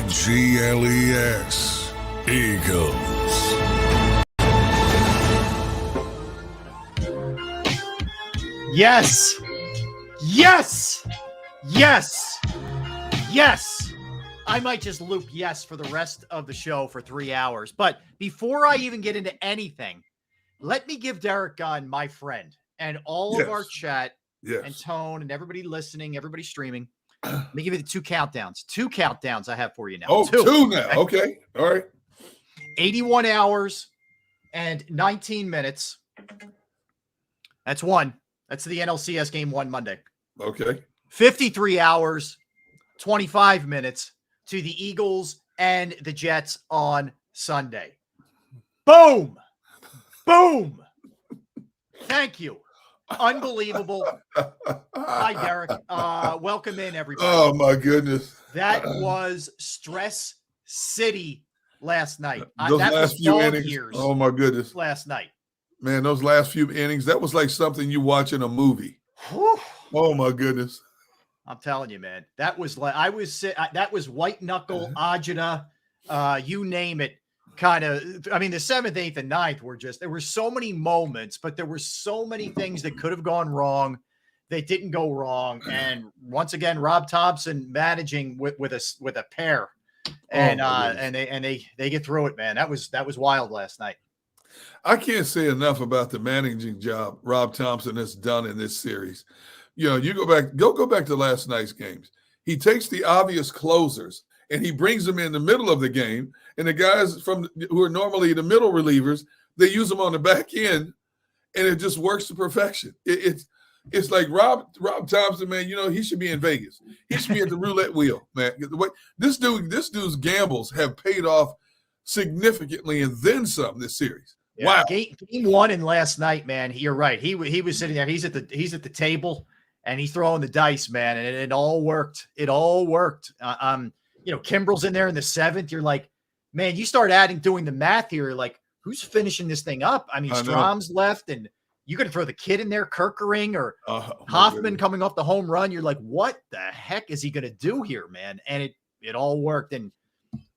EAGLES. Eagles. Yes. Yes. Yes. Yes. I might just loop yes for the rest of the show for 3 hours. But before I even get into anything, let me give Derek Gunn, my friend, and all of our chat and Tone and everybody listening, everybody streaming. Let me give you the two countdowns. Two countdowns I have for you now. Oh, two now. Okay. All right. 81 hours and 19 minutes. That's one. That's the NLCS game 1 Monday. Okay. 53 hours, 25 minutes to the Eagles and the Jets on Sunday. Boom. Boom. Thank you. Unbelievable. Hi, Derek. Welcome in, everybody. Oh, my goodness. That was Stress City last night. Those that last was few dog innings. years Oh, my goodness. last night. Man, those last few innings, that was like something you watch in a movie. Whew. Oh, my goodness. I'm telling you, man, that was like, that was white knuckle, agita, you name it. Kind of, I mean, the 7th, 8th, and 9th were just, there were so many moments, but there were so many things that could have gone wrong. They didn't go wrong. And once again, Rob Thompson managing with a pair, and they get through it, man. That was wild last night. I can't say enough about the managing job Rob Thompson has done in this series. You know, you go back to last night's games. He takes the obvious closers and he brings them in the middle of the game. And the guys who are normally the middle relievers, they use them on the back end, and it just works to perfection. It's like Rob Thompson, man. You know, he should be in Vegas. He should be at the roulette wheel, man. This dude's gambles have paid off significantly and then some this series. Yeah, wow. Game 1 and last night, man. You're right. He was sitting there. He's at the table and he's throwing the dice, man. And it all worked. It all worked. You know, Kimbrel's in there in the 7th. You're like, man, you start doing the math here. Like, who's finishing this thing up? I mean, Strom's left, and you got to throw the kid in there, Kerkering or Hoffman coming off the home run. You're like, what the heck is he going to do here, man? And it all worked. And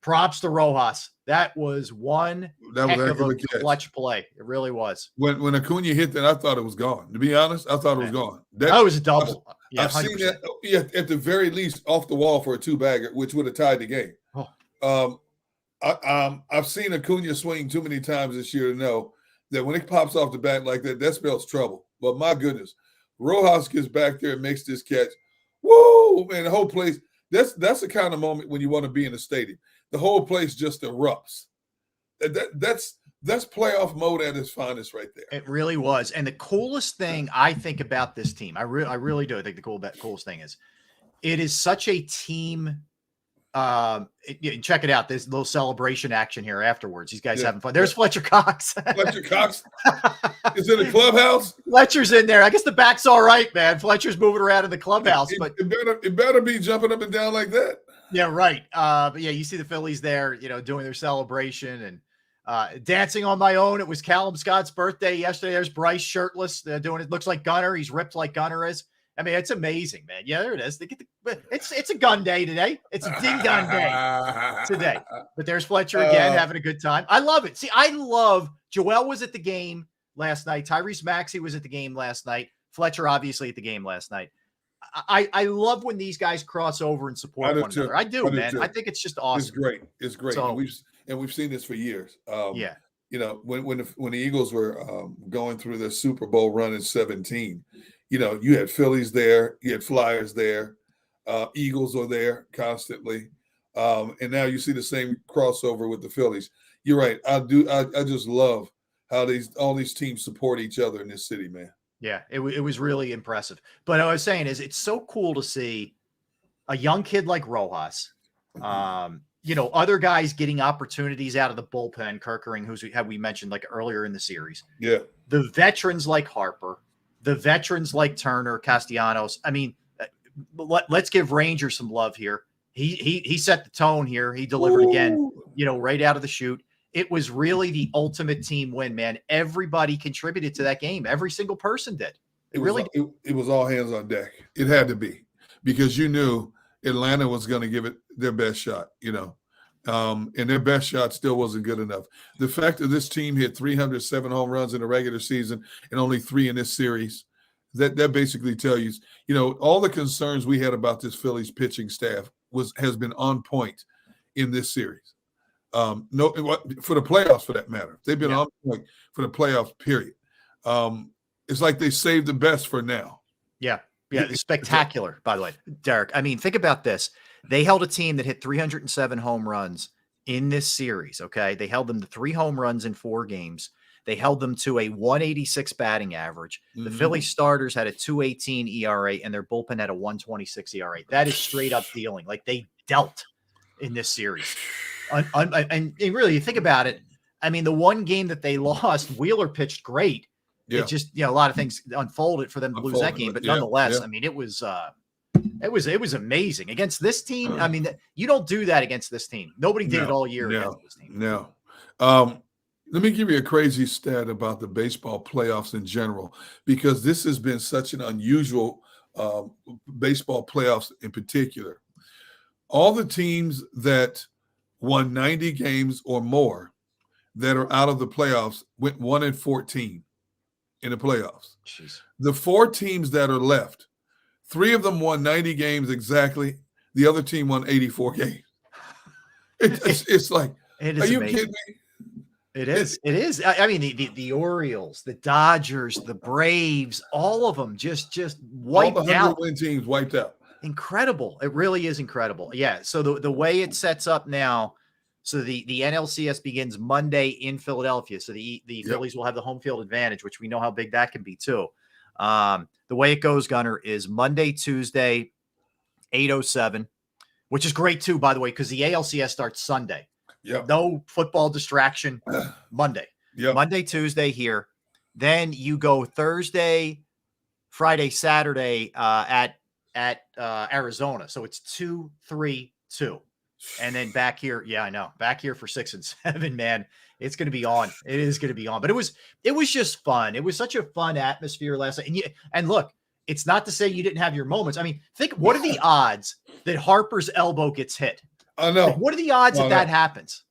props to Rojas. That was one heck of a clutch play. It really was. When Acuna hit that, I thought it was gone. To be honest, I thought it was gone. That was a double. I've seen that at the very least off the wall for a 2-bagger, which would have tied the game. Oh. I've seen Acuna swing too many times this year to know that when it pops off the bat like that, that spells trouble. But my goodness, Rojas gets back there and makes this catch. Woo, man, the whole place. That's the kind of moment when you want to be in the stadium. The whole place just erupts. That's playoff mode at its finest right there. It really was. And the coolest thing I think about this team, I really do. I think the coolest thing is it is such a team. Check it out. There's a little celebration action here afterwards. These guys having fun. There's Fletcher Cox. Fletcher Cox is in the clubhouse. Fletcher's in there. I guess the back's all right, man. Fletcher's moving around in the clubhouse, but it better be jumping up and down like that. Yeah, right. But yeah, you see the Phillies there, you know, doing their celebration and dancing on my own. It was Callum Scott's birthday yesterday. There's Bryce shirtless. They're doing it. Looks like Gunner. He's ripped like Gunner is. I mean, it's amazing, man. Yeah, there it is. It's a gun day today. It's a ding gun day today. But there's Fletcher again having a good time. I love it. See, I love Joel was at the game last night. Tyrese Maxey was at the game last night. Fletcher obviously at the game last night. I love when these guys cross over and support one another. I do, man. I think it's just awesome. It's great. So, and we've seen this for years. Yeah. You know, when the Eagles were going through their Super Bowl run in 2017, you know, you had Phillies there, you had Flyers there, Eagles are there constantly, and now you see the same crossover with the Phillies. You're right. I just love how all these teams support each other in this city, man. Yeah, it was really impressive. But what I was saying is it's so cool to see a young kid like Rojas, you know, other guys getting opportunities out of the bullpen, Kerkering, we mentioned like earlier in the series. Yeah. The veterans like Harper, the veterans like Turner, Castellanos. I mean, let's give Ranger some love here. He set the tone here. He delivered again, you know, right out of the chute. It was really the ultimate team win, man. Everybody contributed to that game. Every single person did. It was all hands on deck. It had to be, because you knew Atlanta was going to give it their best shot, and their best shot still wasn't good enough. The fact that this team hit 307 home runs in the regular season and only 3 in this series, that basically tells you, all the concerns we had about this Phillies pitching staff has been on point in this series. No, for the playoffs, for that matter, they've been on point for the playoffs. Period. It's like they saved the best for now. Yeah, it's spectacular. By the way, Derek. I mean, think about this. They held a team that hit 307 home runs in this series. Okay, they held them to 3 home runs in 4 games. They held them to a 186 batting average. The Philly starters had a 2.18 ERA, and their bullpen had a 1.26 ERA. That is straight up dealing. Like, they dealt in this series. And really, you think about it, I mean, the one game that they lost, Wheeler pitched great. Yeah. It just, a lot of things unfolded for them to lose that game. But nonetheless, I mean, it was amazing against this team. I mean, you don't do that against this team. Nobody did it all year against this team. No. Let me give you a crazy stat about the baseball playoffs in general, because this has been such an unusual baseball playoffs in particular. All the teams that won 90 games or more that are out of the playoffs went 1-14 in the playoffs. Jeez. The 4 teams that are left, 3 of them won 90 games exactly. The other team won 84 games. It's like, are you amazing. kidding me? It is. It is. I mean, the Orioles, the Dodgers, the Braves, all of them just wiped all the out. 100-win teams wiped out. Incredible. It really is incredible. Yeah. So the way it sets up now, so the NLCS begins Monday in Philadelphia. So the Phillies will have the home field advantage, which we know how big that can be too. The way it goes, Gunner, is Monday, Tuesday, 8:07, which is great too, by the way, because the ALCS starts Sunday. Yep. No football distraction Monday. Yep. Monday, Tuesday here. Then you go Thursday, Friday, Saturday at Arizona. So it's 2-3-2. And then back here. Yeah, I know. Back here for 6 and 7, man. It's going to be on. It is going to be on. But it was just fun. It was such a fun atmosphere last night. And look, it's not to say you didn't have your moments. I mean, what are the odds that Harper's elbow gets hit? I know. What are the odds that happens?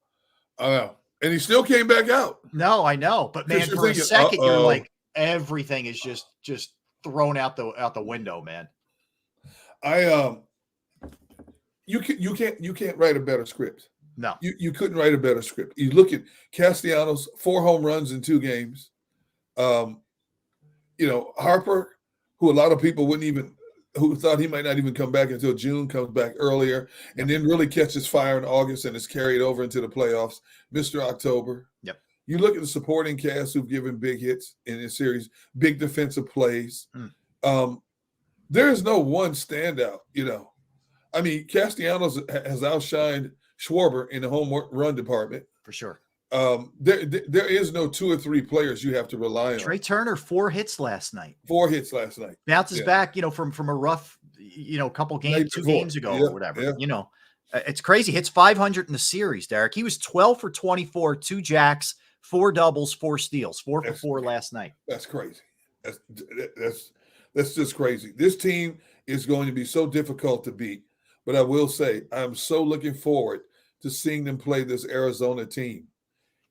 I know. And he still came back out. No, I know. But man, for a second, you're like, everything is just thrown out the window, man. You can't write a better script. No. You couldn't write a better script. You look at Castellanos, 4 home runs in 2 games. Harper, who a lot of people who thought he might not even come back until June, comes back earlier, and then really catches fire in August and is carried over into the playoffs. Mr. October. Yep. You look at the supporting cast who've given big hits in this series, big defensive plays. There is no one standout, I mean, Castellanos has outshined Schwarber in the home run department. For sure. There is no 2 or 3 players you have to rely on. Trey Turner, 4 hits last night. 4 hits last night. Bounces back, from a rough, couple games, 2 games ago or whatever. Yeah. It's crazy. Hits 500 in the series, Derek. He was 12 for 24, 2 jacks, 4 doubles, 4 steals, 4 for 4 last night. That's crazy. That's just crazy. This team is going to be so difficult to beat. But I will say, I'm so looking forward to seeing them play this Arizona team.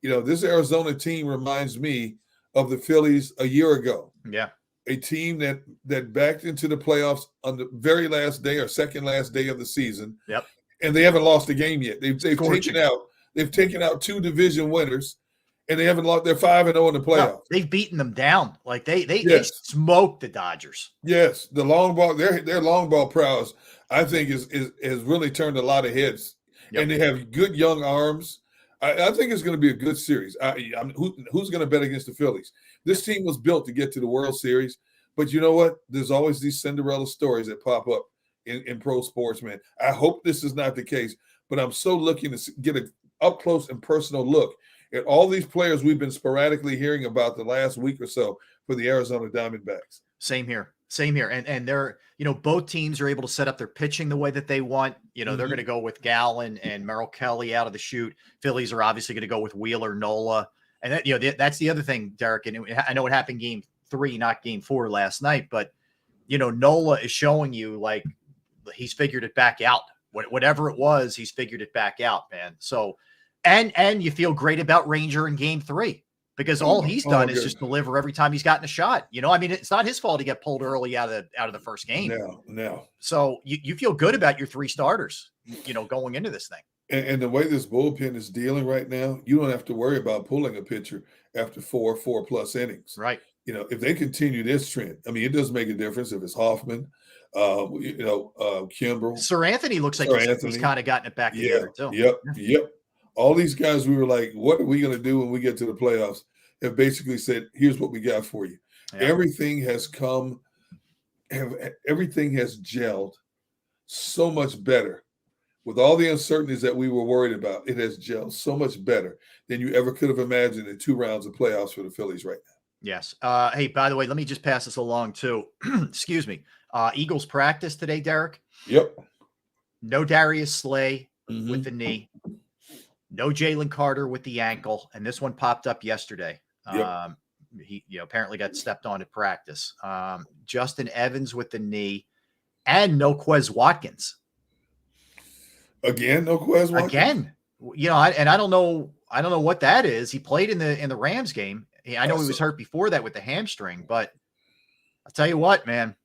This Arizona team reminds me of the Phillies a year ago. Yeah. A team that backed into the playoffs on the very last day or second last day of the season. Yep. And they haven't lost a game yet. They've taken out 2 division winners, and they haven't lost. They're 5-0 in the playoffs. No, they've beaten them down. Like they smoked the Dodgers. Yes, the long ball, their long ball prowess, I think, has really turned a lot of heads. Yep. And they have good young arms. I think it's going to be a good series. Who's going to bet against the Phillies? This team was built to get to the World Series, but you know what? There's always these Cinderella stories that pop up in pro sports, man. I hope this is not the case, but I'm so looking to get an up close and personal look at all these players we've been sporadically hearing about the last week or so for the Arizona Diamondbacks. Same here. And they're, both teams are able to set up their pitching the way that they want. They're going to go with Gallen and Merrill Kelly out of the chute. Phillies are obviously going to go with Wheeler, Nola. And that, that's the other thing, Derek. And I know it happened game 3, not game 4 last night, but, Nola is showing you, like, he's figured it back out. Whatever it was, he's figured it back out, man. So, and you feel great about Ranger in game 3 because all he's done is just deliver every time he's gotten a shot. You know, I mean, it's not his fault he got pulled early out of the first game. No. So you feel good about your 3 starters, going into this thing. And the way this bullpen is dealing right now, you don't have to worry about pulling a pitcher after 4+ innings. Right. If they continue this trend, I mean, it doesn't make a difference if it's Hoffman, Kimbrel. Sir Anthony looks like he's kind of gotten it back together too. Yep. All these guys, we were like, what are we going to do when we get to the playoffs? Have basically said, here's what we got for you. Yeah. Everything has gelled so much better. With all the uncertainties that we were worried about, it has gelled so much better than you ever could have imagined in 2 rounds of playoffs for the Phillies right now. Yes. Hey, by the way, let me just pass this along too. Excuse me. Eagles practice today, Derek. Yep. No Darius Slay with the knee. No Jalen Carter with the ankle. And this one popped up yesterday. Yep. He apparently got stepped on at practice. Justin Evans with the knee, and no Quez Watkins. Again, no Quez Watkins. Again. I don't know what that is. He played in the Rams game. I know he was hurt before that with the hamstring, but I'll tell you what, man,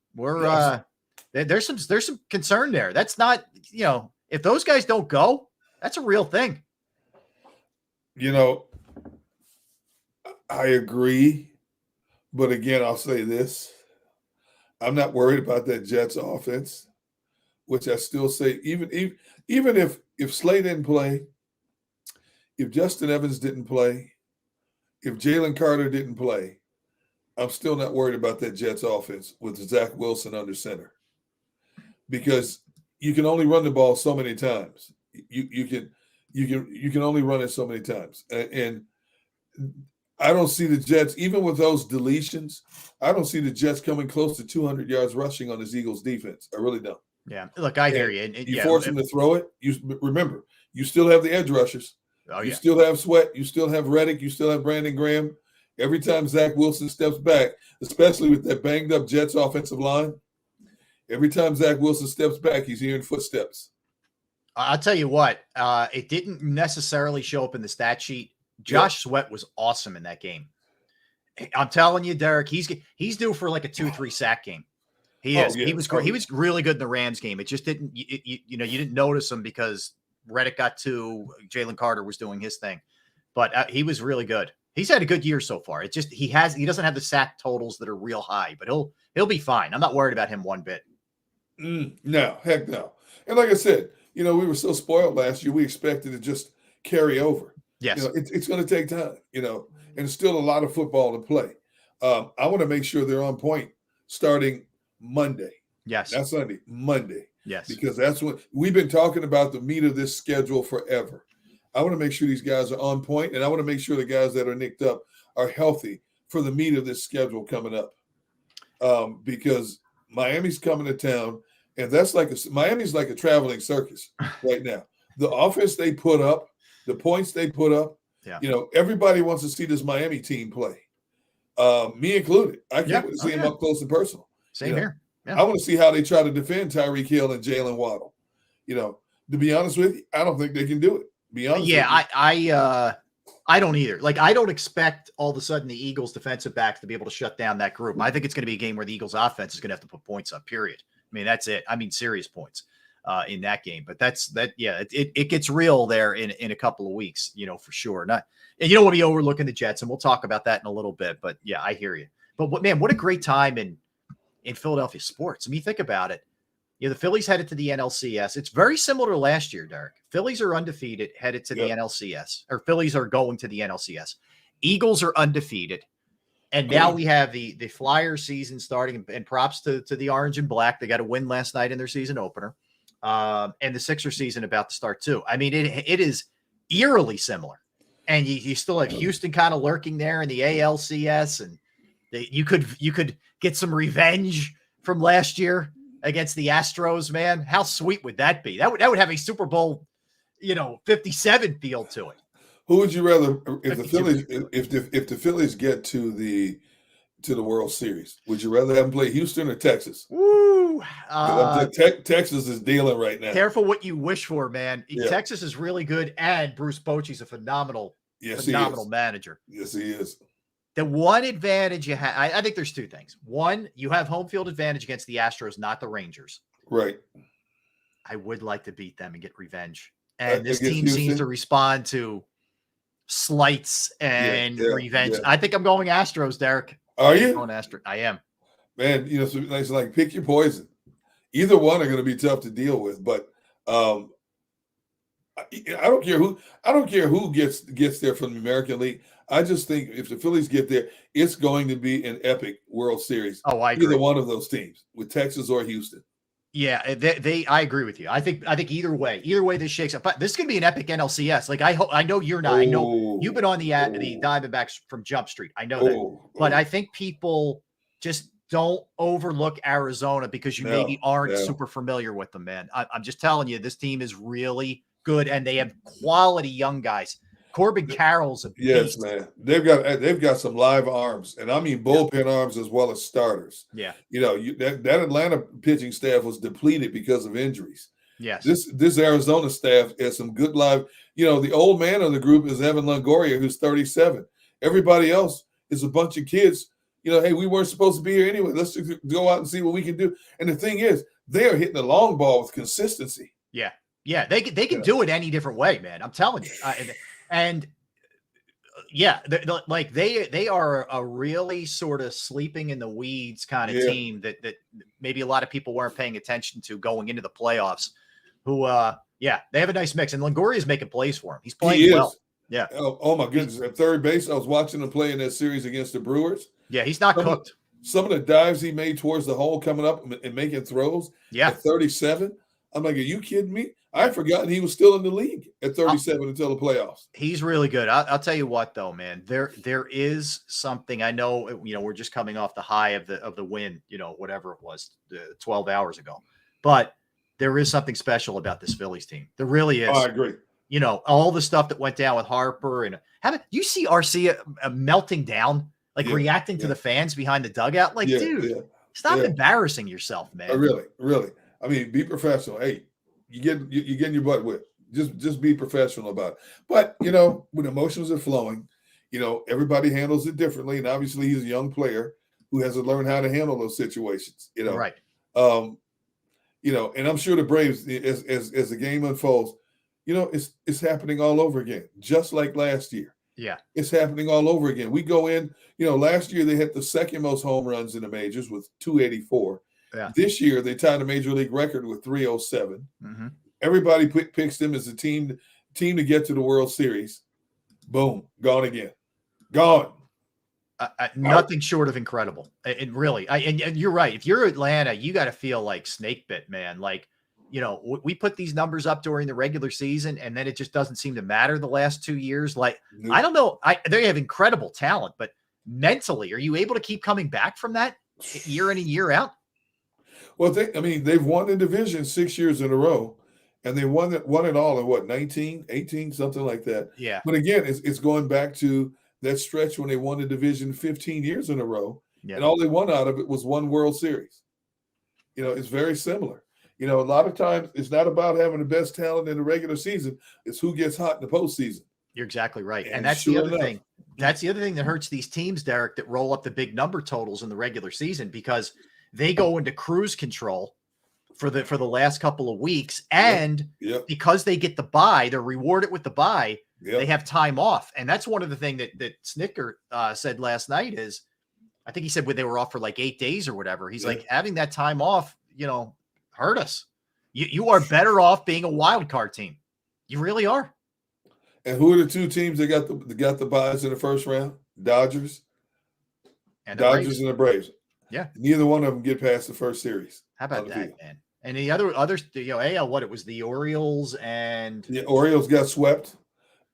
there's some concern there. That's not, if those guys don't go, that's a real thing. I agree, but again, I'll say this. I'm not worried about that Jets offense, which I still say, even if Slay didn't play, if Justin Evans didn't play, if Jalen Carter didn't play, I'm still not worried about that Jets offense with Zach Wilson under center, because you can only run the ball so many times. You can only run it so many times, and I don't see the Jets, even with those deletions, I don't see the Jets coming close to 200 yards rushing on this Eagles defense. I really don't. Yeah, look, I hear you. You force them to throw it. You remember, you still have the edge rushers. Oh, you still have Sweat. You still have Reddick. You still have Brandon Graham. Every time Zach Wilson steps back, especially with that banged up Jets offensive line, every time Zach Wilson steps back, he's hearing footsteps. I'll tell you what, it didn't necessarily show up in the stat sheet. Josh Sweat was awesome in that game. I'm telling you, Derek, he's due for like a 2-3 sack game. He is. Yeah. He was great. He was really good in the Rams game. It just didn't, you didn't notice him because Reddick got 2. Jalen Carter was doing his thing, but he was really good. He's had a good year so far. It's just he doesn't have the sack totals that are real high, but he'll be fine. I'm not worried about him one bit. No, heck no. And like I said, we were so spoiled last year. We expected to just carry over. Yes, it's going to take time. And it's still a lot of football to play. I want to make sure they're on point starting Monday. Yes, not Sunday. Monday. Yes, because that's when we've been talking about the meat of this schedule forever. I want to make sure these guys are on point, and I want to make sure the guys that are nicked up are healthy for the meat of this schedule coming up. Because Miami's coming to town, and Miami's like a traveling circus right now. The offense they put up, the points they put up, everybody wants to see this Miami team play. Me included. I can't wait to see them up close and personal. Same here. Yeah. I want to see how they try to defend Tyreek Hill and Jalen Waddle. To be honest with you, I don't think they can do it. Be honest. Yeah, I don't either. Like, I don't expect all of a sudden the Eagles defensive backs to be able to shut down that group. I think it's going to be a game where the Eagles offense is going to have to put points up, period. I mean, that's it. I mean, serious points in that game. But it gets real there in a couple of weeks, for sure. And you don't want to be overlooking the Jets, and we'll talk about that in a little bit. But yeah, I hear you. But what a great time in Philadelphia sports. I mean, think about it. The Phillies headed to the NLCS. It's very similar to last year, Derek. Phillies are undefeated, headed to the NLCS, or Phillies are going to the NLCS. Eagles are undefeated. And now we have the Flyers season starting, and props to the Orange and Black. They got a win last night in their season opener. And the Sixers season about to start too. I mean, it is eerily similar. And you still have Houston kind of lurking there in the ALCS, and you could get some revenge from last year against the Astros, man. How sweet would that be? That would have a Super Bowl, 57 feel to it. Who would you rather, if the Phillies get to the to the World Series? Would you rather have them play Houston or Texas? Woo! Texas is dealing right now. Careful what you wish for, man. Yeah. Texas is really good, and Bruce Bochy's a phenomenal manager. Yes, he is. The one advantage you have, I think there's two things. One, you have home field advantage against the Astros, not the Rangers. Right. I would like to beat them and get revenge. And this team Houston seems to respond to slights and revenge. I think I'm going Astros, Derek. Are you? I'm going Astros. I am. Man, so it's like pick your poison. Either one are going to be tough to deal with, but I don't care who gets there from the American League. I just think if the Phillies get there, it's going to be an epic World Series. Oh, I agree. Either one of those teams, with Texas or Houston. Yeah, I agree with you. I think either way this shakes up. But this is going to be an epic NLCS. Like I know you're not. I know you've been on the Diamondbacks from Jump Street. I know that. But I think people just don't overlook Arizona because you maybe aren't super familiar with them, man. I'm just telling you, this team is really good, and they have quality young guys. Corbin Carroll's a beast. Man. They've got some live arms, and I mean bullpen arms as well as starters. Yeah. That Atlanta pitching staff was depleted because of injuries. Yes. This Arizona staff has some good live. The old man of the group is Evan Longoria, who's 37. Everybody else is a bunch of kids. Hey, we weren't supposed to be here anyway. Let's just go out and see what we can do. And the thing is, they are hitting the long ball with consistency. Yeah. Yeah. They can do it any different way, man. I'm telling you. They are a really sort of sleeping in the weeds kind of team that maybe a lot of people weren't paying attention to going into the playoffs. They have a nice mix, and Longoria is making plays for him. He's playing well. Yeah. Oh my goodness! At third base, I was watching him play in that series against the Brewers. Yeah, he's not cooked. Some of the dives he made towards the hole coming up and making throws. Yeah. At 37, I'm like, are you kidding me? I'd forgotten he was still in the league at 37 until the playoffs. He's really good. I'll tell you what, though, man. There is something. I know. We're just coming off the high of the win. Whatever it was, 12 hours ago. But there is something special about this Phillies team. There really is. Oh, I agree. All the stuff that went down with Harper and you see Arcia melting down, reacting to the fans behind the dugout. Dude, stop embarrassing yourself, man. Really. I mean, be professional. Hey. You're getting your butt whipped. Just be professional about it. But, when emotions are flowing, everybody handles it differently. And obviously he's a young player who has to learn how to handle those situations, Right. And I'm sure the Braves, as the game unfolds, it's happening all over again, just like last year. Yeah. It's happening all over again. We go in, last year they hit the second most home runs in the majors with 284. Yeah. This year, they tied a major league record with 307. Mm-hmm. Everybody picks them as a team to get to the World Series. Boom, gone again. Gone. Nothing short of incredible. And really, and you're right. If you're Atlanta, you got to feel like snake bit, man. We put these numbers up during the regular season, and then it just doesn't seem to matter the last 2 years. I don't know. They have incredible talent, but mentally, are you able to keep coming back from that year in and year out? Well, they've won the division 6 years in a row, and they won it all in 19, 18, something like that. Yeah. But again, it's going back to that stretch when they won the division 15 years in a row, and all they won out of it was one World Series. It's very similar. A lot of times it's not about having the best talent in the regular season. It's who gets hot in the postseason. You're exactly right. And that's the other thing. That's the other thing that hurts these teams, Derek, that roll up the big number totals in the regular season, because they go into cruise control for the last couple of weeks. And because they get the bye, they're rewarded with the bye. They have time off. And that's one of the things that Snicker said last night is, I think he said they were off for 8 days or whatever. He's like, having that time off, hurt us. You are better off being a wild card team. You really are. And who are the two teams that got the byes in the first round? Dodgers and the Braves. Yeah. Neither one of them get past the first series. How about that, man? And the others, AL, it was the Orioles and the Orioles got swept,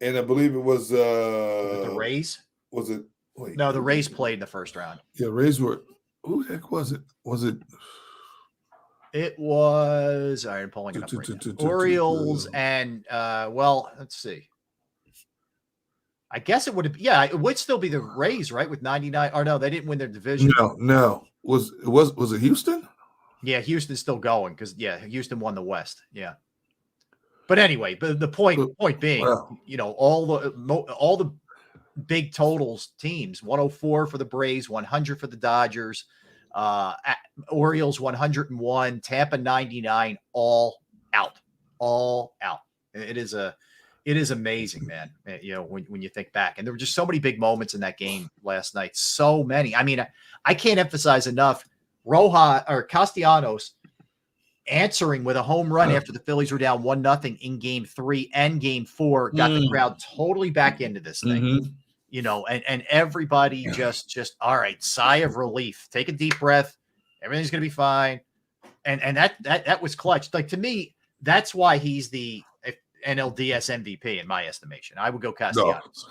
and I believe it was the Rays. Was it? Wait, no, the Rays played in the first round. Yeah, Rays were. Who the heck was it? Was it? It was. I'm pulling it up right now. Orioles and let's see. I guess it would have. Yeah, it would still be the Rays, right? With 99. Or no, they didn't win their division. No. Was it Houston? Yeah, Houston's still going because Houston won the West. Yeah. But anyway, but the point being, wow. all the big totals teams, 104 for the Braves, 100 for the Dodgers, Orioles 101, Tampa 99, all out. It is amazing, man. When you think back, and there were just so many big moments in that game last night. So many. I mean, I can't emphasize enough. Castellanos answering with a home run after the Phillies were down 1-0 in Game 3 and Game 4, got the crowd totally back into this thing. And everybody just all right, sigh of relief, take a deep breath, everything's gonna be fine. And that was clutch. Like, to me, that's why he's the NLDS MVP in my estimation. I would go Castellanos.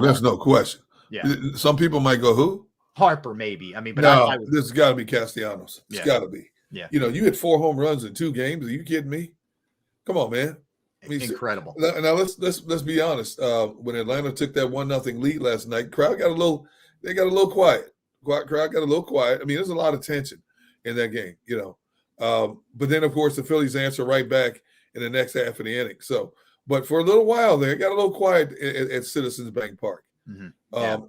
There's no question. Yeah. Some people might go, who? Harper, maybe. I mean, but this has got to be Castellanos. It's got to be. Yeah. You hit 4 home runs in 2 games. Are you kidding me? Come on, man. I mean, incredible. Now let's be honest. When Atlanta took that 1-0 lead last night, crowd got a little quiet. Crowd got a little quiet. I mean, there's a lot of tension in that game, But then, of course, the Phillies answer right back in the next half of the inning. So, but for a little while there, it got a little quiet at Citizens Bank Park. Mm-hmm.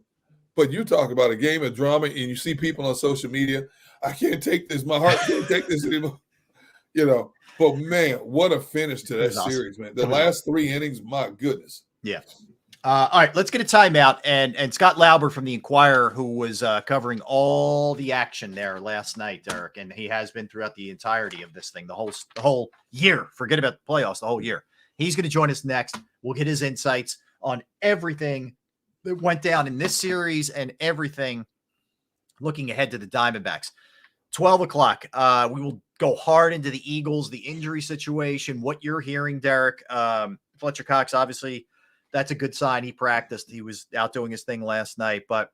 But you talk about a game of drama, and you see people on social media. I can't take this. My heart can't take this anymore. But man, what a finish to that series, man. The last 3 innings, my goodness. Yeah. All right, let's get a timeout. And Scott Lauber from the Inquirer, who was covering all the action there last night, Derek, and he has been throughout the entirety of this thing, the whole year. Forget about the playoffs, the whole year. He's going to join us next. We'll get his insights on everything that went down in this series and everything looking ahead to the Diamondbacks. 12 o'clock. We will go hard into the Eagles, the injury situation, what you're hearing, Derek. Fletcher Cox, obviously, that's a good sign. He practiced. He was out doing his thing last night, but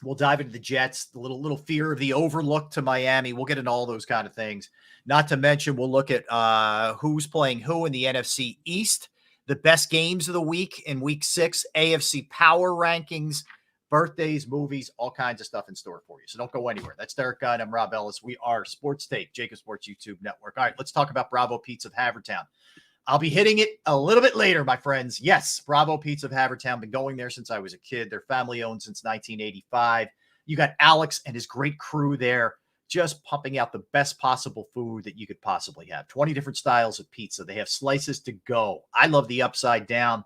we'll dive into the Jets, the little fear of the overlook to Miami. We'll get into all those kind of things. Not to mention, we'll look at who's playing who in the NFC East, the best games of the week in Week 6, AFC Power Rankings, birthdays, movies, all kinds of stuff in store for you. So don't go anywhere. That's Derek Gunn. I'm Rob Ellis. We are Sports Take, JAKIB Sports YouTube Network. All right, let's talk about Bravo Pizza of Havertown. I'll be hitting it a little bit later, my friends. Yes, Bravo Pizza of Havertown. Been going there since I was a kid. They're family-owned since 1985. You got Alex and his great crew there, just pumping out the best possible food that you could possibly have. 20 different styles of pizza. They have slices to go. I love the upside down.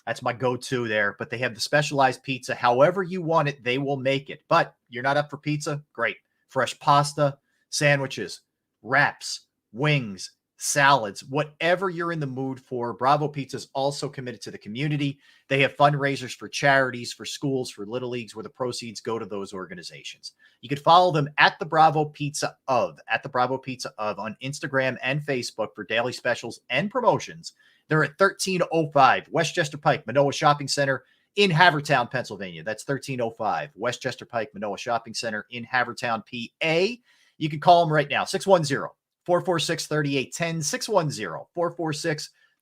That's my go-to there. But they have the specialized pizza. However you want it, they will make it. But you're not up for pizza? Great. Fresh pasta, sandwiches, wraps, wings, salads, whatever you're in the mood for. Bravo Pizza is also committed to the community. They have fundraisers for charities, for schools, for Little Leagues, where the proceeds go to those organizations. You can follow them at the Bravo Pizza of on Instagram and Facebook for daily specials and promotions. They're at 1305 Westchester Pike, Manoa Shopping Center in Havertown, Pennsylvania. That's 1305 Westchester Pike, Manoa Shopping Center in Havertown, PA. You can call them right now, 610-446-3810,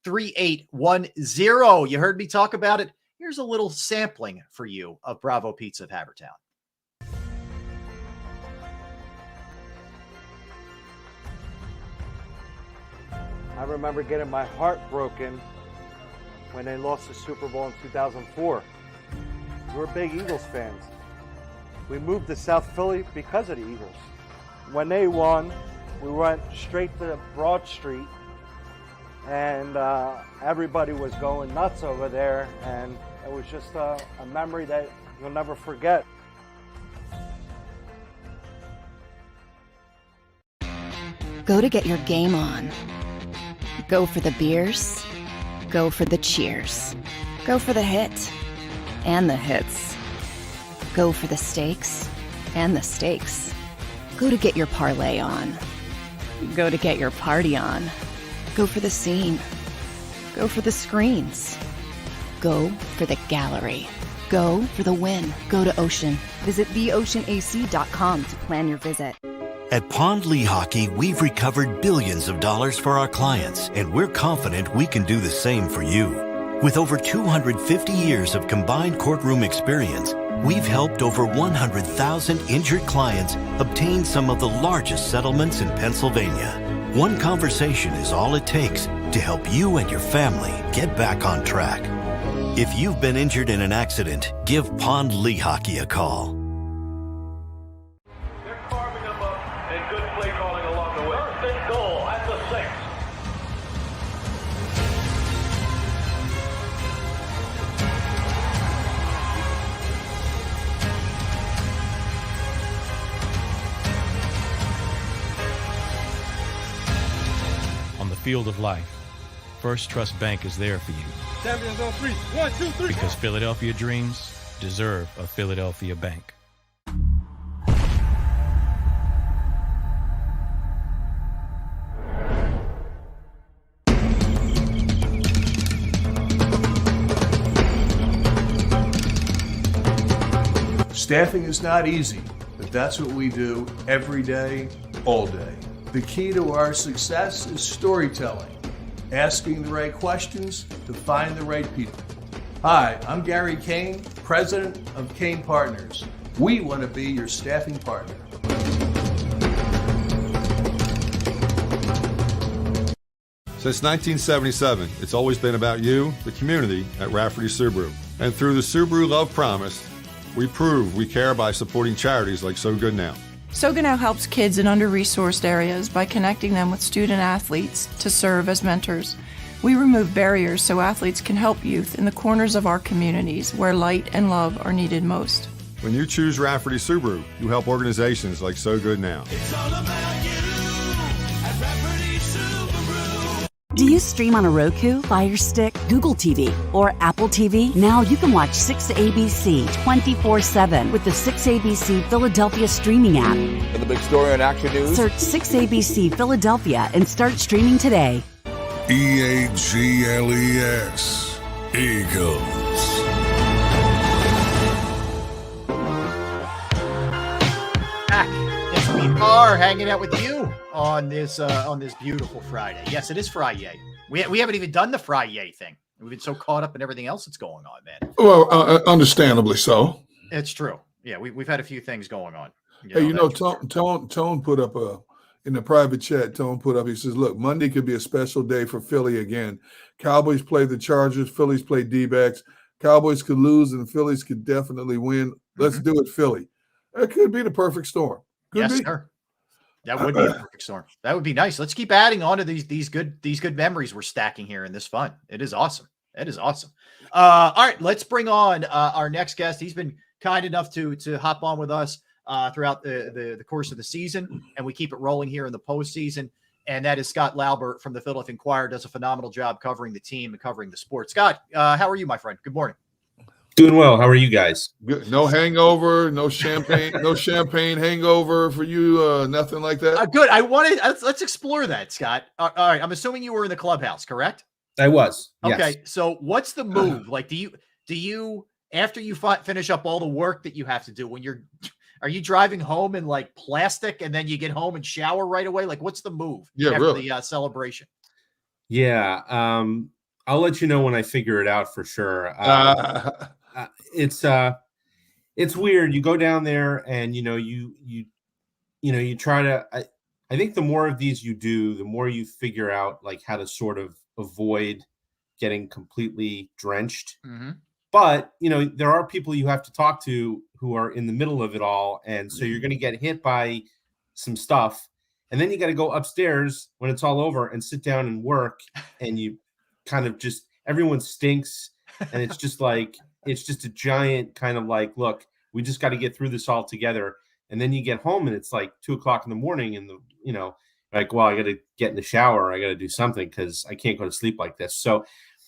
610-446-3810. You heard me talk about it. Here's a little sampling for you of Bravo Pizza of Havertown. I remember getting my heart broken when they lost the Super Bowl in 2004. We're big Eagles fans. We moved to South Philly because of the Eagles. When they won, we went straight to Broad Street, and everybody was going nuts over there, and it was just a memory that you'll never forget. Go to get your game on. Go for the beers. Go for the cheers. Go for the hit and the hits. Go for the stakes and the stakes. Go to get your parlay on. Go to get your party on. Go for the scene. Go for the screens. Go for the gallery. Go for the win. Go to Ocean. Visit theoceanac.com to plan your visit. At Pond Lehocky, we've recovered billions of dollars for our clients, and we're confident we can do the same for you. With over 250 years of combined courtroom experience, we've helped over 100,000 injured clients obtain some of the largest settlements in Pennsylvania. One conversation is all it takes to help you and your family get back on track. If you've been injured in an accident, give Pond Lehocky a call. They're carving them up and good play calling along the way. First and goal at the 6. On the field of life, First Trust Bank is there for you. Champions on 3. 1, 2, 3. Because Philadelphia dreams deserve a Philadelphia bank. Staffing is not easy, but that's what we do every day, all day. The key to our success is storytelling, asking the right questions to find the right people. Hi, I'm Gary Kane, president of Kane Partners. We want to be your staffing partner. Since 1977, it's always been about you, the community, at Rafferty Subaru. And through the Subaru Love Promise, we prove we care by supporting charities like So Good Now. So Good Now helps kids in under-resourced areas by connecting them with student athletes to serve as mentors. We remove barriers so athletes can help youth in the corners of our communities where light and love are needed most. When you choose Rafferty Subaru, you help organizations like So Good Now. It's all about you at Rafferty Subaru. Do you stream on a Roku, Fire Stick, Google TV, or Apple TV? Now you can watch 6ABC 24/7 with the 6ABC Philadelphia streaming app. And the big story on Action News? Search 6ABC Philadelphia and start streaming today. EAGLES. Eagles. Back. Yes, we are hanging out with you on this beautiful Friday. Yes, it is Friday. We haven't even done the Friday thing. We've been so caught up in everything else that's going on, man. Well, understandably so. It's true. Yeah, we've had a few things going on. Hey, you know, Tone put up in the private chat. Tone put up. He says, "Look, Monday could be a special day for Philly again. Cowboys play the Chargers. Phillies play D-backs. Cowboys could lose, and Phillies could definitely win. Let's do it, Philly. It could be the perfect storm. Could yes, be. sir. That would be a perfect storm. That would be nice. Let's keep adding on to these good memories we're stacking here in this fun. It is awesome. It is awesome. All right, let's bring on our next guest. He's been kind enough to hop on with us throughout the course of the season, and we keep it rolling here in the postseason. And that is Scott Laubert from the Philadelphia Inquirer. Does a phenomenal job covering the team and covering the sport. Scott, how are you, my friend? Good morning. Doing well. How are you guys? Good. No hangover, no champagne, no champagne hangover for you. Nothing like that. Good. Let's explore that, Scott. All right. I'm assuming you were in the clubhouse, correct? I was. Okay. Yes. So what's the move? Like, do you after you finish up all the work that you have to do are you driving home in like plastic and then you get home and shower right away? Like, what's the move? Yeah, after really. the celebration. Yeah. I'll let you know when I figure it out for sure. It's weird. You go down there and you try to. I think the more of these you do, the more you figure out like how to sort of avoid getting completely drenched. Mm-hmm. But there are people you have to talk to who are in the middle of it all, and so you're going to get hit by some stuff, and then you got to go upstairs when it's all over and sit down and work, and you kind of just everyone stinks, and it's just like it's just a giant kind of like, look, we just got to get through this all together. And then you get home and it's like 2:00 in the morning, and like, well, I got to get in the shower, I got to do something because I can't go to sleep like this. So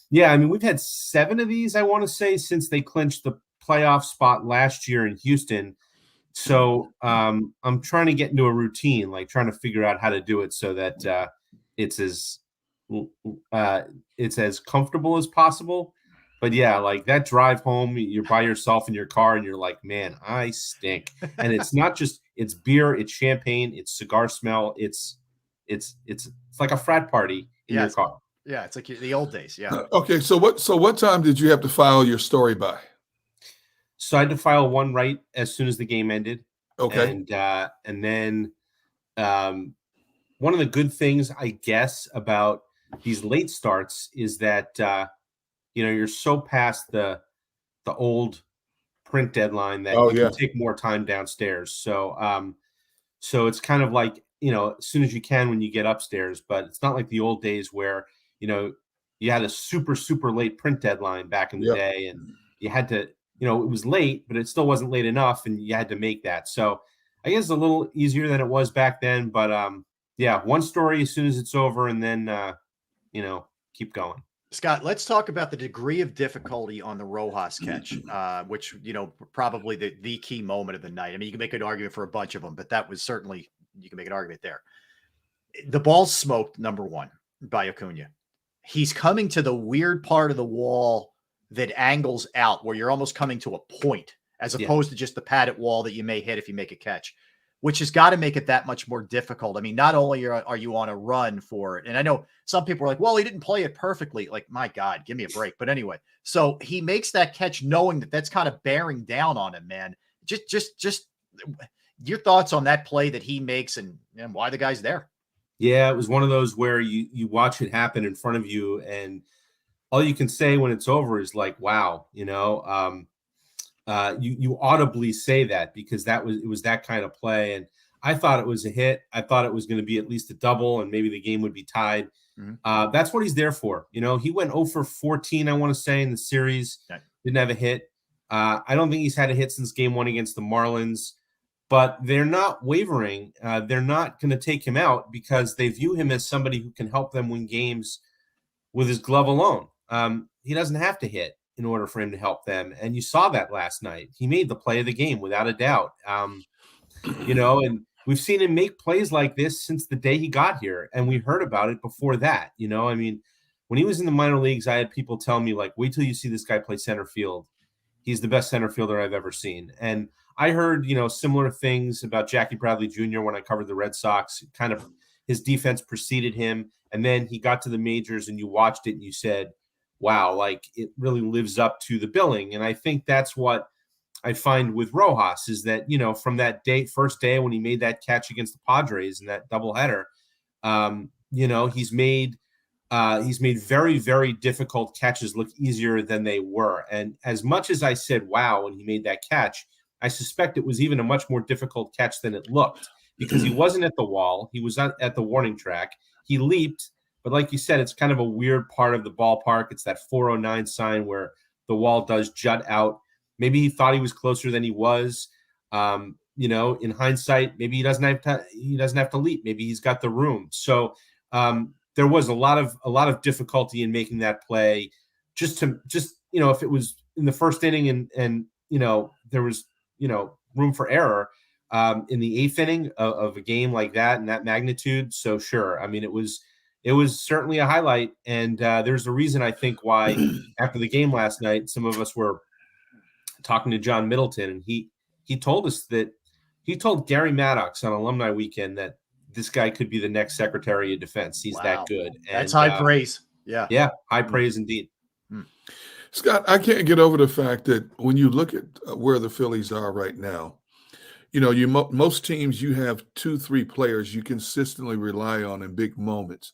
yeah, I mean, we've had 7 of these, I want to say, since they clinched the playoff spot last year in Houston. So I'm trying to get into a routine, like trying to figure out how to do it so that it's as comfortable as possible. But yeah, like that drive home, you're by yourself in your car and you're like, man, I stink. And it's not just, it's beer, it's champagne, it's cigar smell. It's like a frat party in your car. Yeah, it's like the old days. Yeah. Okay, so what time did you have to file your story by? So I had to file one right as soon as the game ended. Okay. And then one of the good things, I guess, about these late starts is that you're so past the old print deadline that you can take more time downstairs. So so it's kind of like, as soon as you can when you get upstairs, but it's not like the old days where, you had a super, super late print deadline back in the day, and you had to, it was late, but it still wasn't late enough, and you had to make that. So I guess it's a little easier than it was back then, but one story as soon as it's over, and then, keep going. Scott, let's talk about the degree of difficulty on the Rojas catch, which, probably the key moment of the night. I mean, you can make an argument for a bunch of them, but that was certainly, you can make an argument there. The ball's smoked, number one, by Acuna. He's coming to the weird part of the wall that angles out where you're almost coming to a point as opposed to just the padded wall that you may hit if you make a catch, which has got to make it that much more difficult. I mean, not only are you on a run for it, and I know some people are like, well, he didn't play it perfectly. Like, my God, give me a break. But anyway, so he makes that catch knowing that that's kind of bearing down on him, man. Just your thoughts on that play that he makes and why the guy's there. Yeah, it was one of those where you watch it happen in front of you, and all you can say when it's over is like, wow, you audibly say that because it was that kind of play. And I thought it was a hit. I thought it was going to be at least a double and maybe the game would be tied. That's what he's there for. He went 0 for 14, I want to say, in the series. Didn't have a hit. I don't think he's had a hit since game 1 against the Marlins, but they're not wavering. They're not going to take him out because they view him as somebody who can help them win games with his glove alone. He doesn't have to hit in order for him to help them. And you saw that last night. He made the play of the game without a doubt. And we've seen him make plays like this since the day he got here. And we heard about it before that. I mean, when he was in the minor leagues, I had people tell me, like, wait till you see this guy play center field. He's the best center fielder I've ever seen. And I heard, similar things about Jackie Bradley Jr. when I covered the Red Sox. Kind of his defense preceded him. And then he got to the majors and you watched it and you said, wow, like it really lives up to the billing. And I think that's what I find with Rojas is that, from that first day when he made that catch against the Padres in that doubleheader, he's made very, very difficult catches look easier than they were. And as much as I said, wow, when he made that catch, I suspect it was even a much more difficult catch than it looked because he wasn't at the wall. He was at the warning track. He leaped. But like you said, it's kind of a weird part of the ballpark. It's that 409 sign where the wall does jut out. Maybe he thought he was closer than he was. In hindsight, maybe he doesn't have to leap. Maybe he's got the room. So there was a lot of difficulty in making that play. If it was in the first inning and there was room for error in the 8th inning of a game like that and that magnitude. So sure, I mean it was certainly a highlight, and there's a reason I think why after the game last night, some of us were talking to John Middleton, and he told us that he told Gary Maddox on Alumni Weekend that this guy could be the next Secretary of Defense. He's that good. And, that's high praise. Yeah. Yeah, high praise indeed. Scott, I can't get over the fact that when you look at where the Phillies are right now, most teams you have 2-3 players you consistently rely on in big moments.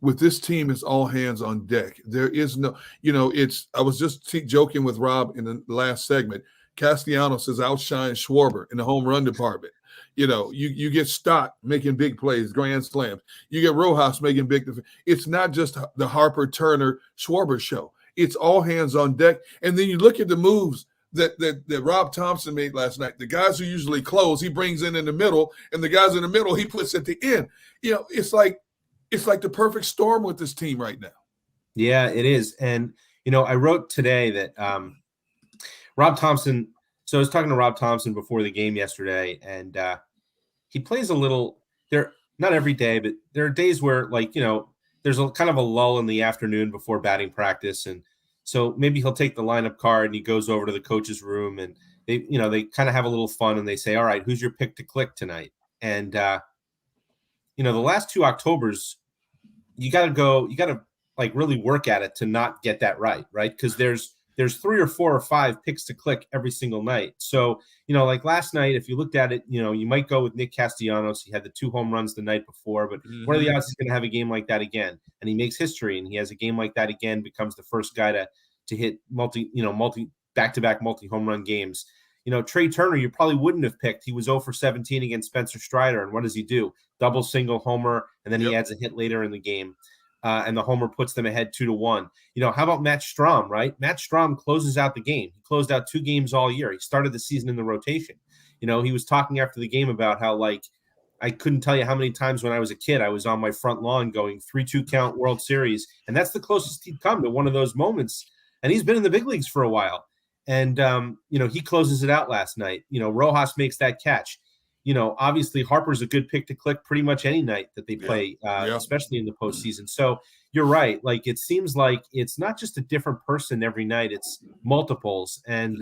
With this team, it's all hands on deck. There is no, I was just joking with Rob in the last segment. Castellanos has outshined Schwarber in the home run department. You get Stott making big plays, grand slams. You get Rojas making big. It's not just the Harper, Turner, Schwarber show. It's all hands on deck. And then you look at the moves that Rob Thompson made last night. The guys who usually close, he brings in the middle, and the guys in the middle, he puts at the end. It's like the perfect storm with this team right now. Yeah, it is. And, I wrote today that Rob Thompson, so I was talking to Rob Thompson before the game yesterday, and he plays a little there, not every day, but there are days where there's a kind of a lull in the afternoon before batting practice. And so maybe he'll take the lineup card and he goes over to the coach's room and they kind of have a little fun and they say, all right, who's your pick to click tonight? And, the last 2 Octobers, you got to like really work at it to not get that right, because there's 3 or 4 or 5 picks to click every single night. So, like last night, if you looked at it, you might go with Nick Castellanos. He had the 2 home runs the night before, but what are the odds he's going to have a game like that again? And he makes history, and he has a game like that again, becomes the first guy to hit back-to-back multi-home run games. Trey Turner, you probably wouldn't have picked. He was 0 for 17 against Spencer Strider, and what does he do? Double, single, homer, and then he adds a hit later in the game. And the homer puts them ahead 2-1. How about Matt Strahm, right? Matt Strahm closes out the game. He closed out 2 games all year. He started the season in the rotation. He was talking after the game about how, I couldn't tell you how many times when I was a kid, I was on my front lawn going 3-2 count World Series. And that's the closest he'd come to one of those moments. And he's been in the big leagues for a while. And, he closes it out last night. Rojas makes that catch. Obviously Harper's a good pick to click pretty much any night that they play, especially in the postseason. So you're right. It seems like it's not just a different person every night; it's multiples. And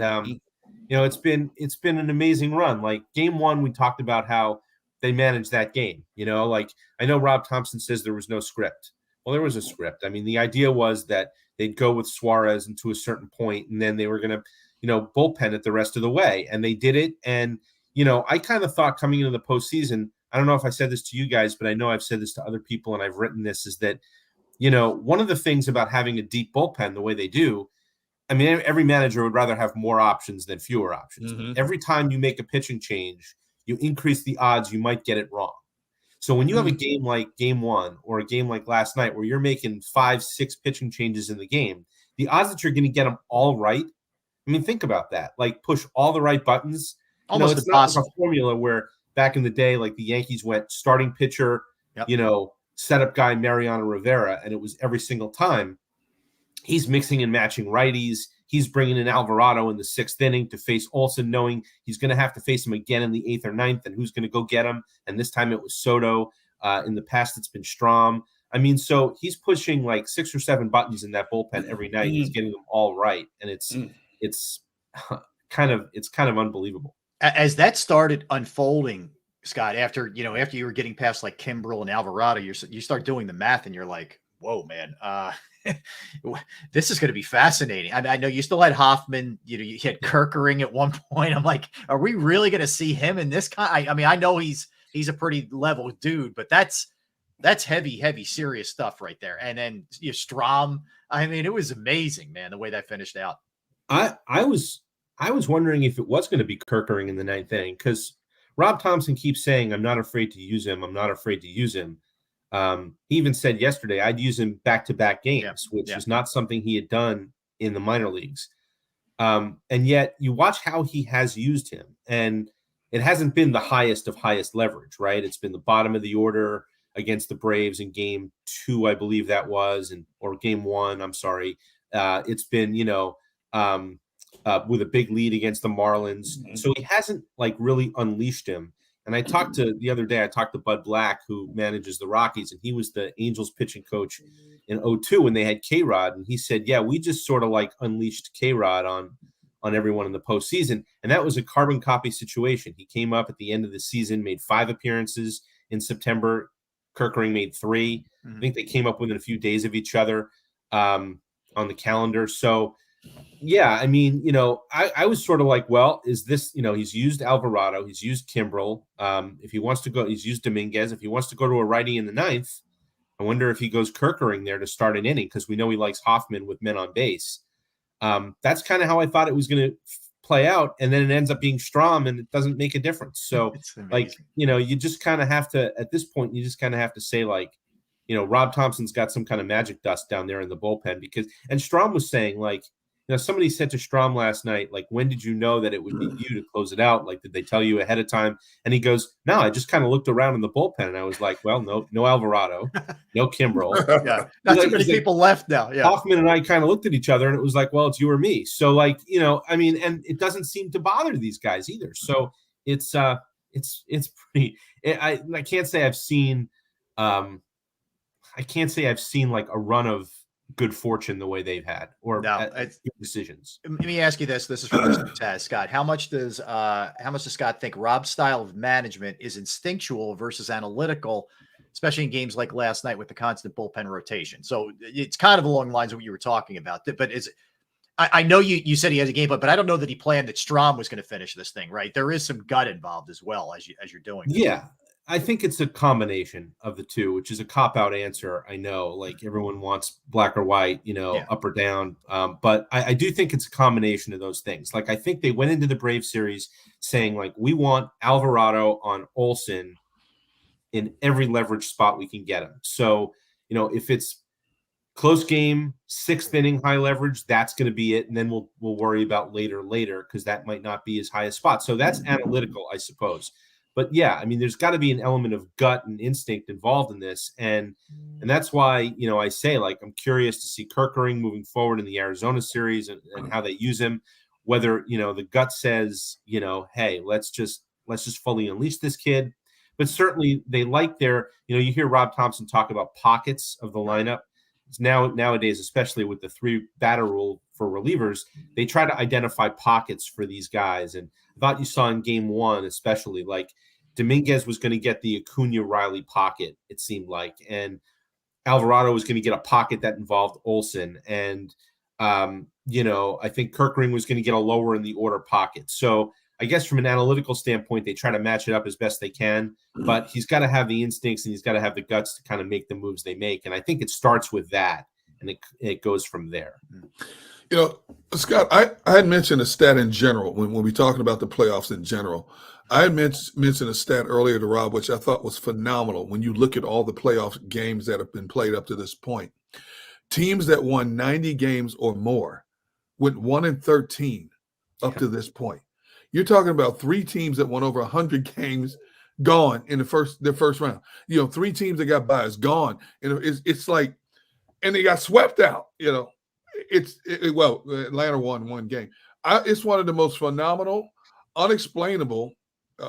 it's been an amazing run. Game 1, we talked about how they managed that game. I know Rob Thompson says there was no script. Well, there was a script. I mean, the idea was that they'd go with Suarez into a certain point, and then they were going to, bullpen it the rest of the way, and they did it. And I kind of thought coming into the postseason, I don't know if I said this to you guys, but I know I've said this to other people and I've written this, is that, one of the things about having a deep bullpen the way they do, I mean, every manager would rather have more options than fewer options. Every time you make a pitching change, you increase the odds you might get it wrong. So when you have a game like game 1 or a game like last night where you're making 5-6 pitching changes in the game, the odds that you're going to get them all right, I mean, think about that. Push all the right buttons. Almost it's impossible. not like a formula where back in the day, the Yankees went starting pitcher, setup guy Mariano Rivera, and it was every single time. He's mixing and matching righties. He's bringing in Alvarado in the 6th inning to face Olsen, knowing he's going to have to face him again in the 8th or 9th, and who's going to go get him. And this time it was Soto. In the past, it's been Strahm. I mean, so he's pushing 6 or 7 buttons in that bullpen every night. He's getting them all right, and it's kind of unbelievable. As that started unfolding, Scott, after you were getting past Kimbrel and Alvarado, you start doing the math and you're like, whoa, man, this is going to be fascinating. I know you still had Hoffman, you had Kerkering at one point. I'm like, are we really going to see him in this kind? I mean, I know he's a pretty level dude, but that's heavy, serious stuff right there. And then Strahm, I mean, it was amazing, man, the way that finished out. I was wondering if it was going to be Kerkering in the 9th inning, because Rob Thompson keeps saying, I'm not afraid to use him. I'm not afraid to use him. He even said yesterday, I'd use him back-to-back games, which is not something he had done in the minor leagues. And yet you watch how he has used him, and it hasn't been the highest of highest leverage, right? It's been the bottom of the order against the Braves in game 2, I believe that was, or game 1, I'm sorry. It's been, with a big lead against the Marlins. So he hasn't really unleashed him. And I talked to Bud Black, who manages the Rockies, and he was the Angels pitching coach in 2002 when they had K-Rod. And he said, yeah, we just sort of unleashed K-Rod on everyone in the postseason. And that was a carbon copy situation. He came up at the end of the season, made 5 appearances in September. Kerkering made 3. I think they came up within a few days of each other on the calendar. So, yeah, I mean, I was sort of like, well, is this, he's used Alvarado, he's used Kimbrel. If he wants to go, he's used Dominguez. If he wants to go to a righty in the 9th, I wonder if he goes Kerkering there to start an inning, because we know he likes Hoffman with men on base. That's kind of how I thought it was going to play out. And then it ends up being Strahm, and it doesn't make a difference. So, you just kind of have to, at this point, you just kind of have to say, Rob Thompson's got some kind of magic dust down there in the bullpen, and Strahm was saying, somebody said to Strahm last night, when did you know that it would be you to close it out? Did they tell you ahead of time? And he goes, no, I just kind of looked around in the bullpen, and I was like, well, no Alvarado, no Kimbrel. Yeah, not too many people left now. Yeah, Hoffman and I kind of looked at each other, and it was like, well, it's you or me. So, I mean, and it doesn't seem to bother these guys either. So it's pretty. I can't say I've seen, a run of good fortune the way they've had, or good decisions. Let me ask you this. This is from Taz. Scott, how much does Scott think Rob's style of management is instinctual versus analytical? especially in games like last night with the constant bullpen rotation. So it's kind of along the lines of what you were talking about. But I know you said he has a game plan, but I don't know that he planned that Strom was going to finish this thing, right? There is some gut involved as well as you're doing this. Yeah. I think it's a combination of the two, which is a cop-out answer. I know, like everyone wants black or white, up or down. But I do think it's a combination of those things. Like, I think they went into the Brave series saying, like, we want Alvarado on Olsen in every leverage spot we can get him. So, if it's close game, 6th inning, high leverage, that's going to be it. And then we'll worry about later, because that might not be his highest spot. So that's analytical, I suppose. But yeah, I mean, there's got to be an element of gut and instinct involved in this. And that's why, I say, like, I'm curious to see Kerkering moving forward in the Arizona series and how they use him, whether, the gut says, hey, let's just fully unleash this kid. But certainly they like their, you hear Rob Thompson talk about pockets of the lineup. It's nowadays, especially with the 3-batter rule for relievers, they try to identify pockets for these guys. And I thought you saw in game 1, especially, like, Dominguez was going to get the Acuna-Riley pocket, it seemed like. And Alvarado was going to get a pocket that involved Olsen. And, I think Kerkering was going to get a lower in the order pocket. So I guess from an analytical standpoint, they try to match it up as best they can. But he's got to have the instincts and he's got to have the guts to kind of make the moves they make. And I think it starts with that, and it goes from there. Scott, I had mentioned a stat in general when we're talking about the playoffs in general. I had mentioned a stat earlier to Rob, which I thought was phenomenal when you look at all the playoff games that have been played up to this point. Teams that won 90 games or more went 1-13 up to this point. You're talking about 3 teams that won over 100 games gone in their first round. 3 teams that got buys gone. It's like, and they got swept out. Atlanta won 1 game. It's one of the most phenomenal, unexplainable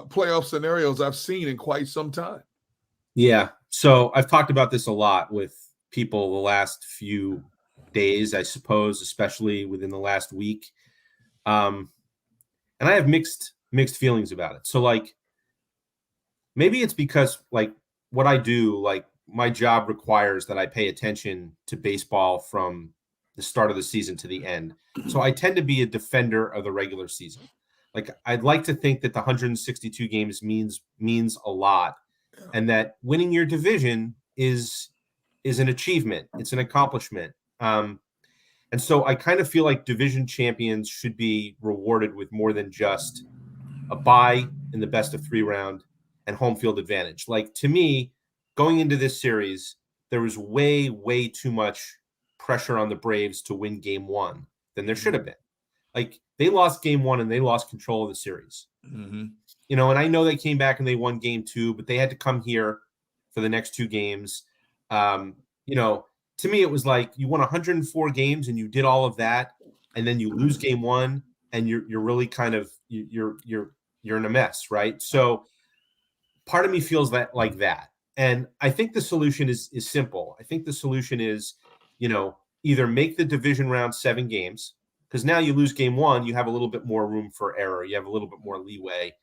playoff scenarios I've seen in quite some time. Yeah. So I've talked about this a lot with people the last few days, I suppose, especially within the last week. And I have mixed feelings about it. So, like, maybe it's because, like, what I do, like, my job requires that I pay attention to baseball from the start of the season to the end. So I tend to be a defender of the regular season. Like, I'd like to think that the 162 games means a lot, and that winning your division is an achievement. It's an accomplishment. And so I kind of feel like division champions should be rewarded with more than just a bye in the best of 3 round and home field advantage. Like, to me, going into this series, there was way, way too much pressure on the Braves to win game 1 than there should have been. Like, they lost game 1 and they lost control of the series. Mm-hmm. And I know they came back and they won game 2, but they had to come here for the next 2 games. To me, it was like you won 104 games and you did all of that, and then you lose game 1 and you're really kind of you're in a mess, right? So part of me feels like that. And I think the solution is simple. I think the solution is, either make the division round 7 games, because now you lose game 1, you have a little bit more room for error. You have a little bit more leeway.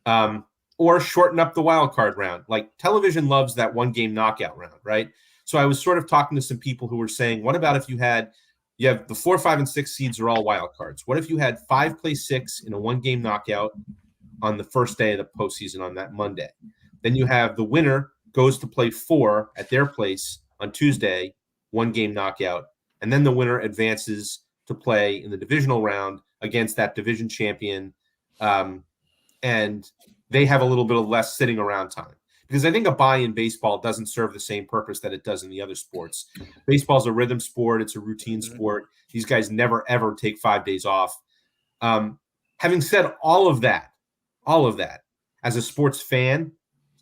Or shorten up the wild card round. Like, television loves that 1-game knockout round, right? So I was sort of talking to some people who were saying, what about if you have the 4, 5, and 6 seeds are all wild cards? What if you had 5 play 6 in a 1-game knockout on the first day of the postseason on that Monday? Then you have the winner goes to play 4 at their place on Tuesday, 1-game knockout. And then the winner advances to play in the divisional round against that division champion. And they have a little bit of less sitting around time. Because I think a bye in baseball doesn't serve the same purpose that it does in the other sports. Baseball's a rhythm sport. It's a routine sport. These guys never, ever take 5 days off. Having said all of that, as a sports fan,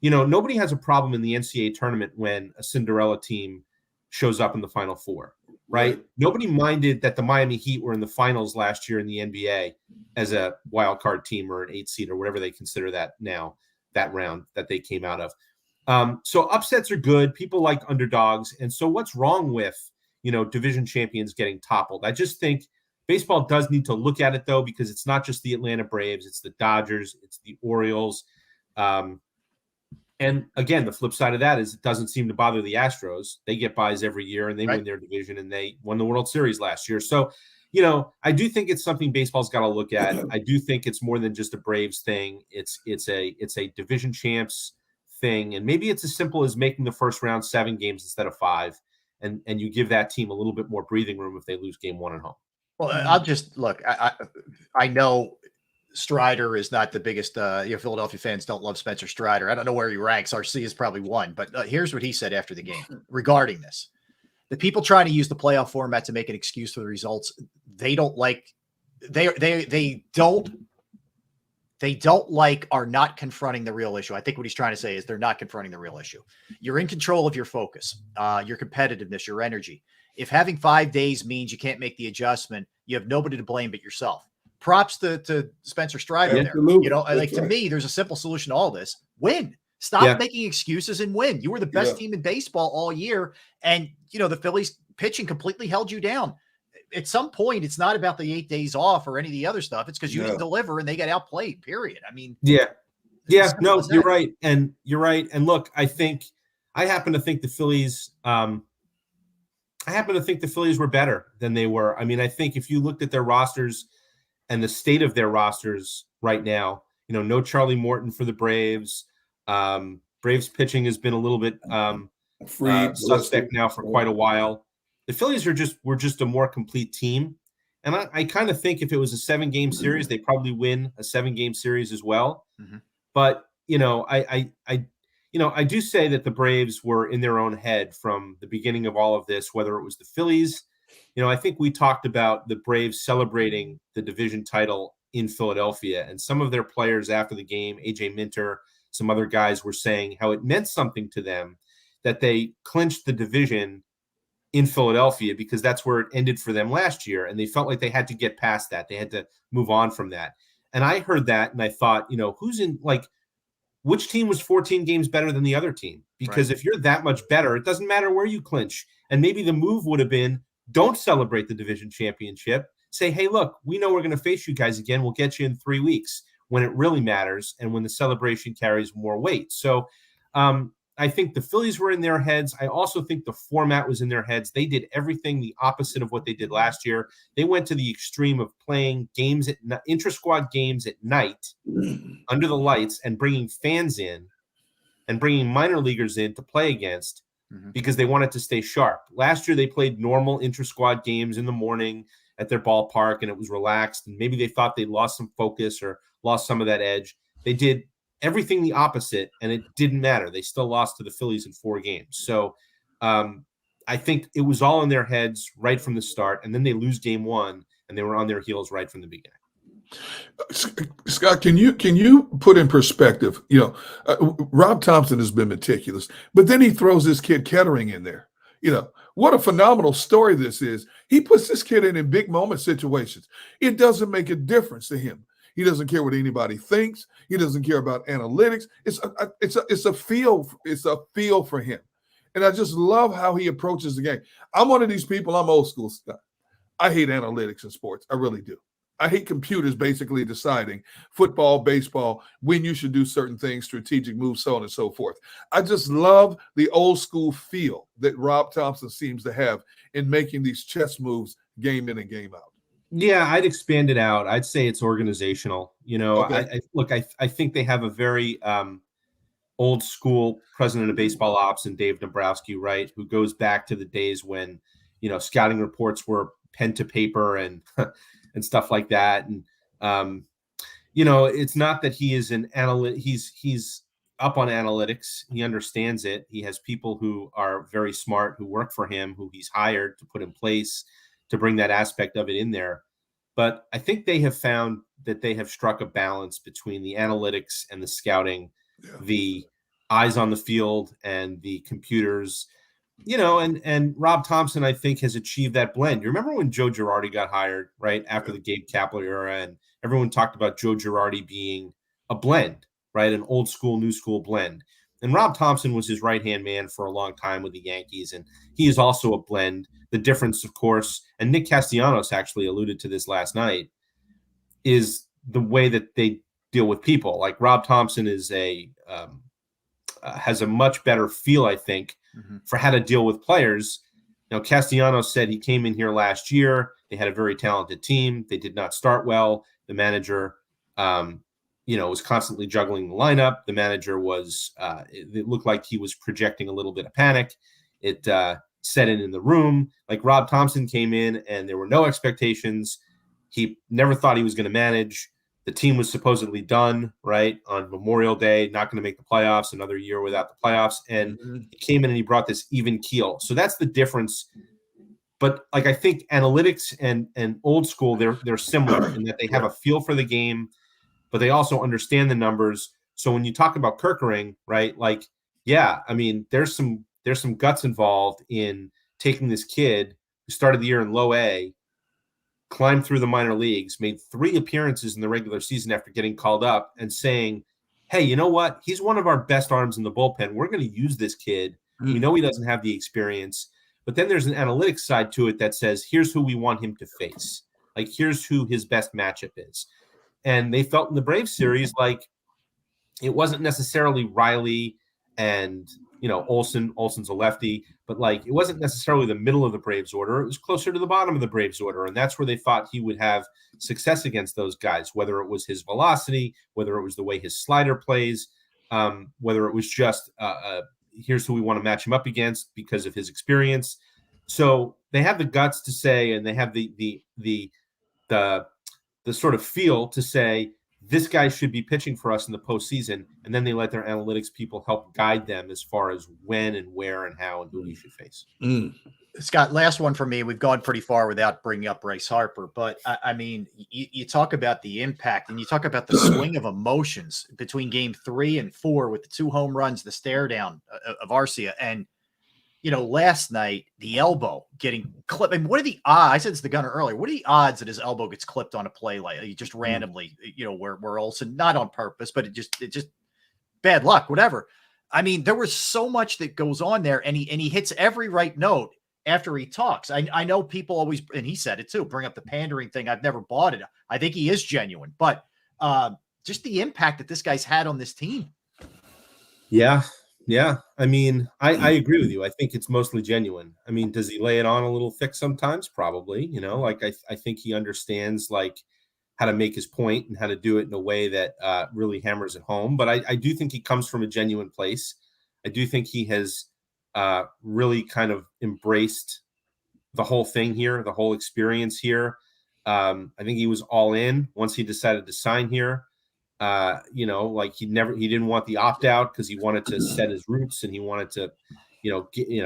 nobody has a problem in the NCAA tournament when a Cinderella team shows up in the Final Four, right? Nobody minded that the Miami Heat were in the finals last year in the NBA as a wild card team or an 8 seed or whatever they consider that now, that round that they came out of. So upsets are good. People like underdogs. And so what's wrong with, division champions getting toppled? I just think baseball does need to look at it, though, because it's not just the Atlanta Braves. It's the Dodgers. It's the Orioles. And again, the flip side of that is it doesn't seem to bother the Astros. They get buys every year and they win their division, and they won the World Series last year. So, I do think it's something baseball's got to look at. I do think it's more than just a Braves thing. It's a division champs thing. And maybe it's as simple as making the first round 7 games instead of 5. And you give that team a little bit more breathing room if they lose game 1 at home. Well, I'll just look. I know Strider is not the biggest. Philadelphia fans don't love Spencer Strider. I don't know where he ranks. RC is probably 1, but here's what he said after the game regarding this: the people trying to use the playoff format to make an excuse for the results, they don't like. They don't like are not confronting the real issue. I think what he's trying to say is they're not confronting the real issue. You're in control of your focus, your competitiveness, your energy. If having 5 days means you can't make the adjustment, you have nobody to blame but yourself. Props to Spencer Strider there. To me, there's a simple solution to all this. Win. Stop making excuses and win. You were the best team in baseball all year, and the Phillies pitching completely held you down. At some point, it's not about the 8 days off or any of the other stuff. It's because you didn't deliver and they got outplayed, period. I mean, no, you're right. And you're right. And look, I happen to think the Phillies, were better than they were. I mean, I think if you looked at their rosters and the state of their rosters right now, no Charlie Morton for the Braves. Braves pitching has been a little bit suspect now for quite a while. The Phillies were just a more complete team. And I kind of think if it was a 7-game series, they probably win a 7-game series as well. Mm-hmm. But, I do say that the Braves were in their own head from the beginning of all of this, whether it was the Phillies. I think we talked about the Braves celebrating the division title in Philadelphia, and some of their players after the game, AJ Minter, some other guys were saying how it meant something to them that they clinched the division in Philadelphia because that's where it ended for them last year. And they felt like they had to get past that. They had to move on from that. And I heard that and I thought, which team was 14 games better than the other team? Because if you're that much better, it doesn't matter where you clinch. And maybe the move would have been, don't celebrate the division championship. Say, hey, look, we know we're going to face you guys again. We'll get you in 3 weeks when it really matters and when the celebration carries more weight. So I think the Phillies were in their heads. I also think the format was in their heads. They did everything the opposite of what they did last year. They went to the extreme of playing games intra-squad games at night under the lights and bringing fans in and bringing minor leaguers in to play against because they wanted to stay sharp. Last year, they played normal intra-squad games in the morning at their ballpark, and it was relaxed. And maybe they thought they lost some focus or lost some of that edge. They did everything the opposite, and it didn't matter. They still lost to the Phillies in 4 games. So I think it was all in their heads right from the start, and then they lose game 1, and they were on their heels right from the beginning. Scott, can you put in perspective? Rob Thompson has been meticulous, but then he throws this kid Kettering in there. What a phenomenal story this is. He puts this kid in big moment situations. It doesn't make a difference to him. He doesn't care what anybody thinks. He doesn't care about analytics. It's a feel. It's a feel for him, and I just love how he approaches the game. I'm one of these people. I'm old school stuff. I hate analytics in sports. I really do. I hate computers basically deciding football, baseball, when you should do certain things, strategic moves, so on and so forth. I just love the old school feel that Rob Thompson seems to have in making these chess moves game in and game out. Yeah, I'd expand it out. I'd say it's organizational. Okay. I think they have a very old school president of baseball ops and Dave Dombrowski, right, who goes back to the days when, scouting reports were pen to paper and and stuff like that. And, it's not that he is an analyst. He's up on analytics. He understands it. He has people who are very smart, who work for him, who he's hired to put in place to bring that aspect of it in there. But I think they have found that they have struck a balance between the analytics and the scouting, the eyes on the field and the computers, and Rob Thompson, I think, has achieved that blend. You remember when Joe Girardi got hired, right, after the Gabe Kapler era, and everyone talked about Joe Girardi being a blend, right, an old school, new school blend. And Rob Thompson was his right-hand man for a long time with the Yankees, and he is also a blend. The difference, of course, and Nick Castellanos actually alluded to this last night, is the way that they deal with people. Like Rob Thompson is a has a much better feel, I think, for how to deal with players. Now, Castellanos said he came in here last year. They had a very talented team. They did not start well. The manager, was constantly juggling the lineup. The manager was, it looked like he was projecting a little bit of panic. It set in the room. Like Rob Thompson came in and there were no expectations. He never thought he was going to manage. The team was supposedly done, right, on Memorial Day, not going to make the playoffs, another year without the playoffs. And he came in and he brought this even keel. So that's the difference. But like I think analytics and old school, they're similar in that they have a feel for the game, but they also understand the numbers. So when you talk about Kerkering, right, like, yeah, I mean, there's some guts involved in taking this kid who started the year in low A, climbed through the minor leagues, made 3 appearances in the regular season after getting called up, and saying, hey, you know what? He's one of our best arms in the bullpen. We're going to use this kid. We know he doesn't have the experience. But then there's an analytics side to it that says, here's who we want him to face. Like, here's who his best matchup is. And they felt in the Braves series like it wasn't necessarily Riley and, Olsen's a lefty, but like it wasn't necessarily the middle of the Braves order. It was closer to the bottom of the Braves order. And that's where they thought he would have success against those guys, whether it was his velocity, whether it was the way his slider plays, whether it was just here's who we want to match him up against because of his experience. So they have the guts to say, and they have the sort of feel to say, this guy should be pitching for us in the postseason, and then they let their analytics people help guide them as far as when and where and how and who he should face. Scott, last one for me. We've gone pretty far without bringing up Bryce Harper, but I mean, you talk about the impact and you talk about the swing of emotions between game 3 and 4 with the 2 home runs, the stare down of Arcia, and last night, the elbow getting clipped. I mean, what are the odds? I said this to Gunner earlier. What are the odds that his elbow gets clipped on a play like just randomly, where Olsen, not on purpose, but it just bad luck, whatever. I mean, there was so much that goes on there, and he hits every right note after he talks. I know people always, and he said it too, bring up the pandering thing. I've never bought it. I think he is genuine, but just the impact that this guy's had on this team. Yeah. Yeah, I mean, I agree with you. I think it's mostly genuine. I mean, does he lay it on a little thick sometimes? Probably, like I think he understands like how to make his point and how to do it in a way that really hammers it home. But I do think he comes from a genuine place. I do think he has really kind of embraced the whole thing here, the whole experience here. I think he was all in once he decided to sign here. Like he didn't want the opt out because he wanted to set his roots and he wanted to,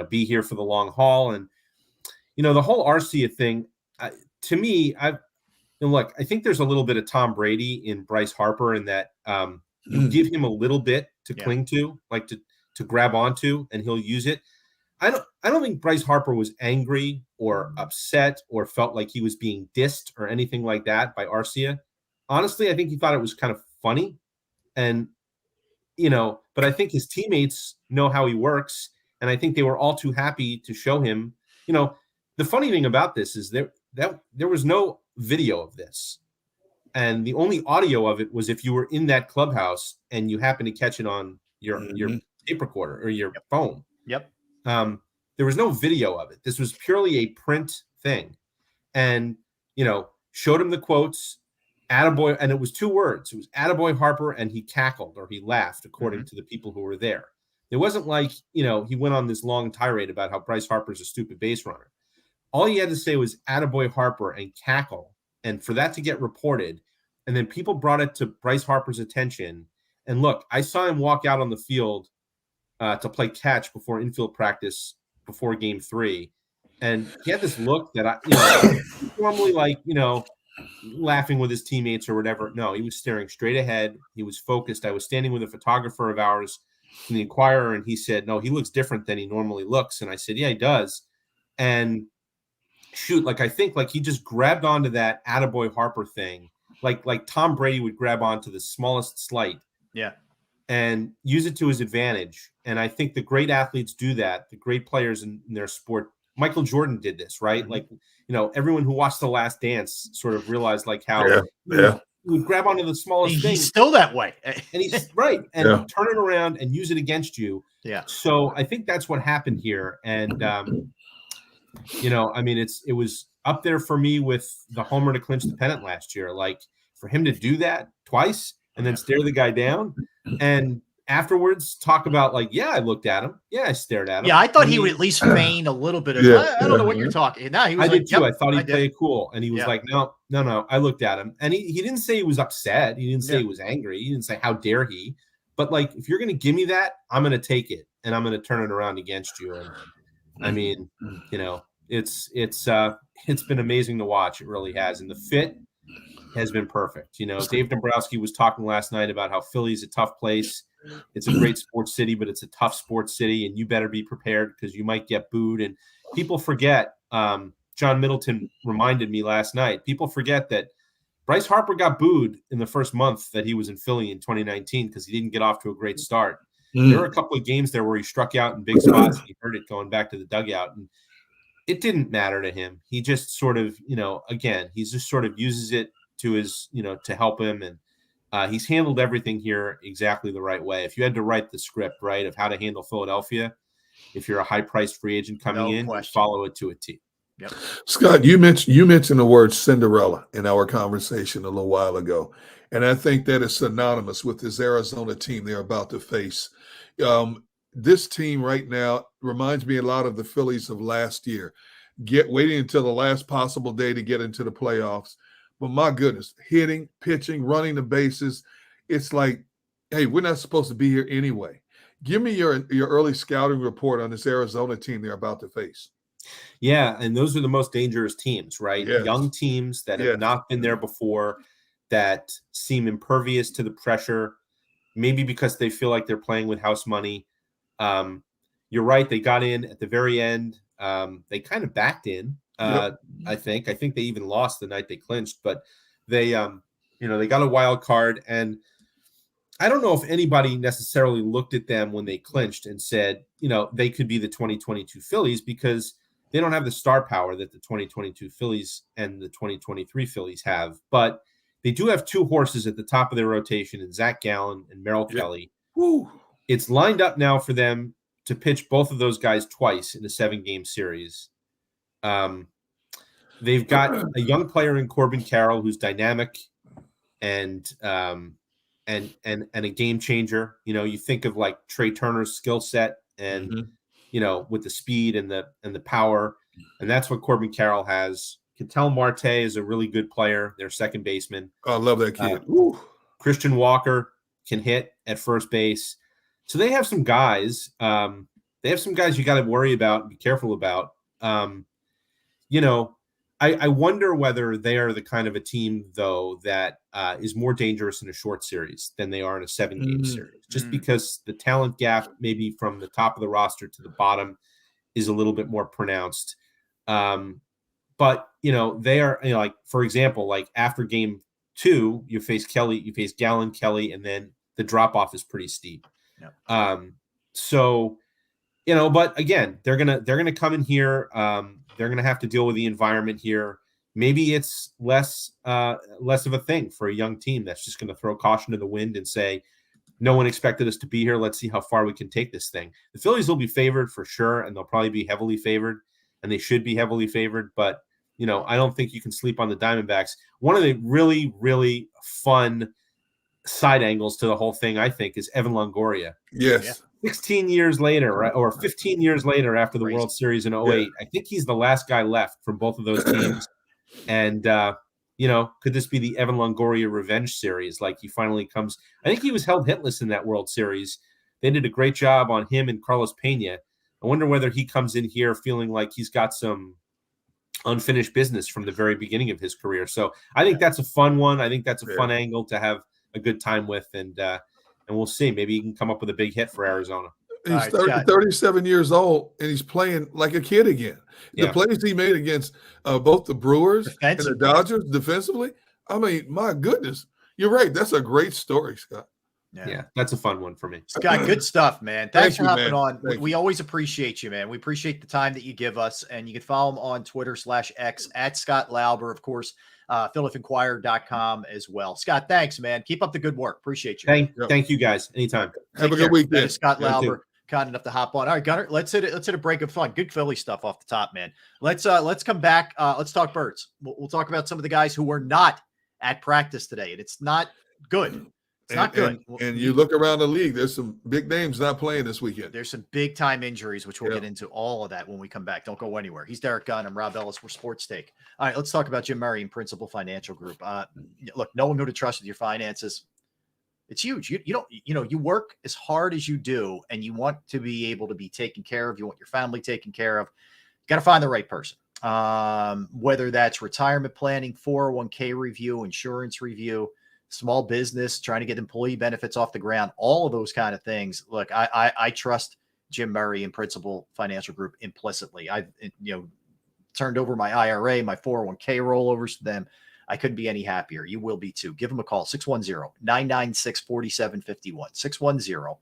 be here for the long haul. And, the whole Arcia thing, to me, I think there's a little bit of Tom Brady in Bryce Harper in that you give him a little bit to cling to, like to grab onto, and he'll use it. I don't think Bryce Harper was angry or upset or felt like he was being dissed or anything like that by Arcia. Honestly, I think he thought it was kind of funny, and but I think his teammates know how he works, and I think they were all too happy to show him. The funny thing about this is that there was no video of this, and the only audio of it was if you were in that clubhouse and you happened to catch it on your tape recorder or your phone. Yep. There was no video of it. This was purely a print thing, and showed him the quotes. Attaboy, and it was 2 words. It was attaboy Harper, and he cackled or he laughed, according to the people who were there. It wasn't like, he went on this long tirade about how Bryce Harper's a stupid base runner. All he had to say was attaboy Harper and cackle, and for that to get reported, and then people brought it to Bryce Harper's attention. And look, I saw him walk out on the field to play catch before infield practice before game 3, and he had this look that I normally laughing with his teammates or whatever. No, he was staring straight ahead. He was focused. I was standing with a photographer of ours from the Inquirer, and he said, no, he looks different than he normally looks. And I said, yeah, he does. And shoot, I think he just grabbed onto that attaboy Harper thing, like Tom Brady would grab onto the smallest slight. Yeah. And use it to his advantage. And I think the great athletes do that. The great players in their sport. Michael Jordan did this, right? Everyone who watched The Last Dance sort of realized how would grab onto the smallest thing. He's still that way. And he's right. And turn it around and use it against you. Yeah. So I think that's what happened here. And, you know, I mean, it was up there for me with the homer to clinch the pennant last year. Like, for him to do that twice and then stare the guy down and afterwards talk about, like, yeah, I looked at him. Yeah, I stared at him. Yeah, I thought he would at least feign a little bit of, I don't know what you're talking. No, he was I like, did too. yep, I thought he'd did. play it cool. And he was like, no, I looked at him. And he didn't say he was upset. He didn't say he was angry. He didn't say, how dare he? But, like, if you're going to give me that, I'm going to take it and I'm going to turn it around against you. And I mean, you know, it's been amazing to watch. It really has. And the fit has been perfect. You know, Dave Dombrowski was talking last night about how Philly's a tough place. It's a great sports city, but it's a tough sports city, and you better be prepared because you might get booed. And people forget, John Middleton reminded me last night, people forget that Bryce Harper got booed in the first month that he was in Philly in 2019 because he didn't get off to a great start. There were a couple of games there where he struck out in big spots and he heard it going back to the dugout. And it didn't matter to him. He just sort of, you know, again, he's just sort of uses it to his, you know, to help him. And he's handled everything here exactly the right way. If you had to write the script, right, of how to handle Philadelphia, if you're a high-priced free agent coming in, you follow it to a T. Yep. Scott, you mentioned the word Cinderella in our conversation a little while ago, and I think that is synonymous with this Arizona team they're about to face. This team right now reminds me a lot of the Phillies of last year, waiting until the last possible day to get into the playoffs. But my goodness, hitting, pitching, running the bases, it's like, hey, we're not supposed to be here anyway. Give me your early scouting report on this Arizona team they're about to face. Yeah, and those are the most dangerous teams, right? Yes. Young teams that have not been there before, that seem impervious to the pressure, maybe because they feel like they're playing with house money. You're right, they got in at the very end. They kind of backed in. I think they even lost the night they clinched, but they, you know, they got a wild card. And I don't know if anybody necessarily looked at them when they clinched and said, you know, they could be the 2022 Phillies, because they don't have the star power that the 2022 Phillies and the 2023 Phillies have. But they do have two horses at the top of their rotation in Zach Gallen and Merrill Kelly. Woo. It's lined up now for them to pitch both of those guys twice in a 7-game series. They've got a young player in Corbin Carroll who's dynamic and a game changer. You know, you think of like Trey Turner's skill set and you know, with the speed and the power, and that's what Corbin Carroll has. Ketel Marte is a really good player, their second baseman. I love that kid. Christian Walker can hit at first base. So they have some guys. They have some guys you got to worry about and be careful about. You know, I wonder whether they are the kind of a team, though, that is more dangerous in a short series than they are in a 7-game series, just because the talent gap, maybe from the top of the roster to the bottom, is a little bit more pronounced. But, you know, they are, you know, like, for example, like after game 2, you face Gallen, Kelly, and then the drop off is pretty steep. Yeah. So, you know, but again, they're gonna come in here. They're gonna have to deal with the environment here. Maybe it's less of a thing for a young team that's just gonna throw caution to the wind and say, no one expected us to be here. Let's see how far we can take this thing. The Phillies will be favored for sure, and they'll probably be heavily favored, and they should be heavily favored. But, you know, I don't think you can sleep on the Diamondbacks. One of the really, really fun side angles to the whole thing, I think, is Evan Longoria. Yes. 16 years later, right, or 15 years later after the World Series in 08, I think he's the last guy left from both of those teams. And, you know, could this be the Evan Longoria revenge series? Like, he finally comes. I think he was held hitless in that World Series. They did a great job on him and Carlos Pena. I wonder whether he comes in here feeling like he's got some unfinished business from the very beginning of his career. So I think that's a fun one. I think that's a fun angle to have a good time with. And we'll see. Maybe he can come up with a big hit for Arizona. He's 37 years old, and he's playing like a kid again. The plays he made against both the Brewers and the Dodgers defensively, I mean, my goodness. You're right. That's a great story, Scott. Yeah, that's a fun one for me. Scott, good stuff, man. Thanks for hopping on. We always appreciate you, man. We appreciate the time that you give us, and you can follow him on Twitter /X @Scott Lauber, of course. PhiladelphiaInquirer.com as well. Scott, thanks, man. Keep up the good work. Appreciate you. Thank you guys. Anytime. Have a good weekend. That is Scott You too. Lauber, kind enough to hop on. All right, Gunner, let's hit a break of fun. Good Philly stuff off the top, man. Let's come back. Let's talk Birds. We'll talk about some of the guys who were not at practice today, and it's not good. It's not good. And you look around the league, there's some big names not playing this weekend. There's some big time injuries, which we'll get into all of that when we come back. Don't go anywhere. He's Derek Gunn. I'm Rob Ellis. We're Sports Take. All right, let's talk about Jim Murray and Principal Financial Group. Look, knowing who to trust with your finances, it's huge. You work as hard as you do, and you want to be able to be taken care of. You want your family taken care of. You got to find the right person. Whether that's retirement planning, 401k review, insurance review, small business, trying to get employee benefits off the ground, all of those kind of things. Look, I trust Jim Murray and Principal Financial Group implicitly. I've turned over my IRA, my 401k rollovers to them. I couldn't be any happier. You will be too. Give them a call, 610-996-4751,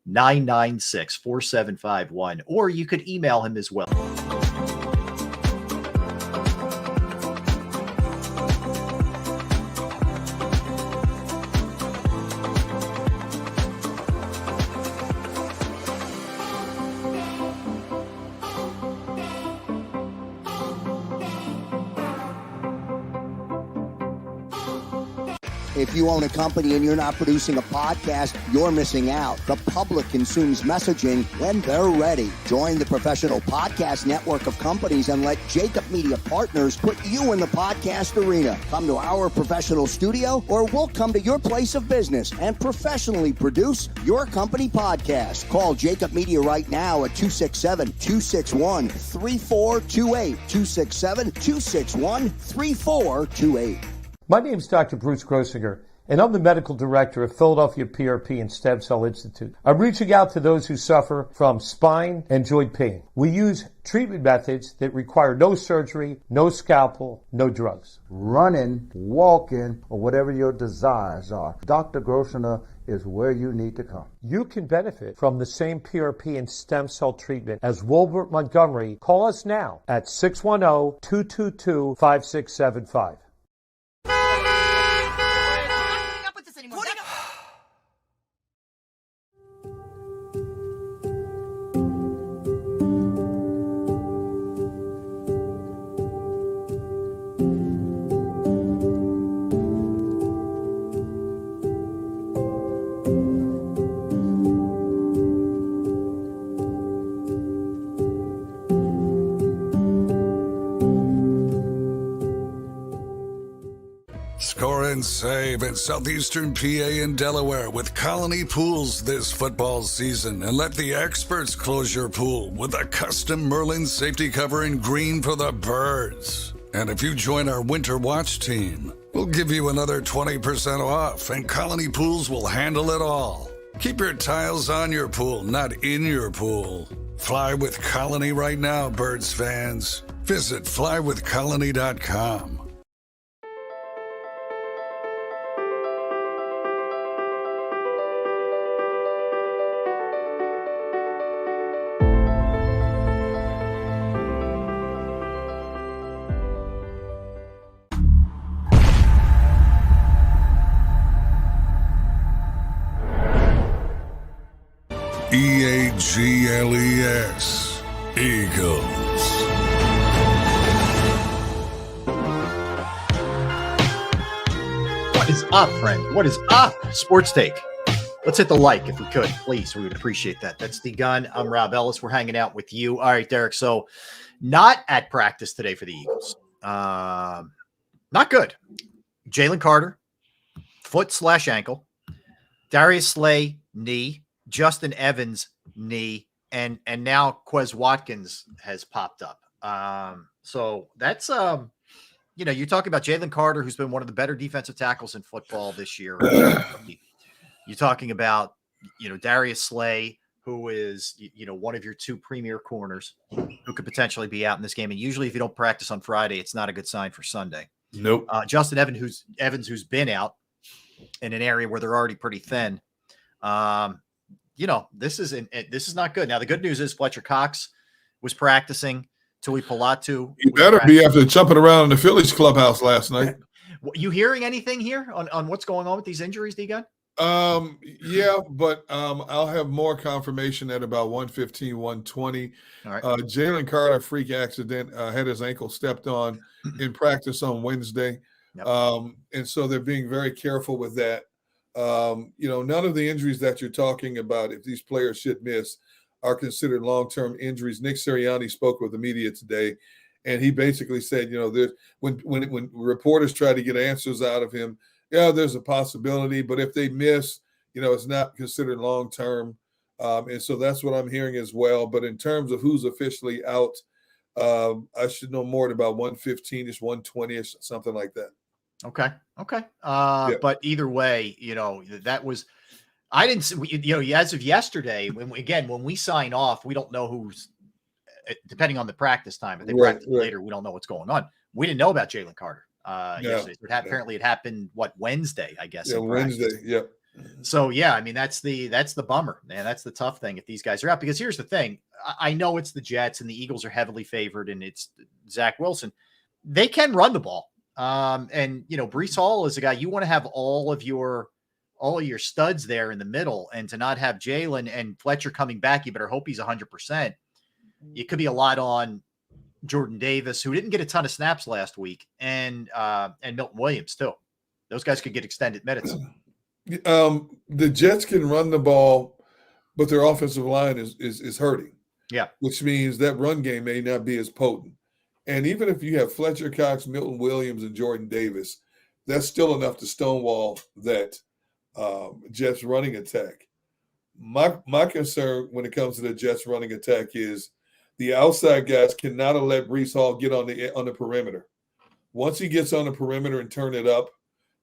610-996-4751, or you could email him as well. If you own a company and you're not producing a podcast, you're missing out. The public consumes messaging when they're ready. Join the professional podcast network of companies and let JAKIB Media Partners put you in the podcast arena. Come to our professional studio, or we'll come to your place of business and professionally produce your company podcast. Call JAKIB Media right now at 267-261-3428. 267-261-3428. My name is Dr. Bruce Grossinger, and I'm the medical director of Philadelphia PRP and Stem Cell Institute. I'm reaching out to those who suffer from spine and joint pain. We use treatment methods that require no surgery, no scalpel, no drugs. Running, walking, or whatever your desires are, Dr. Grossinger is where you need to come. You can benefit from the same PRP and stem cell treatment as Wilbert Montgomery. Call us now at 610-222-5675. Score and save in southeastern PA and Delaware with Colony Pools this football season, and let the experts close your pool with a custom Merlin safety cover in green for the birds. And if you join our Winter Watch team, we'll give you another 20% off, and Colony Pools will handle it all. Keep your tiles on your pool, not in your pool. Fly with Colony right now, Birds fans. Visit flywithcolony.com. EAGLES, Eagles. What is up, friend? What is up? Sports Take. Let's hit the like if we could, please. We would appreciate that. That's the Gun. I'm Rob Ellis. We're hanging out with you. All right, Derek. So, not at practice today for the Eagles. Not good. Jalen Carter, foot/ankle. Darius Slay, knee. Justin Evans, knee, and now Quez Watkins has popped up. So that's you're talking about Jalen Carter, who's been one of the better defensive tackles in football this year. You're talking about Darius Slay, who is one of your two premier corners who could potentially be out in this game. And usually, if you don't practice on Friday, it's not a good sign for Sunday. Nope. Justin Evans, who's been out in an area where they're already pretty thin. This is not good. Now, the good news is Fletcher Cox was practicing. Tui Palatu. You better be after jumping around in the Phillies clubhouse last night. You hearing anything here on what's going on with these injuries, D-Gun? Yeah, but I'll have more confirmation at about 1:15, 1:20. All right. Jalen Carter, freak accident, had his ankle stepped on in practice on Wednesday. Yep. And so they're being very careful with that. None of the injuries that you're talking about, if these players should miss, are considered long-term injuries. Nick Sirianni spoke with the media today, and he basically said, when reporters try to get answers out of him, yeah, there's a possibility, but if they miss, it's not considered long-term. And so that's what I'm hearing as well. But in terms of who's officially out, I should know more at about 1:15-ish, 1:20-ish, something like that. Okay. But either way, that was, I didn't see, as of yesterday, when we sign off, we don't know who's, depending on the practice time. If they practice later, we don't know what's going on. We didn't know about Jalen Carter yesterday. Apparently it happened, Wednesday, I guess. Yeah, Wednesday. Yeah. So, yeah, I mean, that's the bummer, man. That's the tough thing if these guys are out, because here's the thing. I know it's the Jets and the Eagles are heavily favored and it's Zach Wilson. They can run the ball. And Breece Hall is a guy you want to have all of your studs there in the middle, and to not have Jalen and Fletcher coming back, you better hope he's 100%. It could be a lot on Jordan Davis, who didn't get a ton of snaps last week, and Milton Williams too. Those guys could get extended minutes. The Jets can run the ball, but their offensive line is hurting. Yeah. Which means that run game may not be as potent. And even if you have Fletcher Cox, Milton Williams, and Jordan Davis, that's still enough to stonewall that Jets running attack. My concern when it comes to the Jets running attack is the outside guys cannot let Breece Hall get on the perimeter. Once he gets on the perimeter and turn it up,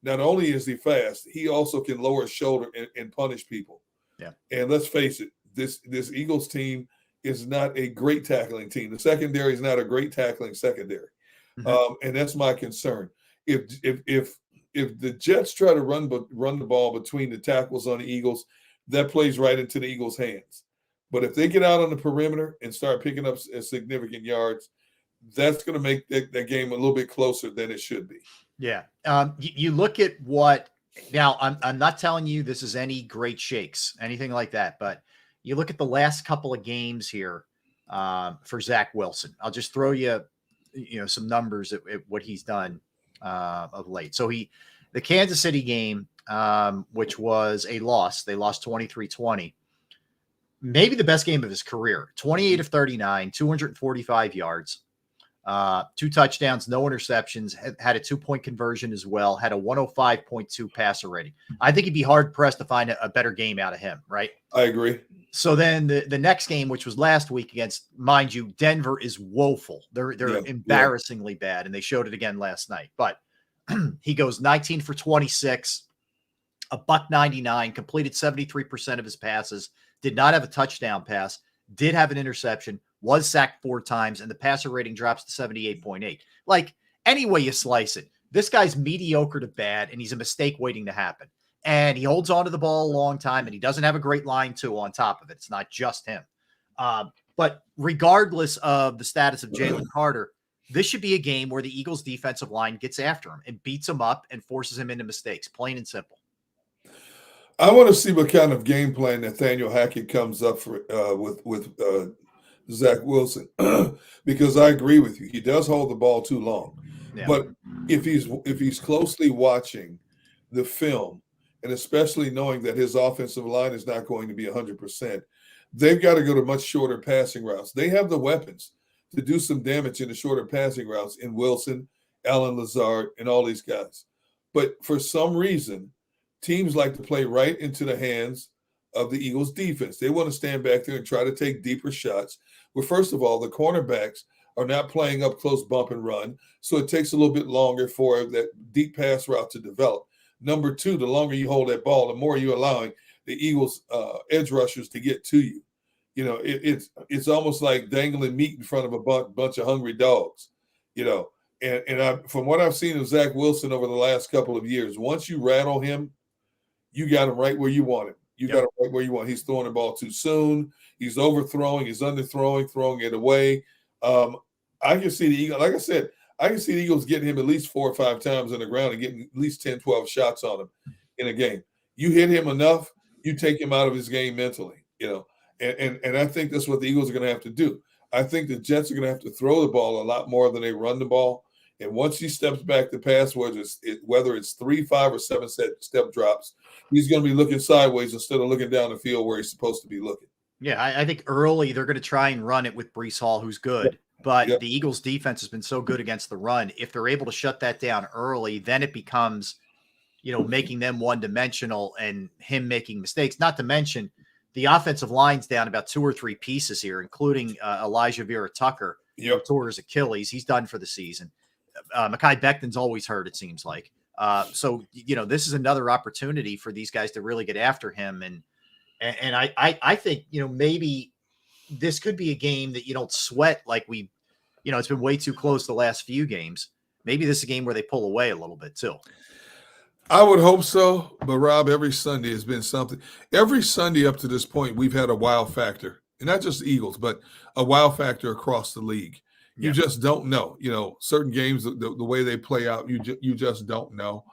not only is he fast, he also can lower his shoulder and punish people. Yeah. And let's face it, this Eagles team is not a great tackling team. The secondary is not a great tackling secondary. Mm-hmm. And that's my concern. If the Jets try to run the ball between the tackles on the Eagles, that plays right into the Eagles' hands. But if they get out on the perimeter and start picking up significant yards, that's going to make that game a little bit closer than it should be. Yeah. You look at what now. I'm not telling you this is any great shakes, anything like that, but you look at the last couple of games here for Zach Wilson. I'll just throw you, some numbers at what he's done of late. So the Kansas City game, which was a loss, they lost 23-20. Maybe the best game of his career. 28 of 39, 245 yards, 2 touchdowns, no interceptions. Had a 2-point conversion as well. Had a 105.2 passer rating. I think he'd be hard pressed to find a better game out of him. Right? I agree. So then the next game, which was last week against, mind you, Denver is woeful. They're embarrassingly bad, and they showed it again last night. But he goes 19 for 26, $199, completed 73% of his passes, did not have a touchdown pass, did have an interception, was sacked 4 times, and the passer rating drops to 78.8. Like, any way you slice it, this guy's mediocre to bad, and he's a mistake waiting to happen. And he holds on to the ball a long time, and he doesn't have a great line, too, on top of it. It's not just him. But regardless of the status of Jalen Carter, this should be a game where the Eagles' defensive line gets after him and beats him up and forces him into mistakes, plain and simple. I want to see what kind of game plan Nathaniel Hackett comes up for with Zach Wilson, because I agree with you. He does hold the ball too long. Yeah. But if he's closely watching the film, and especially knowing that his offensive line is not going to be 100%, they've got to go to much shorter passing routes. They have the weapons to do some damage in the shorter passing routes in Wilson, Allen Lazard, and all these guys. But for some reason, teams like to play right into the hands of the Eagles defense. They want to stand back there and try to take deeper shots. Well, first of all, the cornerbacks are not playing up close bump and run, so it takes a little bit longer for that deep pass route to develop. Number 2, the longer you hold that ball, the more you're allowing the Eagles edge rushers to get to you. It's almost like dangling meat in front of a bunch of hungry dogs, And from what I've seen of Zach Wilson over the last couple of years, once you rattle him, you got him right where you want him. You got him right where you want. He's throwing the ball too soon. He's overthrowing. He's underthrowing, throwing it away. I can see the Eagles. Like I said, I can see the Eagles getting him at least 4 or 5 times on the ground and getting at least 10, 12 shots on him in a game. You hit him enough, you take him out of his game mentally, And I think that's what the Eagles are going to have to do. I think the Jets are going to have to throw the ball a lot more than they run the ball. And once he steps back to pass, whether it's 3, 5, or 7 step drops, he's going to be looking sideways instead of looking down the field where he's supposed to be looking. Yeah, I think early they're going to try and run it with Breece Hall, who's good. But the Eagles' defense has been so good against the run. If they're able to shut that down early, then it becomes, making them one-dimensional and him making mistakes. Not to mention the offensive line's down about 2 or 3 pieces here, including Elijah Vera-Tucker, who tore his Achilles. He's done for the season. Mekhi Becton's always hurt, it seems like. So this is another opportunity for these guys to really get after him. And I think, maybe this could be a game that you don't sweat like it's been way too close the last few games. Maybe this is a game where they pull away a little bit too. I would hope so. But, Rob, every Sunday has been something. Every Sunday up to this point, we've had a wow factor. And not just the Eagles, but a wow factor across the league. You just don't know. Certain games, the way they play out, you just don't know.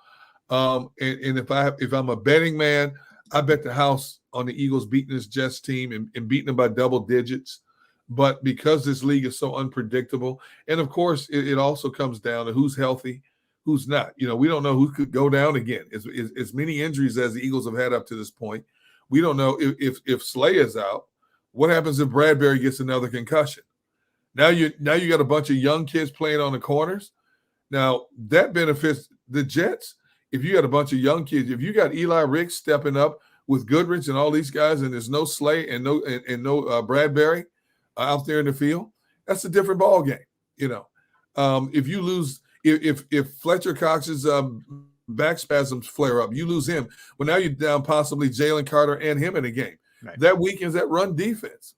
And if I'm a betting man, I bet the house on the Eagles beating this Jets team and beating them by double digits. But because this league is so unpredictable, and of course it also comes down to who's healthy, who's not. We don't know who could go down again. As many injuries as the Eagles have had up to this point, we don't know if Slay is out. What happens if Bradbury gets another concussion? Now you got a bunch of young kids playing on the corners. Now that benefits the Jets. If you got a bunch of young kids, if you got Eli Ricks stepping up with Goodrich and all these guys, and there's no Slay and no Bradbury out there in the field, that's a different ball game. If you lose, if Fletcher Cox's back spasms flare up, you lose him. Well, now you're down possibly Jalen Carter and him in a game. Right. That weakens that run defense.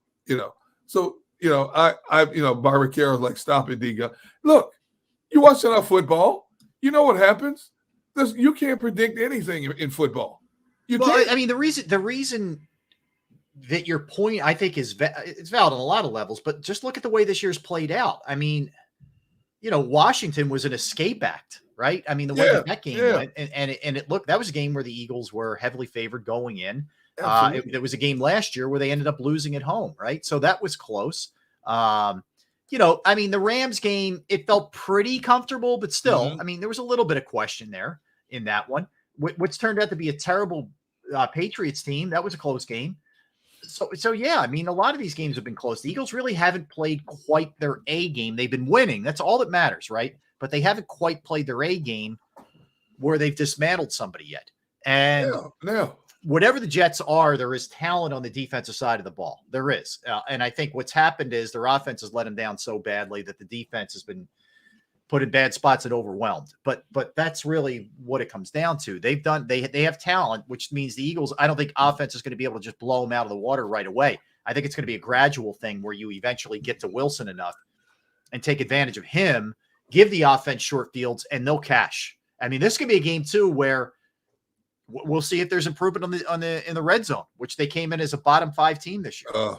So. Barbara Carroll's like, stop it, Diga. Look, you watch enough football. You know what happens. You can't predict anything in football. Can't. I mean, the reason that your point, I think, it's valid on a lot of levels, but just look at the way this year's played out. I mean, Washington was an escape act, right? I mean, the way that game went, and it looked, that was a game where the Eagles were heavily favored going in. There was a game last year where they ended up losing at home, right? So that was close. I mean, the Rams game, it felt pretty comfortable, but still, I mean, there was a little bit of question there in that one. What's turned out to be a terrible Patriots team, that was a close game. So yeah, I mean, a lot of these games have been close. The Eagles really haven't played quite their A game. They've been winning. That's all that matters, right? But they haven't quite played their A game where they've dismantled somebody yet. And whatever the Jets are, there is talent on the defensive side of the ball. There is. And I think what's happened is their offense has let them down so badly that the defense has been put in bad spots and overwhelmed. But that's really what it comes down to. They have talent, which means the Eagles, I don't think offense is going to be able to just blow them out of the water right away. I think it's going to be a gradual thing where you eventually get to Wilson enough and take advantage of him, give the offense short fields, and they'll cash. I mean, this could be a game too where we'll see if there's improvement in the red zone, which they came in as a bottom 5 team this year.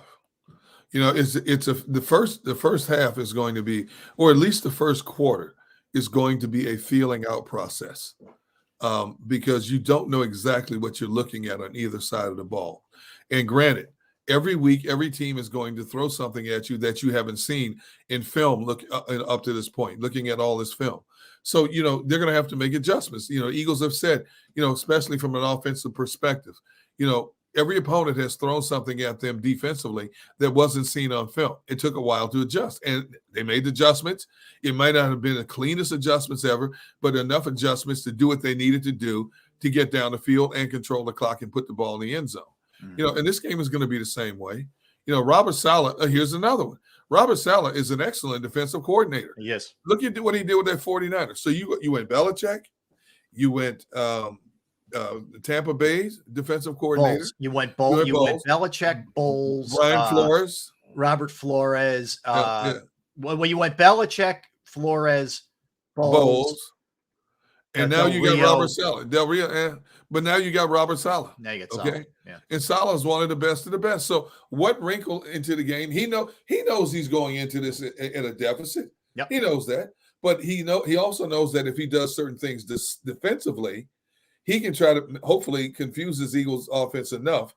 The first half is going to be, or at least the first quarter is going to be a feeling out process, because you don't know exactly what you're looking at on either side of the ball. And granted, every week, every team is going to throw something at you that you haven't seen in film up to this point, looking at all this film. So, they're going to have to make adjustments. Eagles have said, especially from an offensive perspective, every opponent has thrown something at them defensively that wasn't seen on film. It took a while to adjust, and they made adjustments. It might not have been the cleanest adjustments ever, but enough adjustments to do what they needed to do to get down the field and control the clock and put the ball in the end zone. And this game is going to be the same way. Robert Saleh, here's another one. Robert Saleh is an excellent defensive coordinator. Yes. Look at what he did with that 49ers. So you went Belichick, you went Tampa Bay's defensive coordinator. Bowles. You went Belichick, Bowles, Brian Flores, Robert Flores. Well, you went Belichick, Flores, Bowles. And now you got Robert Saleh. Del Rio, but now you got Robert Saleh. Now you get Saleh. Okay. Yeah. And Saleh is one of the best of the best. So what wrinkle into the game? He knows he's going into this at a deficit. Yep. He knows that. But he also knows that if he does certain things defensively, he can try to hopefully confuse his Eagles offense enough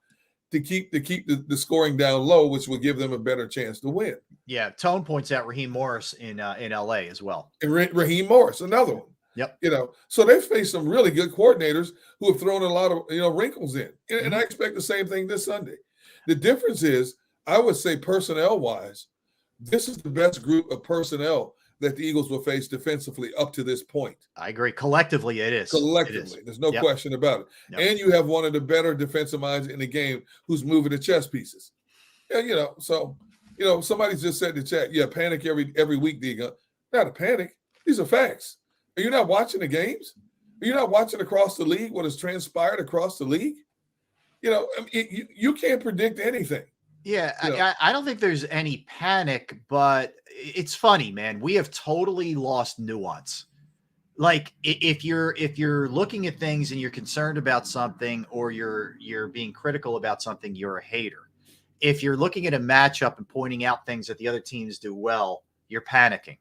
to keep the scoring down low, which will give them a better chance to win. Yeah, Tone points out Raheem Morris in LA as well. And Raheem Morris, another one. Yep. So they've faced some really good coordinators who have thrown a lot of wrinkles in, and I expect the same thing this Sunday. The difference is, I would say personnel-wise, this is the best group of personnel that the Eagles will face defensively up to this point. I agree. Collectively, it is. Collectively, there's no question about it. Yep. And you have one of the better defensive minds in the game who's moving the chess pieces. Yeah, somebody just said in the chat, yeah, panic every week, Diga. Not a panic. These are facts. Are you not watching the games? Are you not watching across the league what has transpired across the league? You can't predict anything. Yeah, I don't think there's any panic, but it's funny, man. We have totally lost nuance. Like if you're looking at things and you're concerned about something, or you're being critical about something, you're a hater. If you're looking at a matchup and pointing out things that the other teams do well, you're panicking.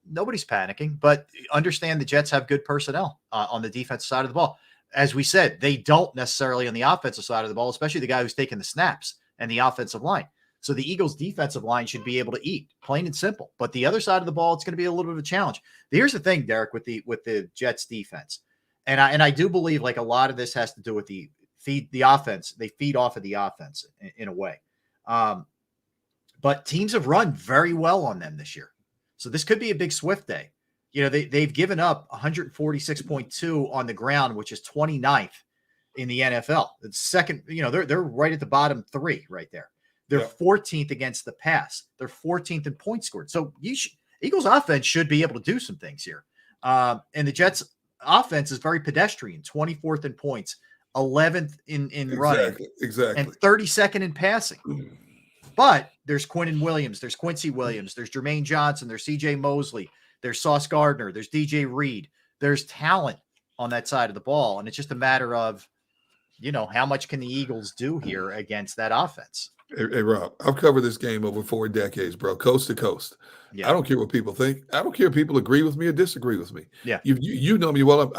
Nobody's panicking, but understand the Jets have good personnel on the defensive side of the ball. As we said, they don't necessarily on the offensive side of the ball, especially the guy who's taking the snaps and the offensive line. So the Eagles' defensive line should be able to eat, plain and simple. But the other side of the ball, it's going to be a little bit of a challenge. Here's the thing, Derek, with the Jets defense, and I do believe like a lot of this has to do with the offense. They feed off of the offense in a way. But teams have run very well on them this year. So this could be a big Swift day. They've given up 146.2 on the ground, which is 29th in the NFL. It's second, they're right at the bottom three right there. They're 14th against the pass. They're 14th in points scored. So Eagles offense should be able to do some things here. And the Jets offense is very pedestrian, 24th in points, 11th in running, exactly, and 32nd in passing. But there's Quinnen Williams, there's Quincy Williams, there's Jermaine Johnson, there's CJ Mosley, there's Sauce Gardner, there's DJ Reed. There's talent on that side of the ball. And it's just a matter of, how much can the Eagles do here against that offense? Hey, Rob, I've covered this game over 4 decades, bro, coast to coast. Yeah. I don't care what people think. I don't care if people agree with me or disagree with me. Yeah. You know me well.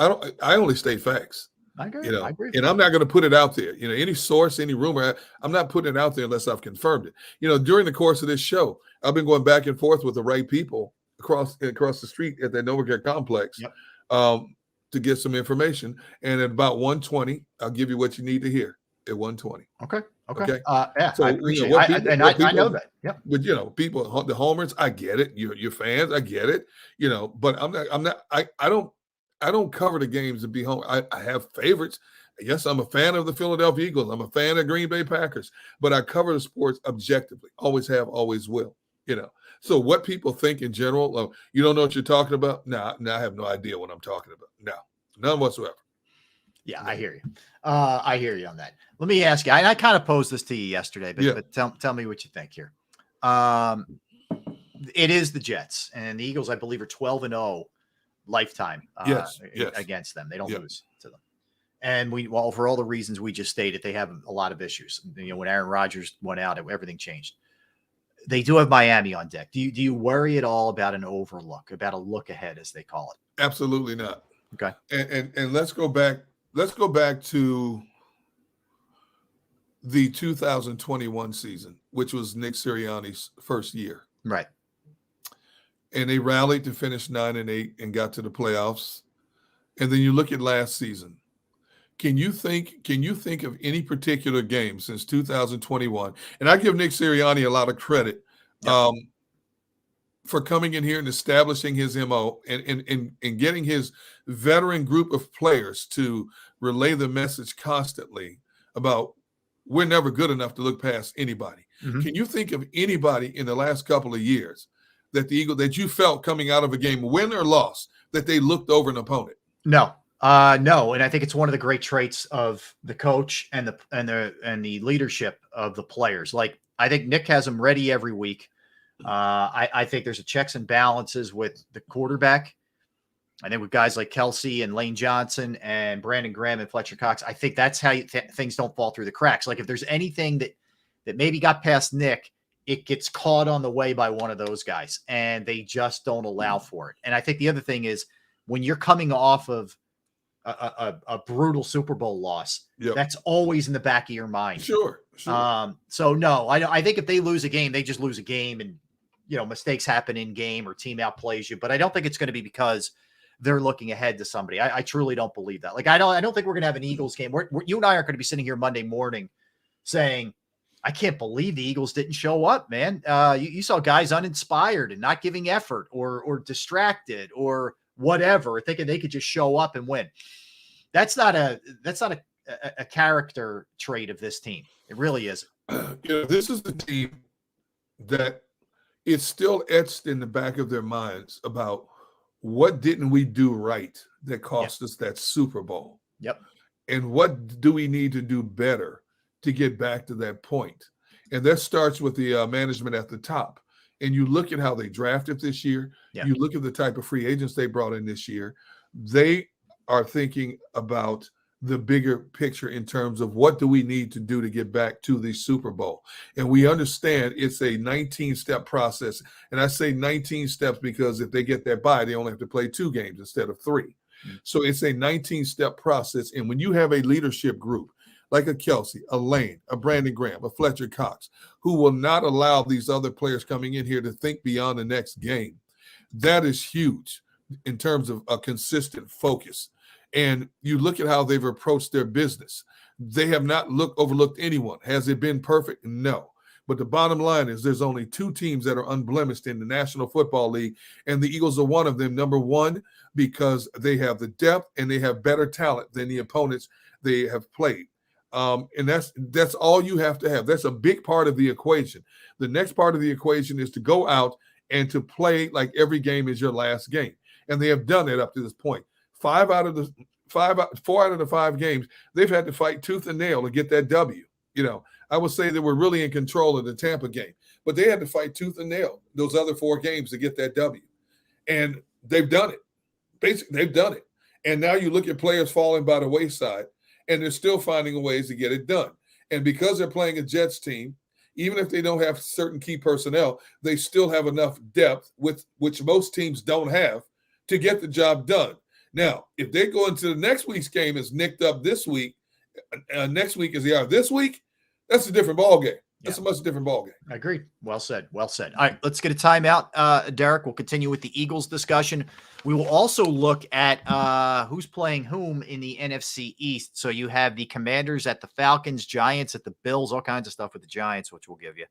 I only state facts. I agree. I agree. And I'm not going to put it out there. Any source, any rumor, I'm not putting it out there unless I've confirmed it. During the course of this show, I've been going back and forth with the right people across the street at the NovaCare complex to get some information. And at about 1:20, I'll give you what you need to hear at 1:20. Okay. Yeah, so, I appreciate it. I know that. Yep. But people, the homers, I get it. Your fans, I get it. But I don't cover the games to be home. I have favorites. Yes, I'm a fan of the Philadelphia Eagles. I'm a fan of Green Bay Packers. But I cover the sports objectively. Always have, always will. So what people think in general, you don't know what you're talking about? No, I have no idea what I'm talking about. No, none whatsoever. Yeah, I hear you. I hear you on that. Let me ask you, I kind of posed this to you yesterday, but tell me what you think here. It is the Jets, and the Eagles, I believe, are 12-0 lifetime against them. They don't lose to them. And for all the reasons we just stated, they have a lot of issues. When Aaron Rodgers went out, everything changed. They do have Miami on deck. Do you worry at all about an overlook, about a look ahead, as they call it? Absolutely not. Okay. And let's go back. Let's go back to the 2021 season, which was Nick Sirianni's first year. Right. And they rallied to finish 9-8 and got to the playoffs. And then you look at last season. Can you think of any particular game since 2021? And I give Nick Sirianni a lot of credit for coming in here and establishing his MO and getting his veteran group of players to relay the message constantly about we're never good enough to look past anybody. Mm-hmm. Can you think of anybody in the last couple of years that the Eagles that you felt coming out of a game, win or loss, that they looked over an opponent? No. No, and I think it's one of the great traits of the coach and the leadership of the players. Like, I think Nick has them ready every week. I think there's a checks and balances with the quarterback. I think with guys like Kelsey and Lane Johnson and Brandon Graham and Fletcher Cox, I think that's how things don't fall through the cracks. Like, if there's anything that maybe got past Nick, it gets caught on the way by one of those guys, and they just don't allow for it. And I think the other thing is when you're coming off of a brutal Super Bowl loss, that's always in the back of your mind. Sure. So no, I think if they lose a game, they just lose a game, and mistakes happen in game or team outplays you. But I don't think it's going to be because they're looking ahead to somebody. I truly don't believe that. Like I don't think we're going to have an Eagles game. You and I aren't going to be sitting here Monday morning saying, I can't believe the Eagles didn't show up, man. You saw guys uninspired and not giving effort or distracted or whatever, thinking they could just show up and win. That's not a character trait of this team. It really isn't. This is the team that it's still etched in the back of their minds about what didn't we do right that cost us that Super Bowl. Yep. And what do we need to do better to get back to that point? And that starts with the management at the top. And you look at how they drafted this year. Yeah. You look at the type of free agents they brought in this year. They are thinking about the bigger picture in terms of what do we need to do to get back to the Super Bowl. And we understand it's a 19-step process. And I say 19 steps because if they get that bye, they only have to play 2 games instead of 3. Mm-hmm. So it's a 19-step process. And when you have a leadership group like a Kelsey, a Lane, a Brandon Graham, a Fletcher Cox, who will not allow these other players coming in here to think beyond the next game, that is huge in terms of a consistent focus. And you look at how they've approached their business. They have not overlooked anyone. Has it been perfect? No. But the bottom line is there's only 2 teams that are unblemished in the National Football League, and the Eagles are one of them. Number one, because they have the depth and they have better talent than the opponents they have played. And that's all you have to have. That's a big part of the equation. The next part of the equation is to go out and to play like every game is your last game. And they have done it up to this point. 4 out of the 5 games, they've had to fight tooth and nail to get that W. I would say they were really in control of the Tampa game, but they had to fight tooth and nail those other 4 games to get that W. And they've done it. Basically, they've done it. And now you look at players falling by the wayside, and they're still finding ways to get it done. And because they're playing a Jets team, even if they don't have certain key personnel, they still have enough depth, which most teams don't have, to get the job done. Now, if they go into the next week's game as nicked up this week, next week as they are this week, that's a different ballgame. That's a much different ballgame. I agree. Well said. Well said. All right, let's get a timeout, Derek. We'll continue with the Eagles discussion. We will also look at who's playing whom in the NFC East. So you have the Commanders at the Falcons, Giants at the Bills, all kinds of stuff with the Giants, which we'll give you.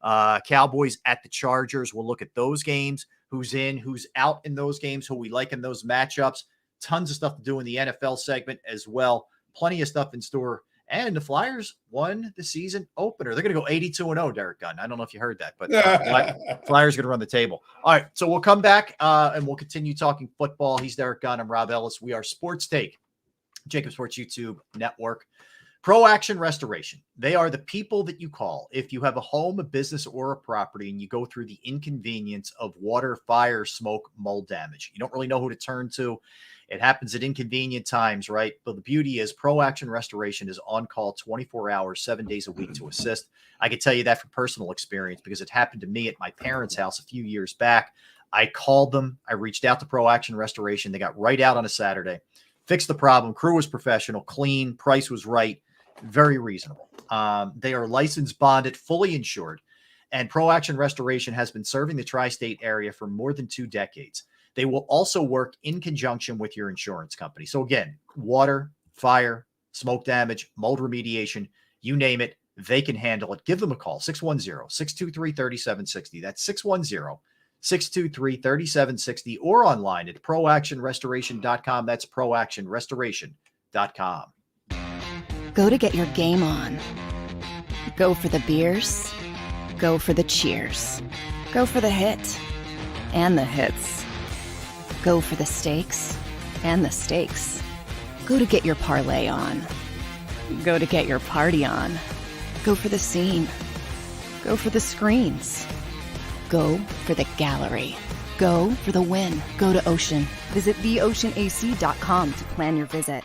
Cowboys at the Chargers. We'll look at those games, who's in, who's out in those games, who we like in those matchups. Tons of stuff to do in the NFL segment as well. Plenty of stuff in store. And the Flyers won the season opener. They're going to go 82-0, Derek Gunn. I don't know if you heard that, but Flyers are going to run the table. All right, so we'll come back and we'll continue talking football. He's Derek Gunn. I'm Rob Ellis. We are Sports Take, JAKIB Sports YouTube Network. Pro Action Restoration. They are the people that you call if you have a home, a business, or a property and you go through the inconvenience of water, fire, smoke, mold damage. You don't really know who to turn to. It happens at inconvenient times, right? But the beauty is Pro Action Restoration is on call 24 hours, 7 days a week to assist. I can tell you that from personal experience because it happened to me at my parents' house a few years back. I called them. I reached out to Pro Action Restoration. They got right out on a Saturday, fixed the problem. Crew was professional, clean, price was right, very reasonable. They are licensed, bonded, fully insured, and Pro Action Restoration has been serving the tri-state area for more than 2 decades. They will also work in conjunction with your insurance company. So again, water, fire, smoke damage, mold remediation, you name it, they can handle it. Give them a call, 610-623-3760. That's 610-623-3760 or online at proactionrestoration.com. That's proactionrestoration.com. Go to get your game on. Go for the beers. Go for the cheers. Go for the hit and the hits. Go for the stakes and the stakes. Go to get your parlay on. Go to get your party on. Go for the scene. Go for the screens. Go for the gallery. Go for the win. Go to Ocean. Visit theoceanac.com to plan your visit.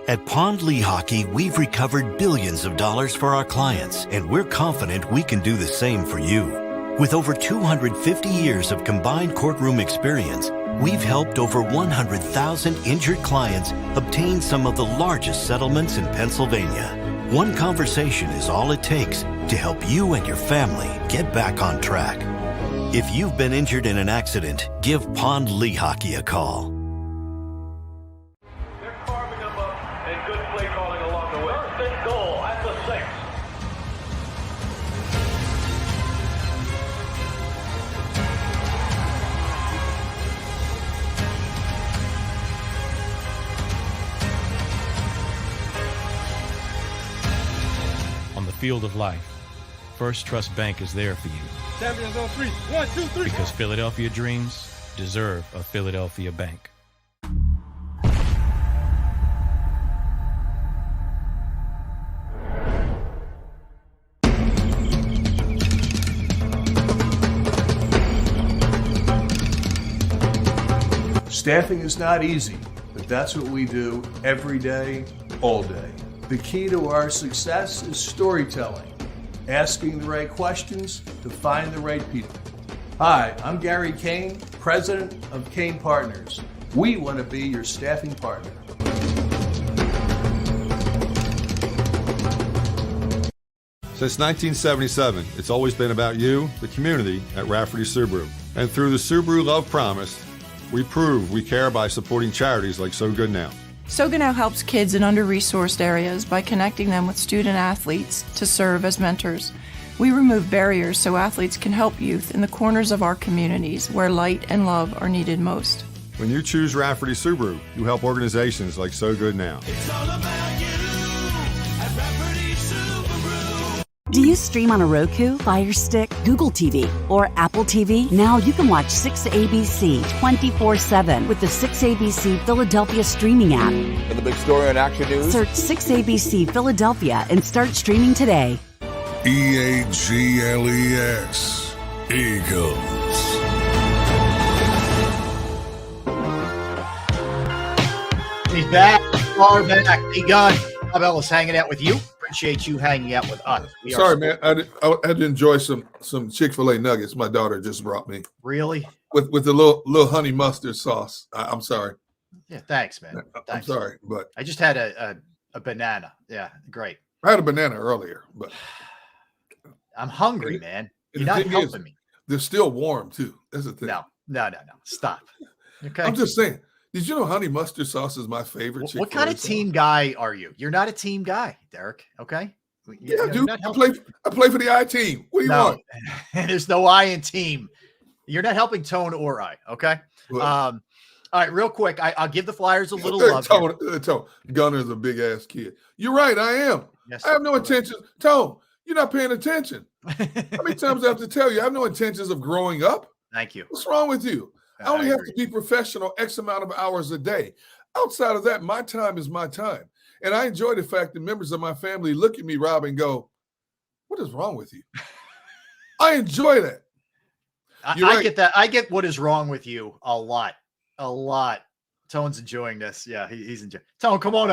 At Pond Lehocky, we've recovered billions of dollars for our clients, and we're confident we can do the same for you. With over 250 years of combined courtroom experience, we've helped over 100,000 injured clients obtain some of the largest settlements in Pennsylvania. One conversation is all it takes to help you and your family get back on track. If you've been injured in an accident, give Pond Lee Hockey a call. They're carving them up and good play calling along the way. First and goal at the 6. On the field of life, First Trust Bank is there for you. Champions on 3. 1, 2, 3. Because Philadelphia dreams deserve a Philadelphia bank. Staffing is not easy, but that's what we do every day, all day. The key to our success is storytelling, asking the right questions to find the right people. Hi, I'm Gary Kane, president of Kane Partners. We want to be your staffing partner. Since 1977, it's always been about you, the community, at Rafferty Subaru. And through the Subaru Love Promise, we prove we care by supporting charities like So Good Now. So Good Now helps kids in under-resourced areas by connecting them with student athletes to serve as mentors. We remove barriers so athletes can help youth in the corners of our communities where light and love are needed most. When you choose Rafferty Subaru, you help organizations like So Good Now. It's all about you at Rafferty Subaru. Do you stream on a Roku, Fire Stick, Google TV, or Apple TV? Now you can watch 6ABC 24/7 with the 6ABC Philadelphia streaming app. For the big story on Action News, Search 6ABC Philadelphia and start streaming today. EAGLES. Eagles. He's back. Far back. Hey, God. Bob Ellis hanging out with you. Appreciate you hanging out with us. Sorry, man. I had to enjoy some Chick-fil-A nuggets my daughter just brought me. Really? With the little honey mustard sauce. I'm sorry. Yeah, thanks, man. I'm Thanks. sorry, but I just had a banana. Yeah, great. I had a banana earlier, but I'm hungry, man. You're the not thing helping is, me. they're still warm too. That's the thing. No. Stop. Okay. I'm just saying. Did you know honey mustard sauce is my favorite? What kind of team guy are you? You're not a team guy, Derek. Okay. Yeah, dude. I play for the I team. What do you want? There's no I in team. You're not helping Tone or I. Okay. All right, real quick. I'll give the Flyers a little love. Tone, Gunner's a big ass kid. You're right. I am. Yes, I have no intention. Tone, you're not paying attention. How many times do I have to tell you? I have no intentions of growing up. Thank you. What's wrong with you? I only have to be professional X amount of hours a day. Outside of that, my time is my time. And I enjoy the fact that members of my family look at me, Rob, and go, what is wrong with you? I enjoy that. I get that. I get what is wrong with you a lot. Tone's enjoying this. Yeah, he's enjoying. Tone, come on.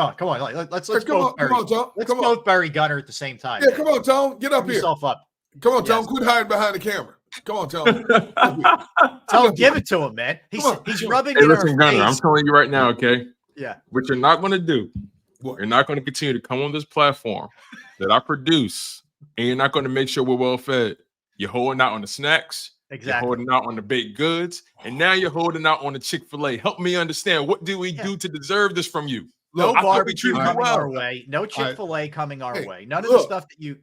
Let's both bury Gunner at the same time. Yeah, come on, Tone. Get up here. Yourself up. Come on, Tone. Quit hiding behind the camera. Come on, Tone. Tone, give it to him, man. He's rubbing Hey, it in listen, our Gunner, I'm face. telling you right now, okay? Yeah. What you're not going to do, you're not going to continue to come on this platform that I produce, and you're not going to make sure we're well fed. You're holding out on the snacks. Exactly. You're holding out on the baked goods, and now you're holding out on the Chick-fil-A. Help me understand. What do we do to deserve this from you? No I thought we barbecue treated you coming well. our way. No Chick-fil-A coming our way. None of look, the stuff that you.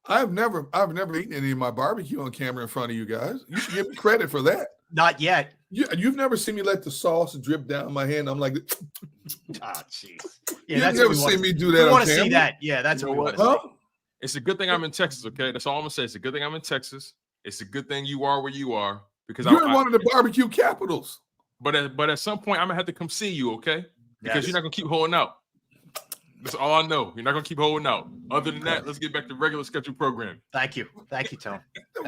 I've never eaten any of my barbecue on camera in front of you guys. You should give me credit for that. Not yet. You've never seen me let the sauce drip down my hand. I'm like, oh, jeez. You've never seen me do that. We on want to camera. see that. Yeah, that's You what know we what? want to see. It's a good thing I'm in Texas, okay? That's all I'm gonna say. It's a good thing I'm in Texas. It's a good thing you are where you are because You're in one of the barbecue capitals. But at some point, I'm gonna have to come see you, okay? Because Yes. you're not gonna keep holding out. That's all I know. You're not gonna keep holding out. Other than that, let's get back to regular scheduled program. Thank you, Tone.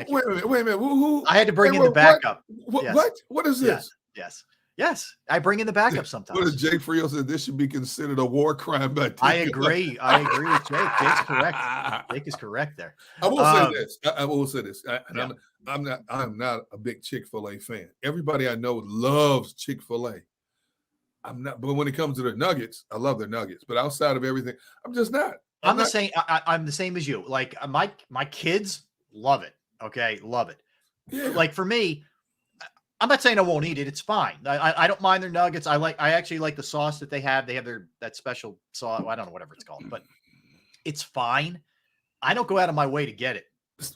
Wait a minute. Who? I had to bring in the what? backup. What? Yes. What? What is this? Yes. Yes, I bring in the backup What sometimes. if Jake Frio said this should be considered a war crime? I agree. I agree with Jake. Jake's correct. Jake is correct there. I will say this. I will say this. Yeah. I'm not a big Chick-fil-A fan. Everybody I know loves Chick-fil-A. I'm not, but when it comes to their nuggets, I love their nuggets. But outside of everything, I'm just not. I'm the same. I'm the same as you. Like my kids love it. Okay, love it. Yeah. Like for me, I'm not saying I won't eat it. It's fine. I don't mind their nuggets. I actually like the sauce that they have. They have that special sauce. I don't know whatever it's called, but it's fine. I don't go out of my way to get it.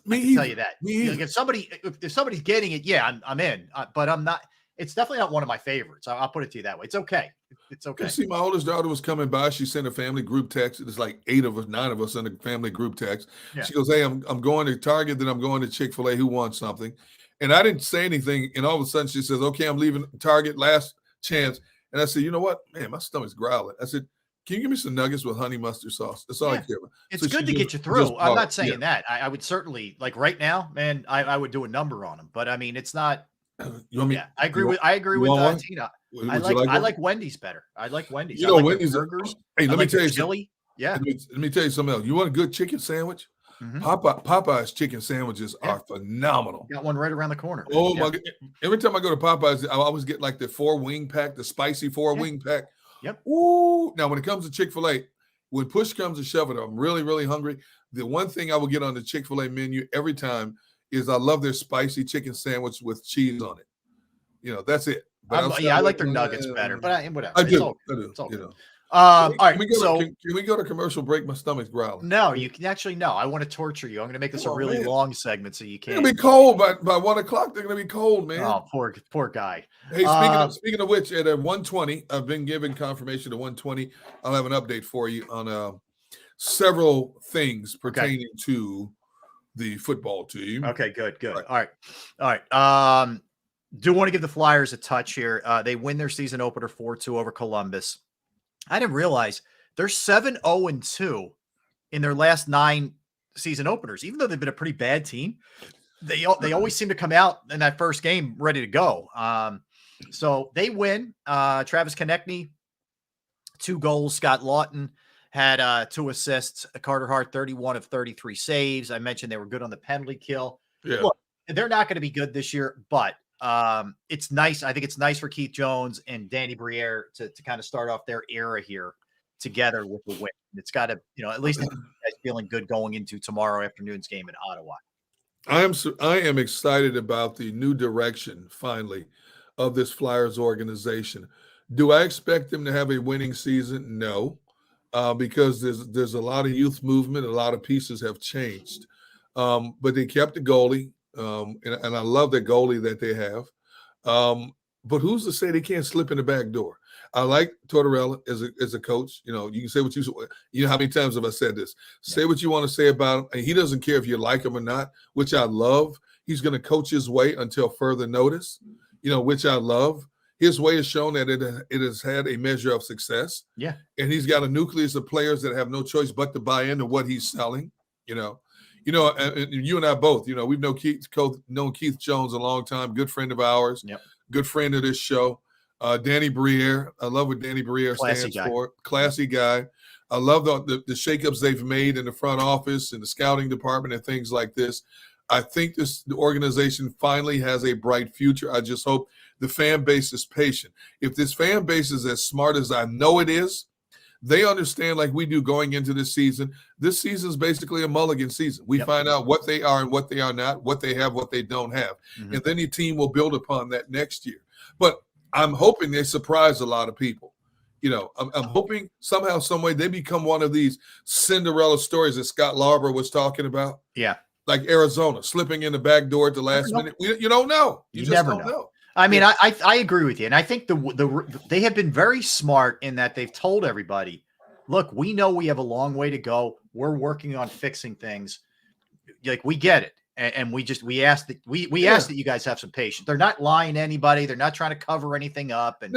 I can tell you that. Like if somebody's getting it, yeah, I'm in. But I'm not. It's definitely not one of my favorites. I'll put it to you that way. It's okay. It's okay. You see, my oldest daughter was coming by. She sent a family group text. It's like 9 of us in a family group text. Yeah. She goes, "Hey, I'm going to Target, then I'm going to Chick-fil-A. Who wants something?" And I didn't say anything. And all of a sudden she says, "Okay, I'm leaving Target, last chance." And I said, "You know what? Man, my stomach's growling." I said, "Can you give me some nuggets with honey mustard sauce?" That's all I care about. It's good to get you through. I'm not saying that. I would certainly, like right now, man, I would do a number on them. But I mean, it's not. You want me? I agree with Tina. I like Wendy's better. I like Wendy's. You know, like Wendy's burgers. Hey, let me tell you chili. Yeah. Let me tell you something else. You want a good chicken sandwich? Popeye's chicken sandwiches are phenomenal. Got one right around the corner. Oh my God. Every time I go to Popeye's, I always get like the 4-wing pack, the spicy 4-wing pack. Yep. Ooh. Now, when it comes to Chick-fil-A, when push comes to shove it, I'm really, really hungry. The one thing I will get on the Chick-fil-A menu every time is I love their spicy chicken sandwich with cheese on it. You know, that's it. But I like their nuggets better, but whatever. I do. It's all good. You know. All right. Can we go to commercial break? My stomach's growling. No, you can actually no. I want to torture you. I'm going to make this a really long segment so you can't. It's going to be cold by 1 o'clock. They're going to be cold, man. Oh, poor guy. Hey, speaking of which, at 1:20, I've been given confirmation at 1:20. I'll have an update for you on several things pertaining to the football team. Okay, good. All right. Do want to give the Flyers a touch here. They win their season opener 4-2 over Columbus. I didn't realize they're 7-0-2 in their last 9 season openers. Even though they've been a pretty bad team, they always seem to come out in that first game ready to go. So they win. Travis Konechny, 2 goals. Scott Lawton had 2 assists. Carter Hart, 31 of 33 saves. I mentioned they were good on the penalty kill. Yeah. Look, they're not going to be good this year, but it's nice. I think it's nice for Keith Jones and Danny Briere to kind of start off their era here together with the win. It's got to, at least guys feeling good going into tomorrow afternoon's game in Ottawa. I am excited about the new direction, finally, of this Flyers organization. Do I expect them to have a winning season? No, because there's a lot of youth movement. A lot of pieces have changed, but they kept the goalie. And I love the goalie that they have. But who's to say they can't slip in the back door? I like Tortorella as a coach. You can say what you know, how many times have I said this? Say what you want to say about him. And he doesn't care if you like him or not, which I love. He's going to coach his way until further notice, which I love. His way has shown that it has had a measure of success. Yeah. And he's got a nucleus of players that have no choice but to buy into what he's selling, and you and I both, we've known Keith Jones a long time, good friend of ours, good friend of this show. Danny Briere, I love what Danny Briere stands for. Classy guy. I love the shakeups they've made in the front office and the scouting department and things like this. I think the organization finally has a bright future. I just hope the fan base is patient. If this fan base is as smart as I know it is, they understand, like we do going into this season. This season is basically a mulligan season. We find out what they are and what they are not, what they have, what they don't have. And then the team will build upon that next year. But I'm hoping they surprise a lot of people. I'm hoping somehow, some way they become one of these Cinderella stories that Scott Larber was talking about. Yeah. Like Arizona, slipping in the back door at the last minute. You don't know. You just never don't know. I mean, I agree with you. And I think they have been very smart in that they've told everybody, look, we know we have a long way to go. We're working on fixing things. Like, we get it. And we ask that you guys have some patience. They're not lying to anybody. They're not trying to cover anything up. And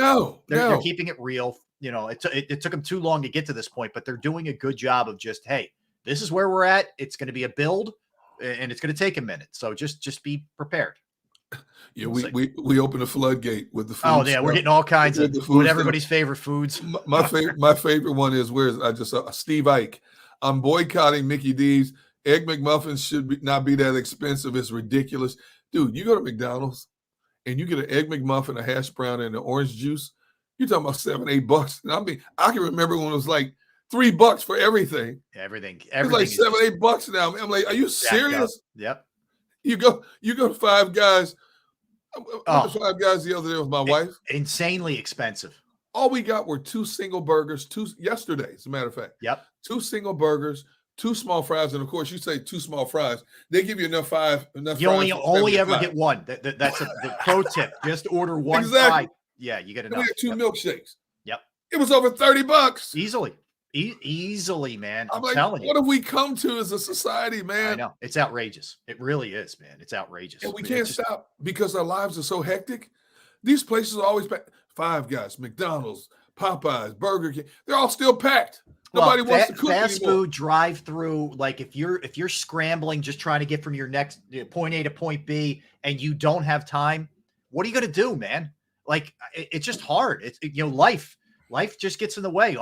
they're keeping it real. It took them too long to get to this point, but they're doing a good job of just, hey, this is where we're at. It's going to be a build and it's going to take a minute. So just be prepared. Yeah, We'll we opened the floodgate with the food. Oh yeah, we're getting all kinds of food everybody's favorite foods. My favorite one is I just saw Steve Ike. I'm boycotting Mickey D's. Egg McMuffins should not be that expensive. It's ridiculous, dude. You go to McDonald's and you get an egg McMuffin, a hash brown, and an orange juice. You're talking about $7-8. And I can remember when it was like $3 for everything. Everything. It's like $7-8 now. I'm like, are you serious? Yep. You go to Five Guys. I went to Five Guys the other day with my wife. Insanely expensive. All we got were 2 single burgers, yesterday, as a matter of fact. Yep. 2 single burgers, 2 small fries, and of course, you say 2 small fries. They give you enough You only ever get one. That's the pro tip. Just order one fry. Yeah, you get enough. We had 2 milkshakes. Yep. It was over $30 easily. Easily, man. I'm like, telling you. What have we come to as a society, man? I know. It's outrageous. It really is, man. It's outrageous. And we can't stop because our lives are so hectic. These places are always packed. Five Guys, McDonald's, Popeyes, Burger King. They're all still packed. Nobody wants to cook fast anymore. food drive-through. Like if you're scrambling, just trying to get from your next point A to point B, and you don't have time, what are you going to do, man? Like it's just hard. It's life just gets in the way.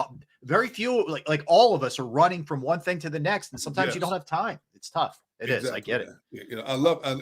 Very few, like all of us, are running from one thing to the next, and sometimes you don't have time. It's tough. It is. I get it. I love, and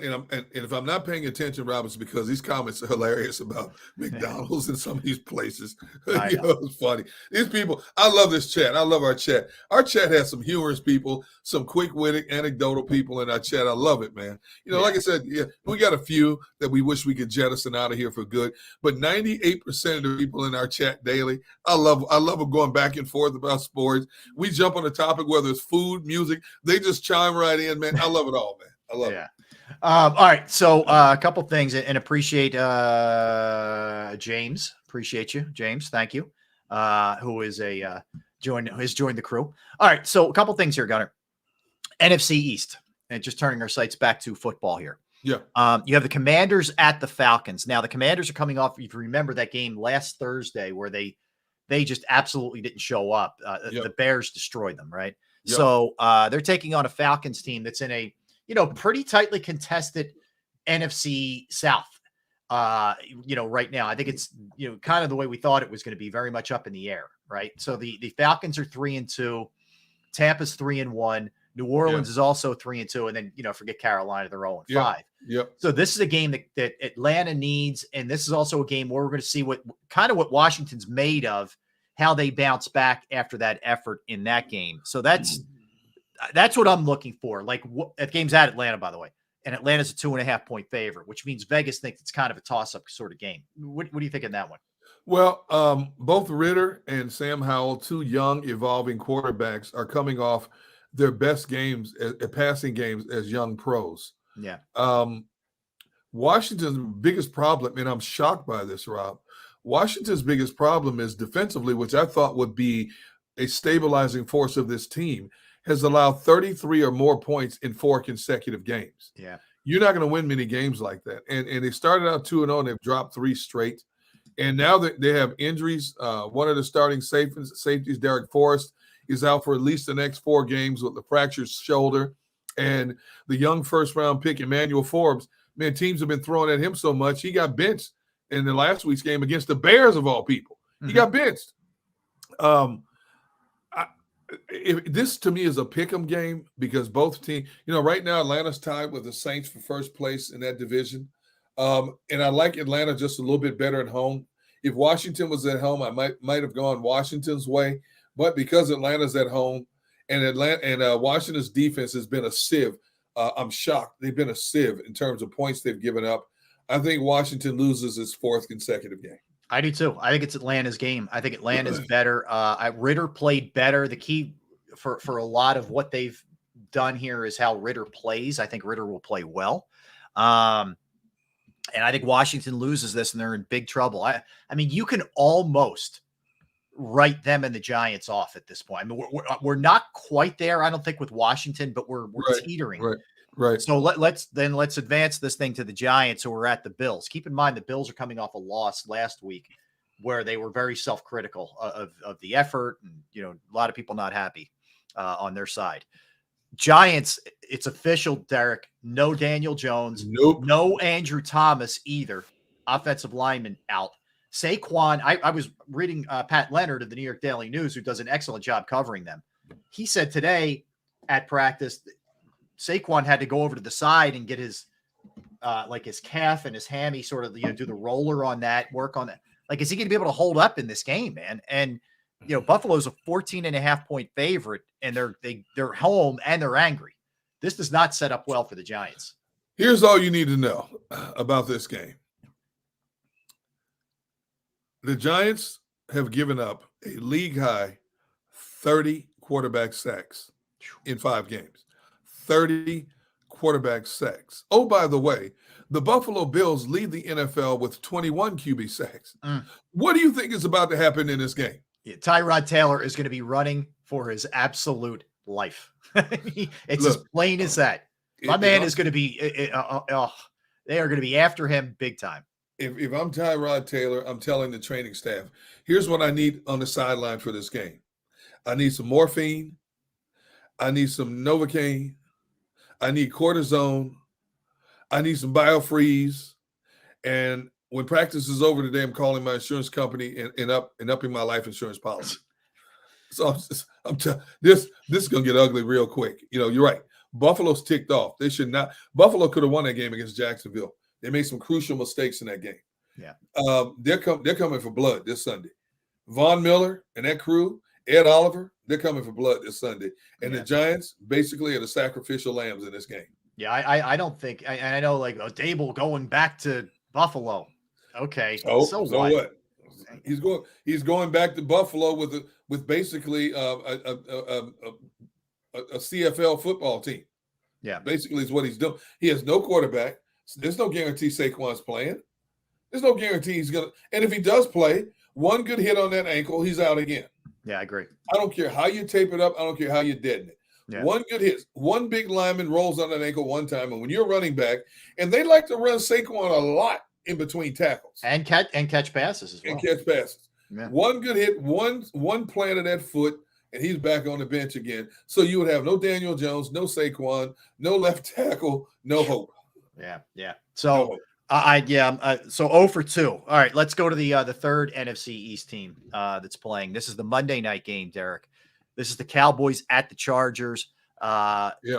if I'm not paying attention, Rob, it's because these comments are hilarious about McDonald's and some of these places. It's funny. These people, I love this chat. I love our chat. Our chat has some humorous people, some quick-witted, anecdotal people in our chat. I love it, man. Like I said, we got a few that we wish we could jettison out of here for good, but 98% of the people in our chat daily, I love them going back and forth about sports. We jump on a topic, whether it's food, music, they just chime right in, man. I love it all, man. I love it. All right. So a couple things, and appreciate James. Appreciate you, James. Thank you. Who is has joined the crew. All right. So a couple things here, Gunnar. NFC East, and just turning our sights back to football here. Yeah. You have the Commanders at the Falcons. Now the Commanders are coming off, if you remember that game last Thursday where they just absolutely didn't show up. The Bears destroyed them, right? Yep. So they're taking on a Falcons team that's in a, pretty tightly contested NFC South. Right now, I think it's, kind of the way we thought it was going to be, very much up in the air, right? So the Falcons are 3-2, Tampa's 3-1, New Orleans is also 3-2, and then, forget Carolina, they're 0-5. Yep. So this is a game that Atlanta needs, and this is also a game where we're going to see what Washington's made of, how they bounce back after that effort in that game. So that's what I'm looking for. Like that game's at Atlanta, by the way, and Atlanta's a 2.5-point favorite, which means Vegas thinks it's kind of a toss-up sort of game. What do you think in that one? Well, both Ritter and Sam Howell, 2 young, evolving quarterbacks, are coming off their best games, passing games, as young pros. Yeah. Washington's biggest problem, and I'm shocked by this, Rob, Washington's biggest problem is defensively, which I thought would be a stabilizing force of this team, has allowed 33 or more points in 4 consecutive games. Yeah. You're not going to win many games like that. And they started out 2-0, and they've dropped 3 straight. And now that they have injuries, one of the starting safeties, Derek Forrest, is out for at least the next 4 games with a fractured shoulder. And the young first-round pick, Emmanuel Forbes, man, teams have been throwing at him so much, he got benched in the last week's game against the Bears, of all people. He got benched. This, to me, is a pick'em game because both teams, right now Atlanta's tied with the Saints for first place in that division. And I like Atlanta just a little bit better at home. If Washington was at home, I might have gone Washington's way. But because Atlanta's at home and Washington's defense has been a sieve, I'm shocked. They've been a sieve in terms of points they've given up. I think Washington loses its 4th consecutive game. I do too. I think it's Atlanta's game. I think Atlanta's better. Ritter played better. The key for a lot of what they've done here is how Ritter plays. I think Ritter will play well. And I think Washington loses this and they're in big trouble. I mean, you can almost write them and the Giants off at this point. I mean, we're not quite there, I don't think, with Washington, but we're teetering. Right. So let's advance this thing to the Giants, who are at the Bills. Keep in mind the Bills are coming off a loss last week where they were very self-critical of the effort, and a lot of people not happy on their side. Giants, it's official, Derek. No Daniel Jones. Nope. No Andrew Thomas either. Offensive lineman out. Saquon, I was reading Pat Leonard of the New York Daily News, who does an excellent job covering them. He said today at practice, Saquon had to go over to the side and get his his calf and his hammy sort of, do the roller on that, work on that. Like, is he going to be able to hold up in this game, man? And, Buffalo's a 14.5-point favorite, and they're home and they're angry. This does not set up well for the Giants. Here's all you need to know about this game. The Giants have given up a league-high 30 quarterback sacks in 5 games. 30 quarterback sacks. Oh, by the way, the Buffalo Bills lead the NFL with 21 QB sacks. What do you think is about to happen in this game? Yeah, Tyrod Taylor is going to be running for his absolute life. It's as plain as that. My man is going to be they are going to be after him big time. If I'm Tyrod Taylor, I'm telling the training staff, here's what I need on the sideline for this game. I need some morphine. I need some Novocaine. I need cortisone. I need some BioFreeze. And when practice is over today, I'm calling my insurance company and upping my life insurance policy. So this is going to get ugly real quick. You're right. Buffalo's ticked off. They should not. Buffalo could have won that game against Jacksonville. They made some crucial mistakes in that game. Yeah. They're coming for blood this Sunday. Von Miller and that crew, Ed Oliver, they're coming for blood this Sunday. And the Giants basically are the sacrificial lambs in this game. Yeah, I don't think, and I know Dable going back to Buffalo. Okay, so what? He's going back to Buffalo with basically a CFL football team. Yeah, basically is what he's doing. He has no quarterback. There's no guarantee Saquon's playing. There's no guarantee he's going to. And if he does play, one good hit on that ankle, he's out again. Yeah, I agree. I don't care how you tape it up. I don't care how you deaden it. Yeah. One good hit. One big lineman rolls on that ankle one time. And when you're running back, and they like to run Saquon a lot in between tackles. And catch passes as well. And catch passes. Yeah. One good hit, one plant of that foot, and he's back on the bench again. So you would have no Daniel Jones, no Saquon, no left tackle, no hope. Yeah. So so 0 for 2. All right, let's go to the third NFC East team that's playing. This is the Monday night game, Derek. This is the Cowboys at the Chargers.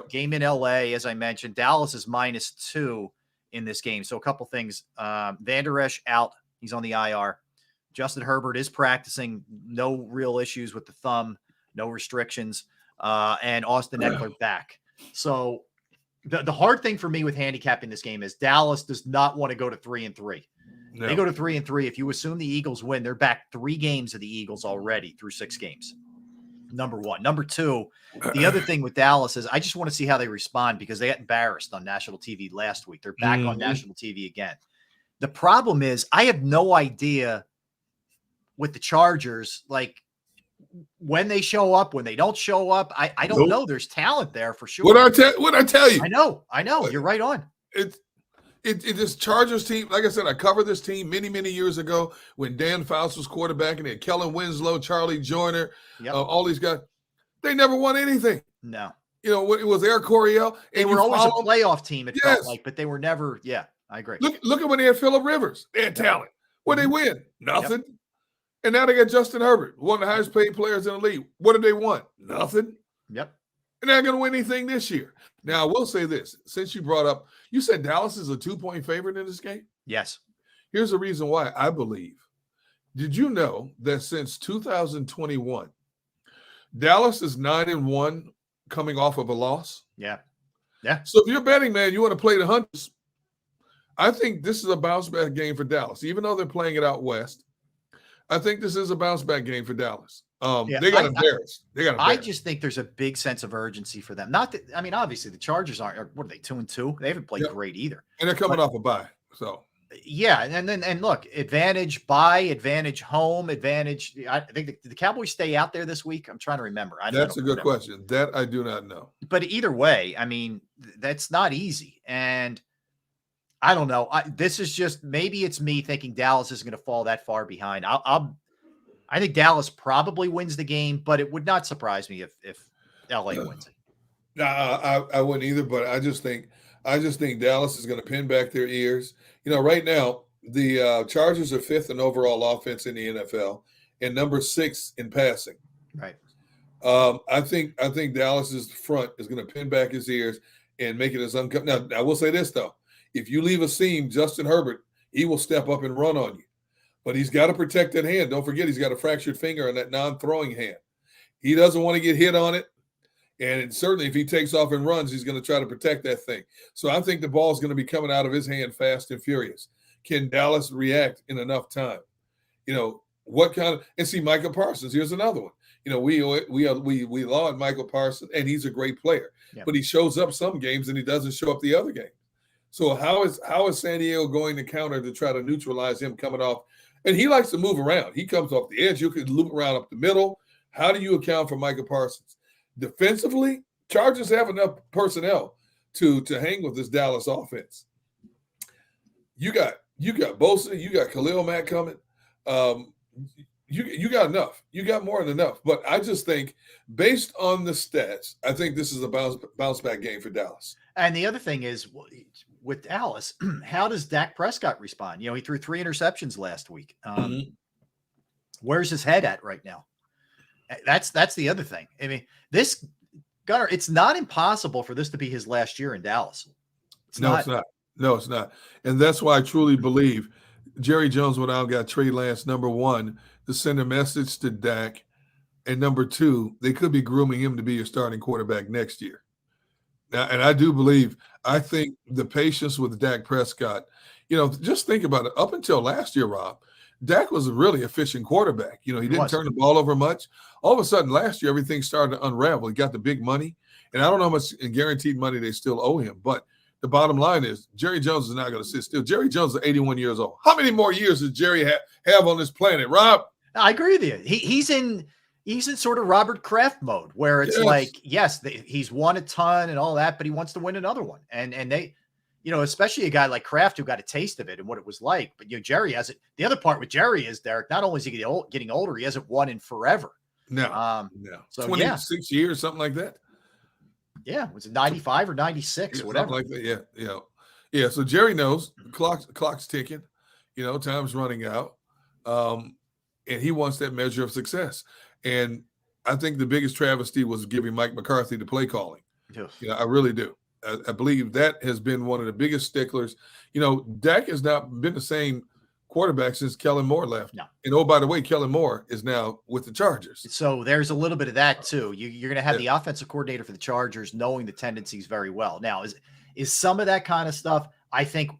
Game in LA, as I mentioned. Dallas is -2 in this game. So a couple things. Van Der Esch out. He's on the IR. Justin Herbert is practicing. No real issues with the thumb. No restrictions. And Austin Eckler back. So the hard thing for me with handicapping this game is Dallas does not want to go to 3-3. No. They go to 3-3. If you assume the Eagles win, they're back 3 games of the Eagles already through 6 games. Number one. Number two, the other thing with Dallas is I just want to see how they respond because they got embarrassed on national TV last week. They're back on national TV again. The problem is I have no idea with the Chargers, when they show up, when they don't show up. I don't know. There's talent there for sure. What I tell you? I know. You're right on. It this Chargers team, like I said, I covered this team many years ago when Dan Fouts was quarterback and they had Kellen Winslow, Charlie Joyner, all these guys. They never won anything. No. It was Eric Coryell. They were always a playoff team, it felt like, but they were never, I agree. Look at when they had Phillip Rivers. They had talent. What did they win? Nothing. Yep. And now they got Justin Herbert, one of the highest paid players in the league. What did they want? Nothing. Yep. And they're not going to win anything this year. Now, I will say this. Since you brought up, you said Dallas is a 2-point favorite in this game? Yes. Here's the reason why I believe. Did you know that since 2021, Dallas is 9-1 coming off of a loss? Yeah. So if you're a betting man, you want to play the Hunters. I think this is a bounce back game for Dallas, even though they're playing it out west. I think this is a bounce back game for Dallas. They got embarrassed. I just think there's a big sense of urgency for them. Not that, obviously the Chargers aren't. What are they, 2-2? They haven't played great either. And they're coming off a bye. So and look, advantage bye, advantage home, advantage. I think did the Cowboys stay out there this week? I'm trying to remember. That's a good question. That I do not know. But either way, that's not easy. And I don't know. This is just maybe it's me thinking Dallas isn't going to fall that far behind. I think Dallas probably wins the game, but it would not surprise me if LA wins it. Nah, I wouldn't either, but I just think Dallas is going to pin back their ears. Right now the Chargers are 5th in overall offense in the NFL and number 6 in passing. Right. I think Dallas's front is going to pin back his ears and make it as uncomfortable. Now, I will say this though: if you leave a seam, Justin Herbert, he will step up and run on you, but he's got to protect that hand. Don't forget, he's got a fractured finger on that non-throwing hand. He doesn't want to get hit on it. And certainly if he takes off and runs, he's going to try to protect that thing. So I think the ball is going to be coming out of his hand fast and furious. Can Dallas react in enough time? What kind of – and see, Micah Parsons, here's another one. We laud Michael Parsons, and he's a great player. Yeah. But he shows up some games and he doesn't show up the other games. So how is San Diego going to counter to try to neutralize him coming off? And he likes to move around. He comes off the edge. You can loop around up the middle. How do you account for Micah Parsons? Defensively, Chargers have enough personnel to hang with this Dallas offense. You got Bosa, you got Khalil Mack coming. You got enough. You got more than enough. But I just think, based on the stats, I think this is a bounce back game for Dallas. And the other thing is, with Dallas, how does Dak Prescott respond? He threw 3 interceptions last week. Where's his head at right now? That's the other thing. I mean, this Gunnar, it's not impossible for this to be his last year in Dallas. It's not. No, it's not. And that's why I truly believe Jerry Jones went out and got Trey Lance, number 1, to send a message to Dak. And number 2, they could be grooming him to be your starting quarterback next year. Now, and I think the patience with Dak Prescott, just think about it. Up until last year, Rob, Dak was a really efficient quarterback. He didn't turn the ball over much. All of a sudden, last year, everything started to unravel. He got the big money. And I don't know how much in guaranteed money they still owe him. But the bottom line is Jerry Jones is not going to sit still. Jerry Jones is 81 years old. How many more years does Jerry have on this planet, Rob? I agree with you. He's in sort of Robert Kraft mode where it's he's won a ton and all that, but he wants to win another one. And they – especially a guy like Kraft who got a taste of it and what it was like. But, Jerry hasn't. The other part with Jerry is, Derek, not only is he getting older, he hasn't won in forever. No. So, 26 years, something like that. Yeah. Was it 95 or 96, whatever? Something like that. Yeah. So Jerry knows clock's ticking, time's running out. And he wants that measure of success. And I think the biggest travesty was giving Mike McCarthy the play calling. Yeah. I really do. I believe that has been one of the biggest sticklers. Dak has not been the same quarterback since Kellen Moore left. No. And oh, by the way, Kellen Moore is now with the Chargers. So there's a little bit of that too. You're going to have the offensive coordinator for the Chargers knowing the tendencies very well. Now, is some of that kind of stuff? I think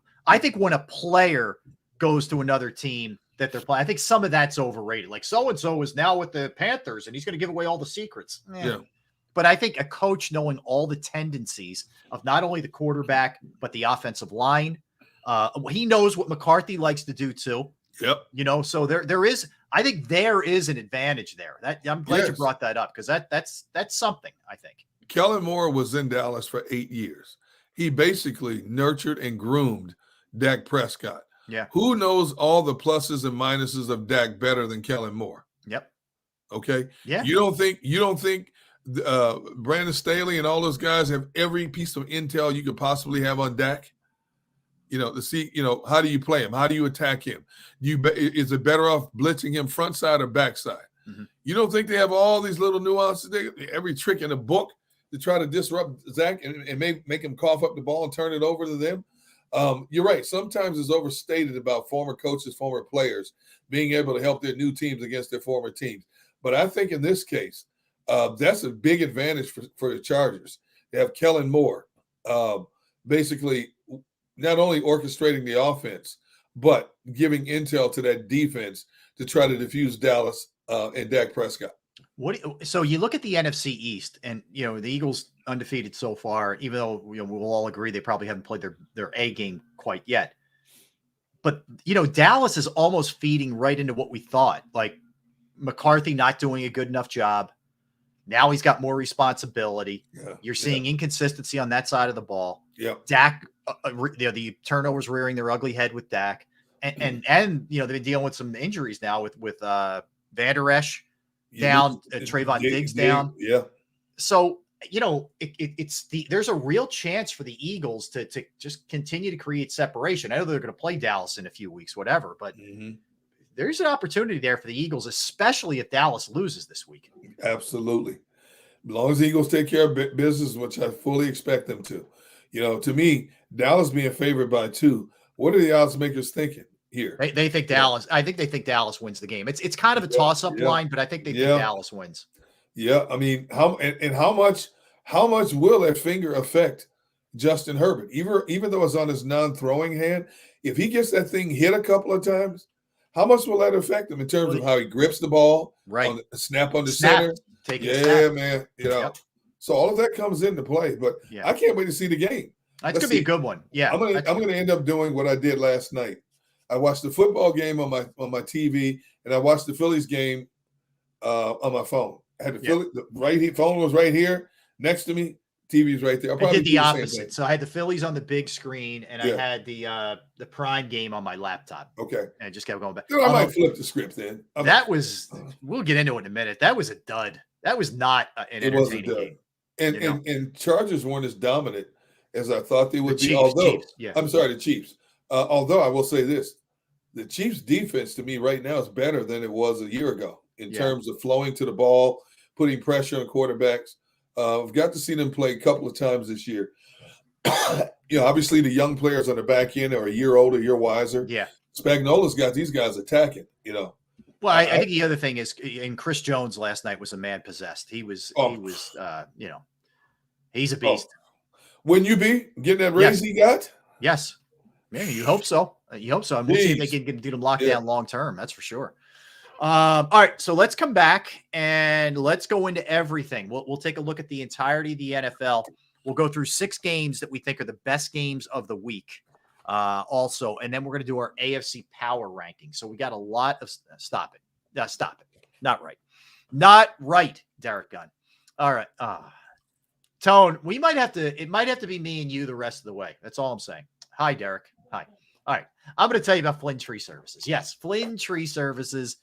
when a player goes to another team that they're playing, I think some of that's overrated. Like so-and-so is now with the Panthers and he's going to give away all the secrets. Yeah. But I think a coach knowing all the tendencies of not only the quarterback, but the offensive line, he knows what McCarthy likes to do too. Yep. So there is, I think there is an advantage there. I'm glad you brought that up because that's something, I think. Kellen Moore was in Dallas for 8 years. He basically nurtured and groomed Dak Prescott. Yeah. Who knows all the pluses and minuses of Dak better than Kellen Moore? Yep. Okay. Yeah. You don't think Brandon Staley and all those guys have every piece of intel you could possibly have on Dak? To see, how do you play him? How do you attack him? Is it better off blitzing him front side or back side? Mm-hmm. You don't think they have all these little nuances? Every trick in the book to try to disrupt Zach and make him cough up the ball and turn it over to them? You're right. Sometimes it's overstated about former coaches, former players being able to help their new teams against their former teams. But I think in this case, that's a big advantage for the Chargers. They have Kellen Moore basically not only orchestrating the offense, but giving intel to that defense to try to defuse Dallas and Dak Prescott. So you look at the NFC East and, the Eagles undefeated so far, even though we'll all agree they probably haven't played their A game quite yet. But, Dallas is almost feeding right into what we thought, like McCarthy not doing a good enough job. Now he's got more responsibility. Yeah, You're seeing inconsistency on that side of the ball. Yeah. Dak, the turnovers rearing their ugly head with Dak. And they've been dealing with some injuries now with Van Der Esch down, Trayvon Diggs down. Yeah. So there's a real chance for the Eagles to just continue to create separation. I know they're going to play Dallas in a few weeks, whatever, but there's an opportunity there for the Eagles, especially if Dallas loses this week. Absolutely. As long as the Eagles take care of business, which I fully expect them to. To me, Dallas being favored by 2, what are the odds makers thinking here? They think Dallas. I think they think Dallas wins the game. It's kind of a toss-up line, but I think they think Dallas wins. Yeah, I mean, how much will that finger affect Justin Herbert? Even though it's on his non-throwing hand, if he gets that thing hit a couple of times, how much will that affect him in terms of how he grips the ball, on the snap on the center? Man. So all of that comes into play. But I can't wait to see the game. That's gonna be a good one. Yeah, I'm gonna end up doing what I did last night. I watched the football game on my TV, and I watched the Phillies game on my phone. I had the phone was right here next to me. TV's right there. I did the opposite. So I had the Phillies on the big screen, and I had the Prime game on my laptop. Okay, and I just kept going back. I might flip the script then. We'll get into it in a minute. That was a dud. That was not an entertaining game. And Chargers weren't as dominant as I thought they would be. Chiefs. I'm sorry, the Chiefs. Although I will say this, the Chiefs' defense to me right now is better than it was a year ago in terms of flowing to the ball, putting pressure on quarterbacks. I've got to see them play a couple of times this year. Obviously the young players on the back end are a year older, a year wiser. Yeah. Spagnola's got these guys attacking, Well, I think the other thing is, and Chris Jones last night was a man possessed. He's a beast. Wouldn't you be getting that raise he got? Yes. Man, you hope so. And we'll see if they can get him locked down long term. That's for sure. All right, so let's come back and let's go into everything. We'll take a look at the entirety of the NFL. We'll go through 6 games that we think are the best games of the week also, and then we're going to do our AFC power ranking. So we got a lot of stop it. Not right, Derek Gunn. All right. Tone, it might have to be me and you the rest of the way. That's all I'm saying. Hi, Derek. Hi. All right. I'm going to tell you about Flynn Tree Services. Yes, Flynn Tree Services.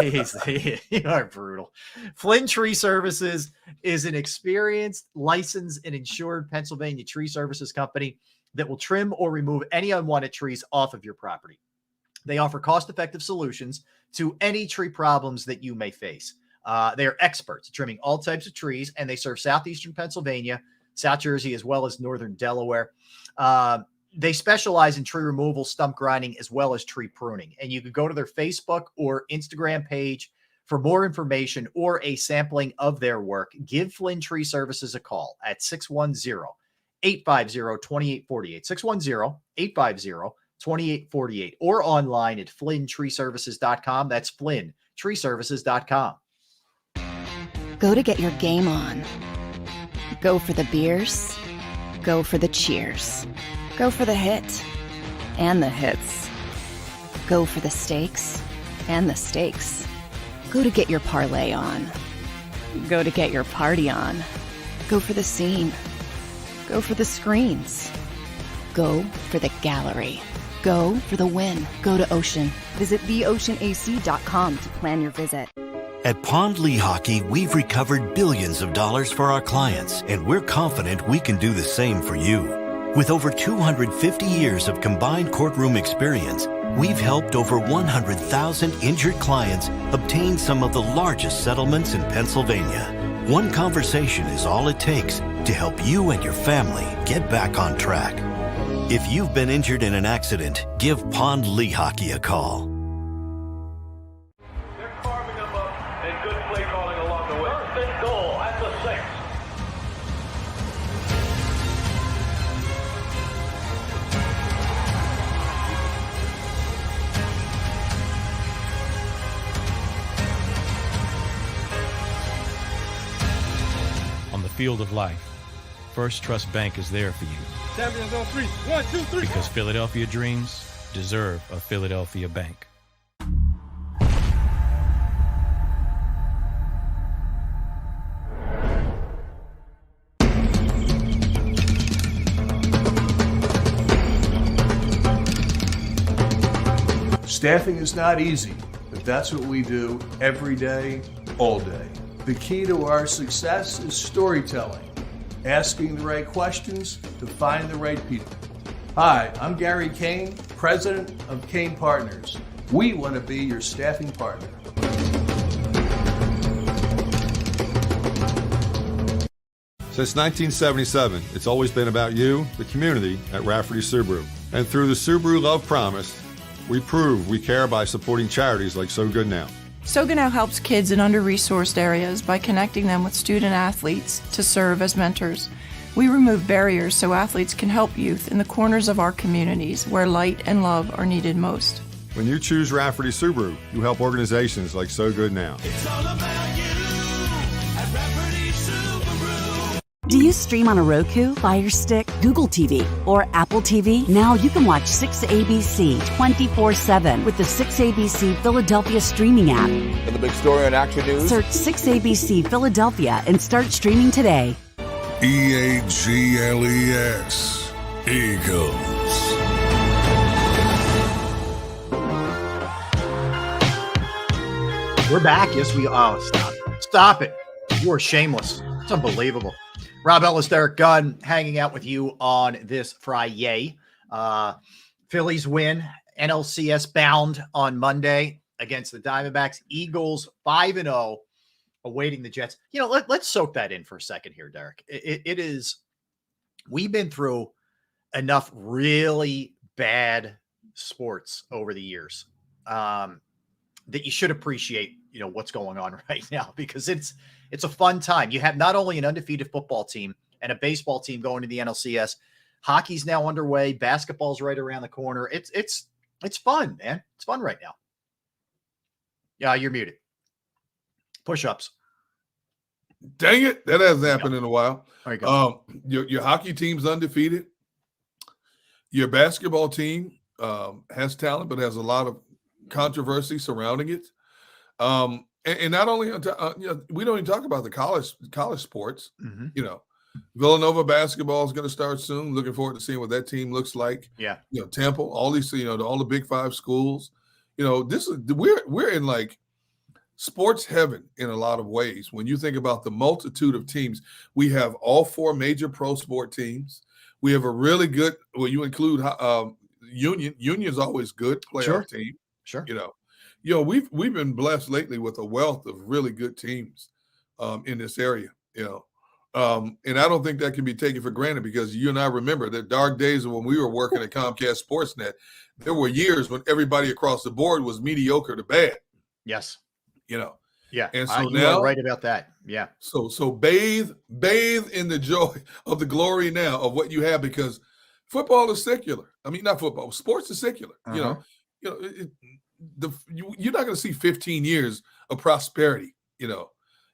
You are brutal. Flynn Tree Services is an experienced, licensed, and insured Pennsylvania tree services company that will trim or remove any unwanted trees off of your property. They offer cost-effective solutions to any tree problems that you may face. They are experts at trimming all types of trees, and they serve southeastern Pennsylvania, South Jersey, as well as northern Delaware. They specialize in tree removal, stump grinding, as well as tree pruning. And you can go to their Facebook or Instagram page for more information or a sampling of their work. Give Flynn Tree Services a call at 610-850-2848, 610-850-2848, or online at flynntreeservices.com. That's flynntreeservices.com. Go to get your game on. Go for the beers. Go for the cheers. Go for the hit and the hits. Go for the stakes and the stakes. Go to get your parlay on. Go to get your party on. Go for the scene. Go for the screens. Go for the gallery. Go for the win. Go to Ocean. Visit theoceanac.com to plan your visit. At Pond Lehocky, we've recovered billions of dollars for our clients, and we're confident we can do the same for you. With over 250 years of combined courtroom experience, we've helped over 100,000 injured clients obtain some of the largest settlements in Pennsylvania. One conversation is all it takes to help you and your family get back on track. If you've been injured in an accident, give Pond Lehocky a call. They're carving them up, and good play calling along the way. First and goal at the 6. On the field of life, First Trust Bank is there for you. Champions on 3. 1, 2, 3. Because Philadelphia dreams deserve a Philadelphia bank. Staffing is not easy, but that's what we do every day, all day. The key to our success is storytelling, asking the right questions to find the right people. Hi, I'm Gary Kane, president of Kane Partners. We want to be your staffing partner. Since 1977, it's always been about you, the community, at Rafferty Subaru. And through the Subaru Love Promise, we prove we care by supporting charities like So Good Now. So Good Now helps kids in under-resourced areas by connecting them with student athletes to serve as mentors. We remove barriers so athletes can help youth in the corners of our communities where light and love are needed most. When you choose Rafferty Subaru, you help organizations like So Good Now. It's all about you at Rafferty Subaru. Do you stream on a Roku, Fire Stick, Google TV, or Apple TV? Now you can watch 6ABC 24/7 with the 6ABC Philadelphia streaming app. For the big story on Action News, Search 6ABC Philadelphia and start streaming today. EAGLES, Eagles. We're back. Yes, we are. Stop it. You are shameless. It's unbelievable. Rob Ellis, Derek Gunn, hanging out with you on this Friday. Phillies win, NLCS bound on Monday against the Diamondbacks. Eagles 5-0, awaiting the Jets. You know, let's soak that in for a second here, Derek. It is, we've been through enough really bad sports over the years that you should appreciate, you know, what's going on right now, because it's a fun time. You have not only an undefeated football team and a baseball team going to the NLCS, hockey's now underway, basketball's right around the corner. It's fun, man. It's fun right now. Yeah, you're muted. Push-ups. Dang it. That hasn't happened in a while. There you go. Your hockey team's undefeated. Your basketball team has talent, but has a lot of controversy surrounding it. And not only, we don't even talk about the college sports. Mm-hmm. You know, Villanova basketball is going to start soon. Looking forward to seeing what that team looks like. Yeah. You know, Temple, all these, all the Big Five schools. You know, this is we're in like sports heaven in a lot of ways. When you think about the multitude of teams, we have all four major pro sport teams. We have a really good. Well, you include Union. Union's always good playoff team. Sure. You know, we've been blessed lately with a wealth of really good teams in this area, and I don't think that can be taken for granted, because you and I remember the dark days of when we were working at Comcast Sportsnet. There were years when everybody across the board was mediocre to bad. Yes. Yeah. And so so you now, are right about that. Yeah. So bathe in the joy of the glory now of what you have, because football is secular. I mean, not football. Sports is secular. Uh-huh. You're not going to see 15 years of prosperity.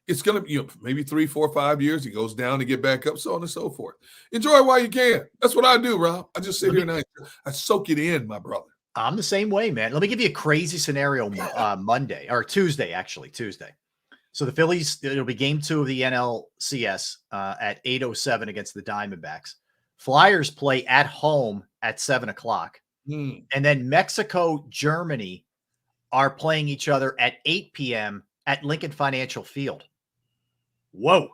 It's going to be maybe 3, 4, 5 years. He goes down to get back up, so on and so forth. Enjoy it while you can. That's what I do, Rob. I just sit here and I soak it in, my brother. I'm the same way, man. Let me give you a crazy scenario. Monday or Tuesday, actually Tuesday. So the Phillies, it'll be game 2 of the NLCS at 8:07 against the Diamondbacks. Flyers play at home at 7:00, and then Mexico, Germany are playing each other at 8 p.m. at Lincoln Financial Field. Whoa.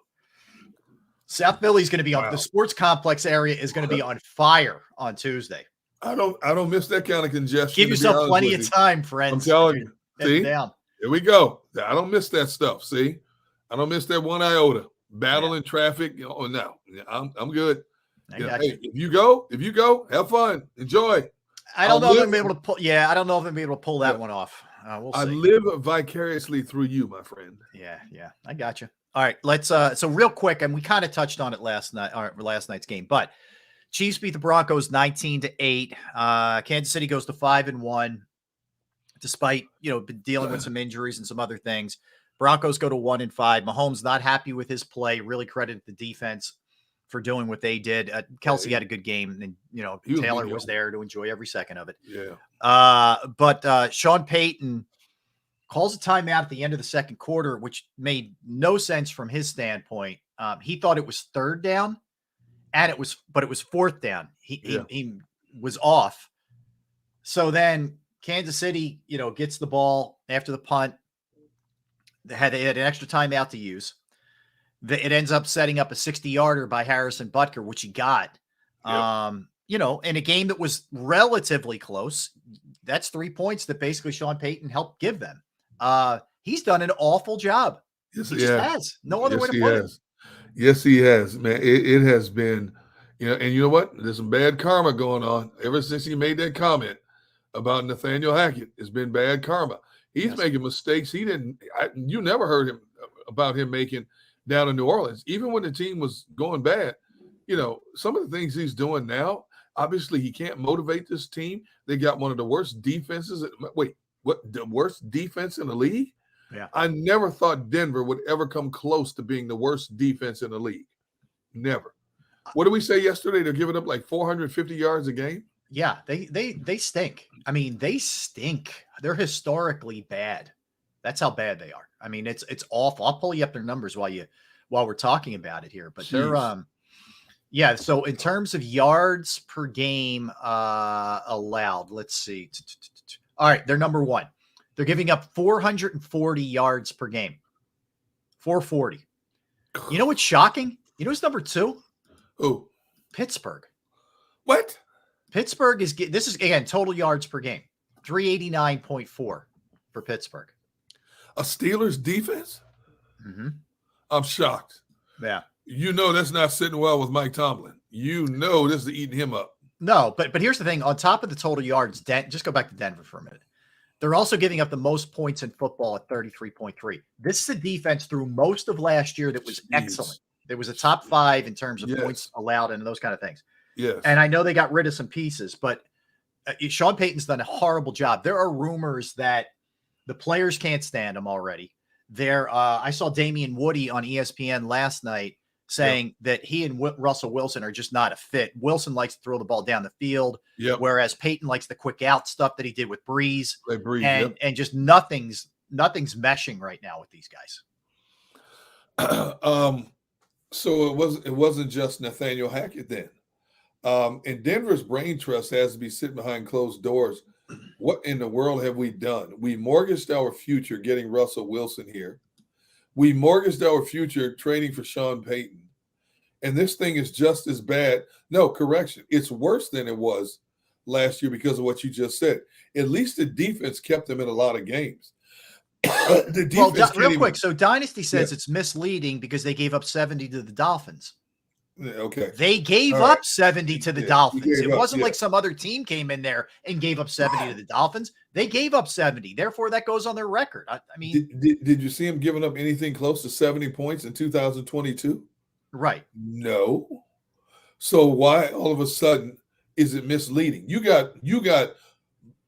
South Philly's going to be on the sports complex area is going to be on fire on Tuesday. I don't miss that kind of congestion. Give yourself plenty of time, friends. I'm telling you. See, down. Here we go. I don't miss that stuff. See, I don't miss that one iota. Battling traffic. No, I'm good. Hey, if you go, have fun, enjoy. I don't know if I'm able to pull. Yeah, I don't know if I'm able to pull that one off. We'll see. I live vicariously through you, my friend. Yeah, I got you. All right, let's. So real quick, and we kind of touched on it last night's game, but Chiefs beat the Broncos 19-8. Kansas City goes to 5-1, despite dealing with some injuries and some other things. Broncos go to 1-5. Mahomes not happy with his play. Really credited the defense for doing what they did. Kelsey had a good game, and Taylor was there to enjoy every second of it. Yeah. But Sean Payton calls a timeout at the end of the second quarter, which made no sense from his standpoint. He thought it was 3rd down, and it was 4th down. He was off. So then Kansas City, gets the ball after the punt. They had an extra timeout to use. It ends up setting up a 60-yarder by Harrison Butker, which he got. Yep. You know, in a game that was relatively close. That's 3 points that basically Sean Payton helped give them. He's done an awful job. Yes, He just has. No other way to put it. Yes, he has, man. It has been, you know, and you know what? There's some bad karma going on ever since he made that comment about Nathaniel Hackett. It's been bad karma. He's making mistakes. You never heard him about him making down in New Orleans, even when the team was going bad. You know, some of the things he's doing now, obviously he can't motivate this team. They got one of the worst defenses. The worst defense in the league? Yeah. I never thought Denver would ever come close to being the worst defense in the league. Never. What did we say yesterday? They're giving up like 450 yards a game? Yeah, they stink. I mean, they stink. They're historically bad. That's how bad they are. I mean, it's awful. I'll pull you up their numbers while we're talking about it here. But they're yeah, so in terms of yards per game allowed, let's see. All right, they're number one. They're giving up 440 yards per game. 440. You know what's shocking? You know what's number two? Who? Pittsburgh. What? Pittsburgh this is, again, total yards per game. 389.4 for Pittsburgh. A Steelers defense? Mm-hmm. I'm shocked. Yeah. You know that's not sitting well with Mike Tomlin. You know this is eating him up. No, but here's the thing. On top of the total yards, just go back to Denver for a minute. They're also giving up the most points in football at 33.3. This is a defense through most of last year that was excellent. There was a top 5 in terms of points allowed and those kind of things. Yes. And I know they got rid of some pieces, but Sean Payton's done a horrible job. There are rumors that the players can't stand him already. I saw Damian Woody on ESPN last night saying that he and Russell Wilson are just not a fit. Wilson likes to throw the ball down the field, whereas Payton likes the quick out stuff that he did with Breeze. And just nothing's meshing right now with these guys. So it wasn't just Nathaniel Hackett then. And Denver's brain trust has to be sitting behind closed doors. What in the world have we done? We mortgaged our future getting Russell Wilson here. We mortgaged our future trading for Sean Payton. And this thing is just as bad. No, correction. It's worse than it was last year because of what you just said. At least the defense kept them in a lot of games. Real quick. So Dynasty says it's misleading because they gave up 70 to the Dolphins. Okay. They gave up 70 to the Dolphins. It wasn't like some other team came in there and gave up 70 to the Dolphins. They gave up 70. Therefore, that goes on their record. I mean, did you see him giving up anything close to 70 points in 2022? Right. No. So why all of a sudden is it misleading? You got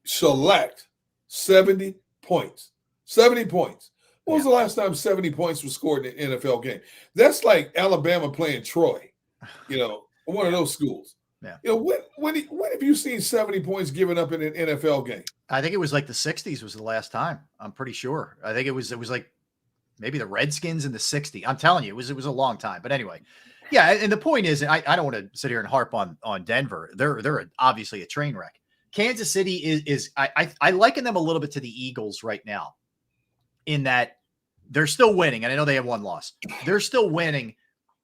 select 70 points. 70 points. When was the last time 70 points was scored in an NFL game? That's like Alabama playing Troy, one of those schools. Yeah. When have you seen 70 points given up in an NFL game? I think it was like the 60s was the last time. I'm pretty sure. I think it was like maybe the Redskins in the 60s. I'm telling you, it was a long time. But anyway, yeah. And the point is, I don't want to sit here and harp on Denver. They're obviously a train wreck. Kansas City is I liken them a little bit to the Eagles right now, in that they're still winning. And I know they have one loss. They're still winning,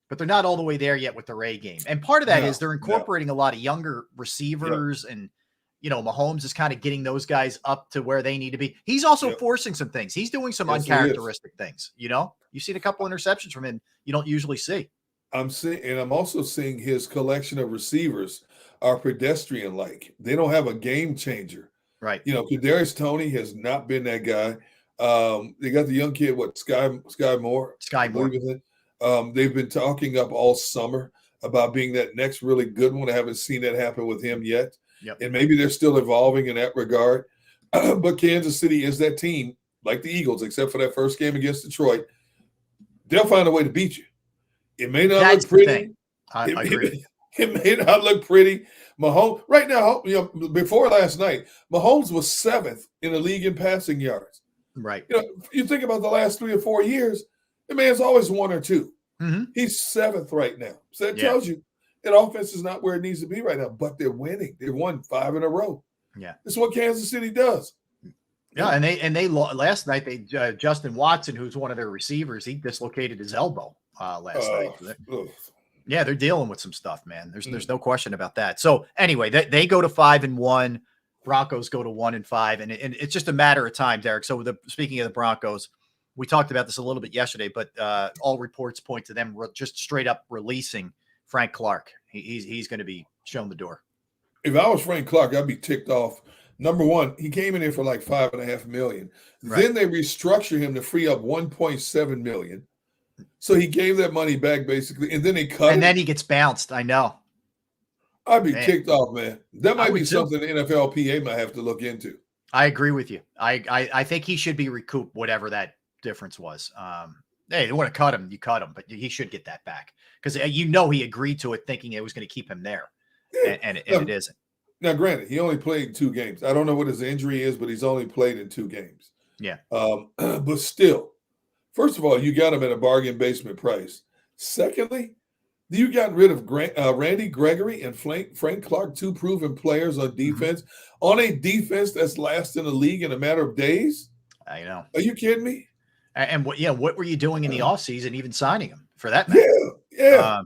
but they're not all the way there yet with their A game. And part of that is they're incorporating a lot of younger receivers and, Mahomes is kind of getting those guys up to where they need to be. He's also forcing some things. He's doing some uncharacteristic things, You've seen a couple interceptions from him you don't usually see. I'm also seeing his collection of receivers are pedestrian-like. They don't have a game changer. Right. Kadarius Toney has not been that guy. They got the young kid, Sky Moore. Sky Moore. They've been talking up all summer about being that next really good one. I haven't seen that happen with him yet. Yep. And maybe they're still evolving in that regard. But Kansas City is that team, like the Eagles, except for that first game against Detroit. They'll find a way to beat you. It may not look pretty. I agree. It may not look pretty. Mahomes, right now, before last night, Mahomes was 7th in the league in passing yards. Right. You think about the last 3 or 4 years, the man's always 1 or 2. Mm-hmm. He's 7th right now. So that tells you that offense is not where it needs to be right now, but they're winning. They've won 5 in a row. Yeah. This is what Kansas City does. Yeah, and they last night Justin Watson, who's one of their receivers, he dislocated his elbow last night. Yeah, they're dealing with some stuff, man. There's no question about that. So anyway, they go to 5-1. Broncos go to 1-5, and it's just a matter of time, Derek. So speaking of the Broncos, we talked about this a little bit yesterday, but all reports point to them just straight up releasing Frank Clark. He's going to be shown the door. If I was Frank Clark, I'd be ticked off. Number one, he came in here for like $5.5 million. Right. Then they restructure him to free up $1.7 million. So he gave that money back basically, and then they cut him. And then he gets bounced. I know. I'd be ticked off, man. That might be too. something the NFLPA might have to look into. I agree with you. I think he should be recouped, whatever that difference was. Hey, they want to cut him, you cut him, but he should get that back because he agreed to it thinking it was going to keep him there, and it isn't. Now, granted, he only played 2 games. I don't know what his injury is, but he's only played in 2 games. Yeah. But still, first of all, you got him at a bargain basement price. Secondly, you got rid of Randy Gregory and Frank Clark, 2 proven players on defense, on a defense that's last in the league in a matter of days. I know. Are you kidding me? And what were you doing in the offseason, even signing him for that matter? Yeah.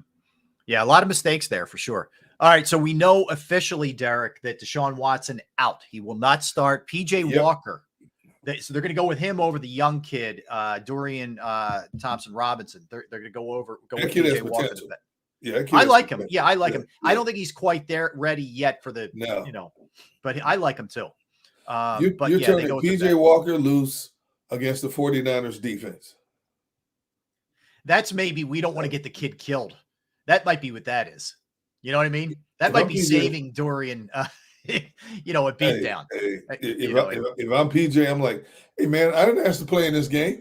A lot of mistakes there for sure. All right, so we know officially, Derek, that Deshaun Watson out. He will not start. PJ Walker. So they're going to go with him over the young kid, Dorian Thompson Robinson. They're going to go with PJ Walker. Yeah, I like him. Yeah, I like him. I don't think he's quite there ready yet for the but I like him too. You're turning PJ Walker loose against the 49ers defense. That's maybe we don't want to get the kid killed. That might be what that is. You know what I mean? That might be saving Dorian, a beatdown. If I'm PJ, I'm like, hey, man, I didn't ask to play in this game.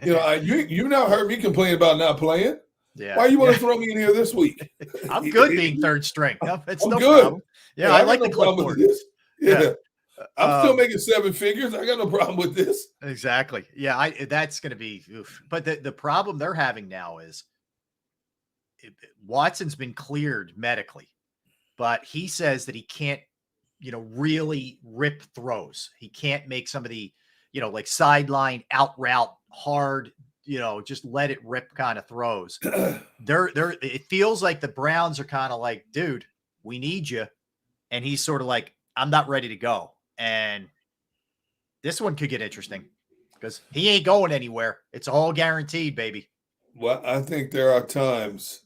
You now heard me complain about not playing. Yeah. Why you want to throw me in here this week? I'm good being third string. It's I'm no good. problem. Yeah, I like the clipboard. Yeah. I'm still making 7 figures. I got no problem with this. Exactly. Yeah, that's going to be oof. But the problem they're having now is Watson's been cleared medically, but he says that he can't, really rip throws. He can't make some of the, like sideline out route hard, just let it rip kind of throws. It feels like the Browns are kind of like, dude, we need you. And he's sort of like, I'm not ready to go. And this one could get interesting because he ain't going anywhere. It's all guaranteed, baby. Well, I think there are times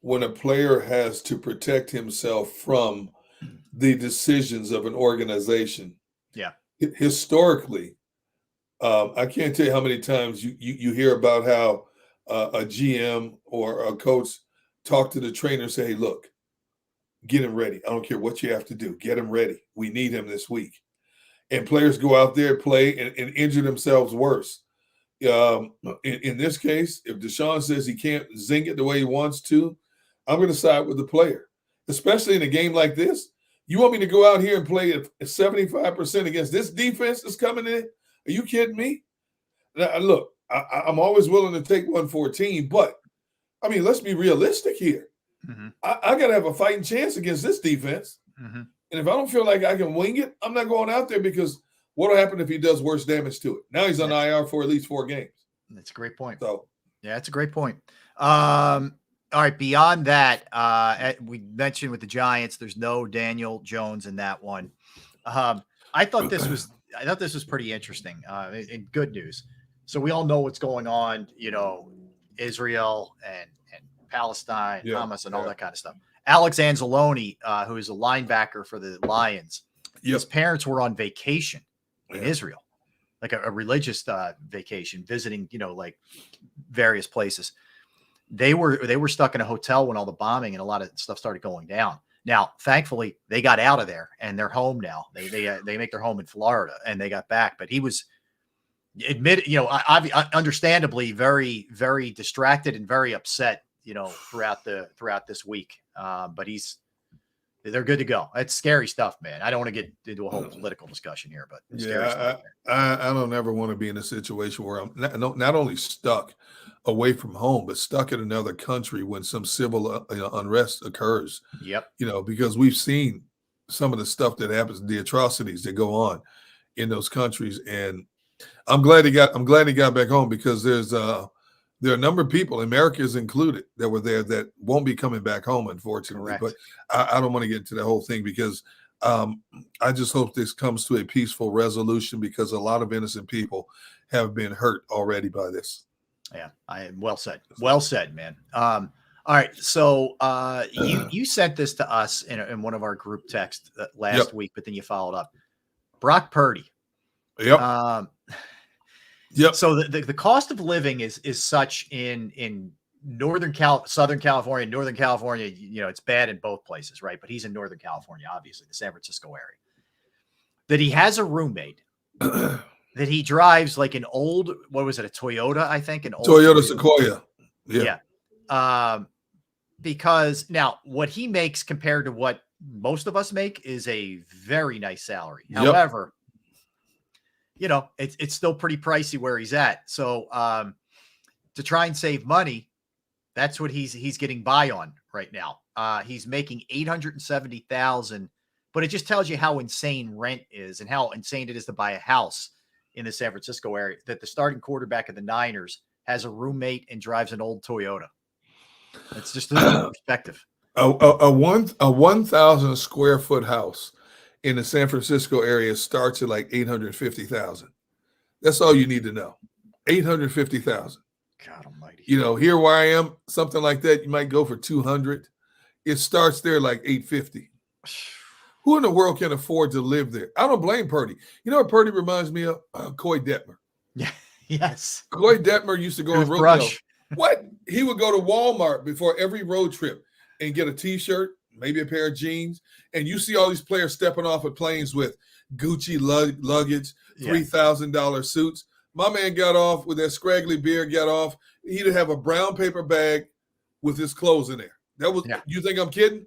when a player has to protect himself from the decisions of an organization. Yeah. Historically, I can't tell you how many times you hear about how a GM or a coach talk to the trainer and say, hey, look, get him ready. I don't care what you have to do. Get him ready. We need him this week. And players go out there, play, and injure themselves worse. In this case, if Deshaun says he can't zing it the way he wants to, I'm going to side with the player, especially in a game like this. You want me to go out here and play at 75% against this defense that's coming in? Are you kidding me? Now, look, I'm always willing to take one for a team, but, I mean, let's be realistic here. Mm-hmm. I got to have a fighting chance against this defense. Mm-hmm. And if I don't feel like I can wing it, I'm not going out there because what will happen if he does worse damage to it? Now he's on IR for at least 4 games. That's a great point. So, yeah, that's a great point. All right. Beyond that, we mentioned with the Giants, there's no Daniel Jones in that one. I thought this was pretty interesting and good news. So we all know what's going on, Israel and Palestine, Hamas, and all that kind of stuff. Alex Anzalone, who is a linebacker for the Lions, his parents were on vacation in Israel, like a religious vacation, visiting, like various places. They were stuck in a hotel when all the bombing and a lot of stuff started going down. Now, thankfully, they got out of there and they're home now. They make their home in Florida and they got back. But he was understandably very, very distracted and very upset, throughout this week. But they're good to go. It's scary stuff, man. I don't want to get into a whole political discussion here, but it's scary stuff, I don't ever want to be in a situation where I'm not only stuck away from home, but stuck in another country when some civil unrest occurs. Yep. Because we've seen some of the stuff that happens, the atrocities that go on in those countries. And I'm glad he got back home, because there are a number of people, Americans included, that were there that won't be coming back home, unfortunately. Correct. But I don't want to get into the whole thing, because I just hope this comes to a peaceful resolution, because a lot of innocent people have been hurt already by this. Yeah, well said. Well said, man. All right, so you sent this to us in one of our group texts last week, but then you followed up. Brock Purdy. Yep. Yep. So the cost of living is such in Southern California, Northern California. It's bad in both places, right? But he's in Northern California, obviously, the San Francisco area. That he has a roommate that he drives like an old, what was it, a Toyota? I think an old Toyota Sequoia. Yeah. Because now what he makes compared to what most of us make is a very nice salary. Yep. However, it's still pretty pricey where he's at. So to try and save money, that's what he's getting by on right now. He's making $870,000, but it just tells you how insane rent is and how insane it is to buy a house in the San Francisco area, that the starting quarterback of the Niners has a roommate and drives an old Toyota. It's just a perspective. A 1,000 square foot house in the San Francisco area starts at like $850,000. That's all you need to know. $850,000. God almighty. Here where I am, something like that, you might go for $200,000. It starts there like $850,000. Who in the world can afford to live there? I don't blame Purdy. You know what Purdy reminds me of? Coy Detmer. Yeah. Yes. Coy Detmer used to go on road Brush. What? He would go to Walmart before every road trip and get a T-shirt, maybe a pair of jeans, and you see all these players stepping off of planes with Gucci luggage, $3,000 suits. My man got off with that scraggly beard, he'd have a brown paper bag with his clothes in there. That was, You think I'm kidding?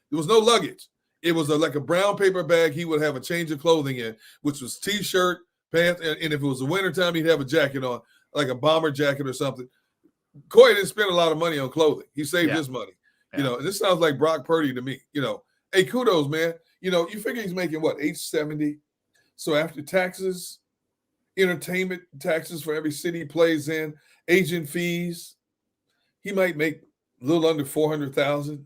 There was no luggage. It was like a brown paper bag he would have a change of clothing in, which was T-shirt, pants, and if it was the wintertime, he'd have a jacket on, like a bomber jacket or something. Coy didn't spend a lot of money on clothing. He saved his money. And this sounds like Brock Purdy to me. Hey, kudos, man. You figure he's making what, $870? So after taxes, entertainment taxes for every city he plays in, agent fees, he might make a little under $400,000,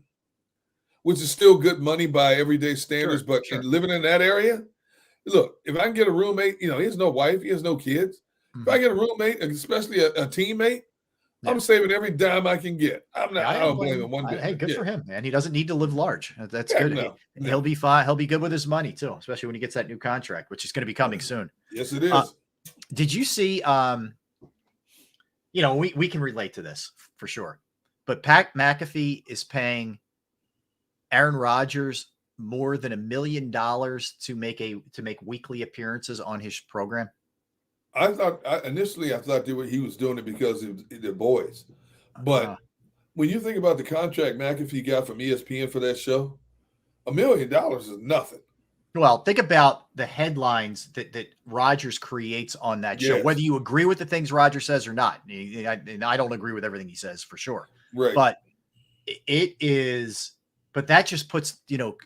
which is still good money by everyday standards. But living in that area, look, if I can get a roommate, he has no wife, he has no kids. If I get a roommate, especially a teammate, I'm saving every dime I can get. I don't blame him one bit. Hey, good for him, man. He doesn't need to live large. That's good. He'll be fine. He'll be good with his money too, especially when he gets that new contract, which is going to be coming soon. Yes, it is. Did you see? We can relate to this for sure. But Pat McAfee is paying Aaron Rodgers more than $1 million to make weekly appearances on his program. Initially I thought he was doing it because they're boys. But when you think about the contract McAfee got from ESPN for that show, $1 million is nothing. Well, think about the headlines that Rodgers creates on that show, whether you agree with the things Rodgers says or not. And I don't agree with everything he says for sure. Right. But but that just puts,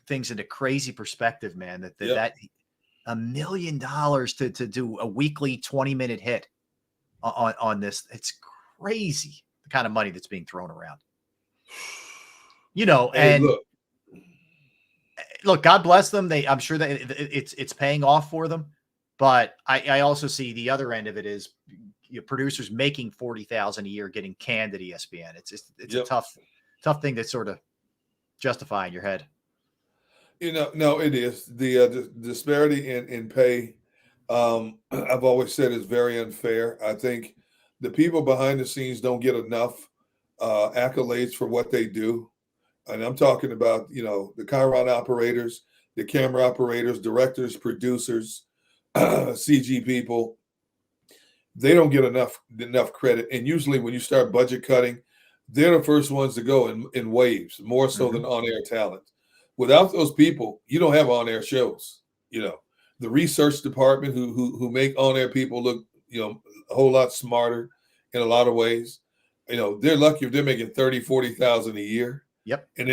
things into crazy perspective, man, that $1 million to do a weekly 20-minute hit on this. It's crazy, the kind of money that's being thrown around. And look, God bless them. I'm sure that it's paying off for them. But I also see the other end of it is producers making $40,000 a year getting canned at ESPN. It's a tough thing to sort of justify in your head. No, it is. The disparity in pay, I've always said, is very unfair. I think the people behind the scenes don't get enough accolades for what they do. And I'm talking about, the Chiron operators, the camera operators, directors, producers, CG people. They don't get enough credit. And usually when you start budget cutting, they're the first ones to go in waves, more so than on-air talent. Without those people, you don't have on-air shows. The research department who make on-air people look, a whole lot smarter in a lot of ways. They're lucky if they're making $30,000-$40,000 a year. Yep. And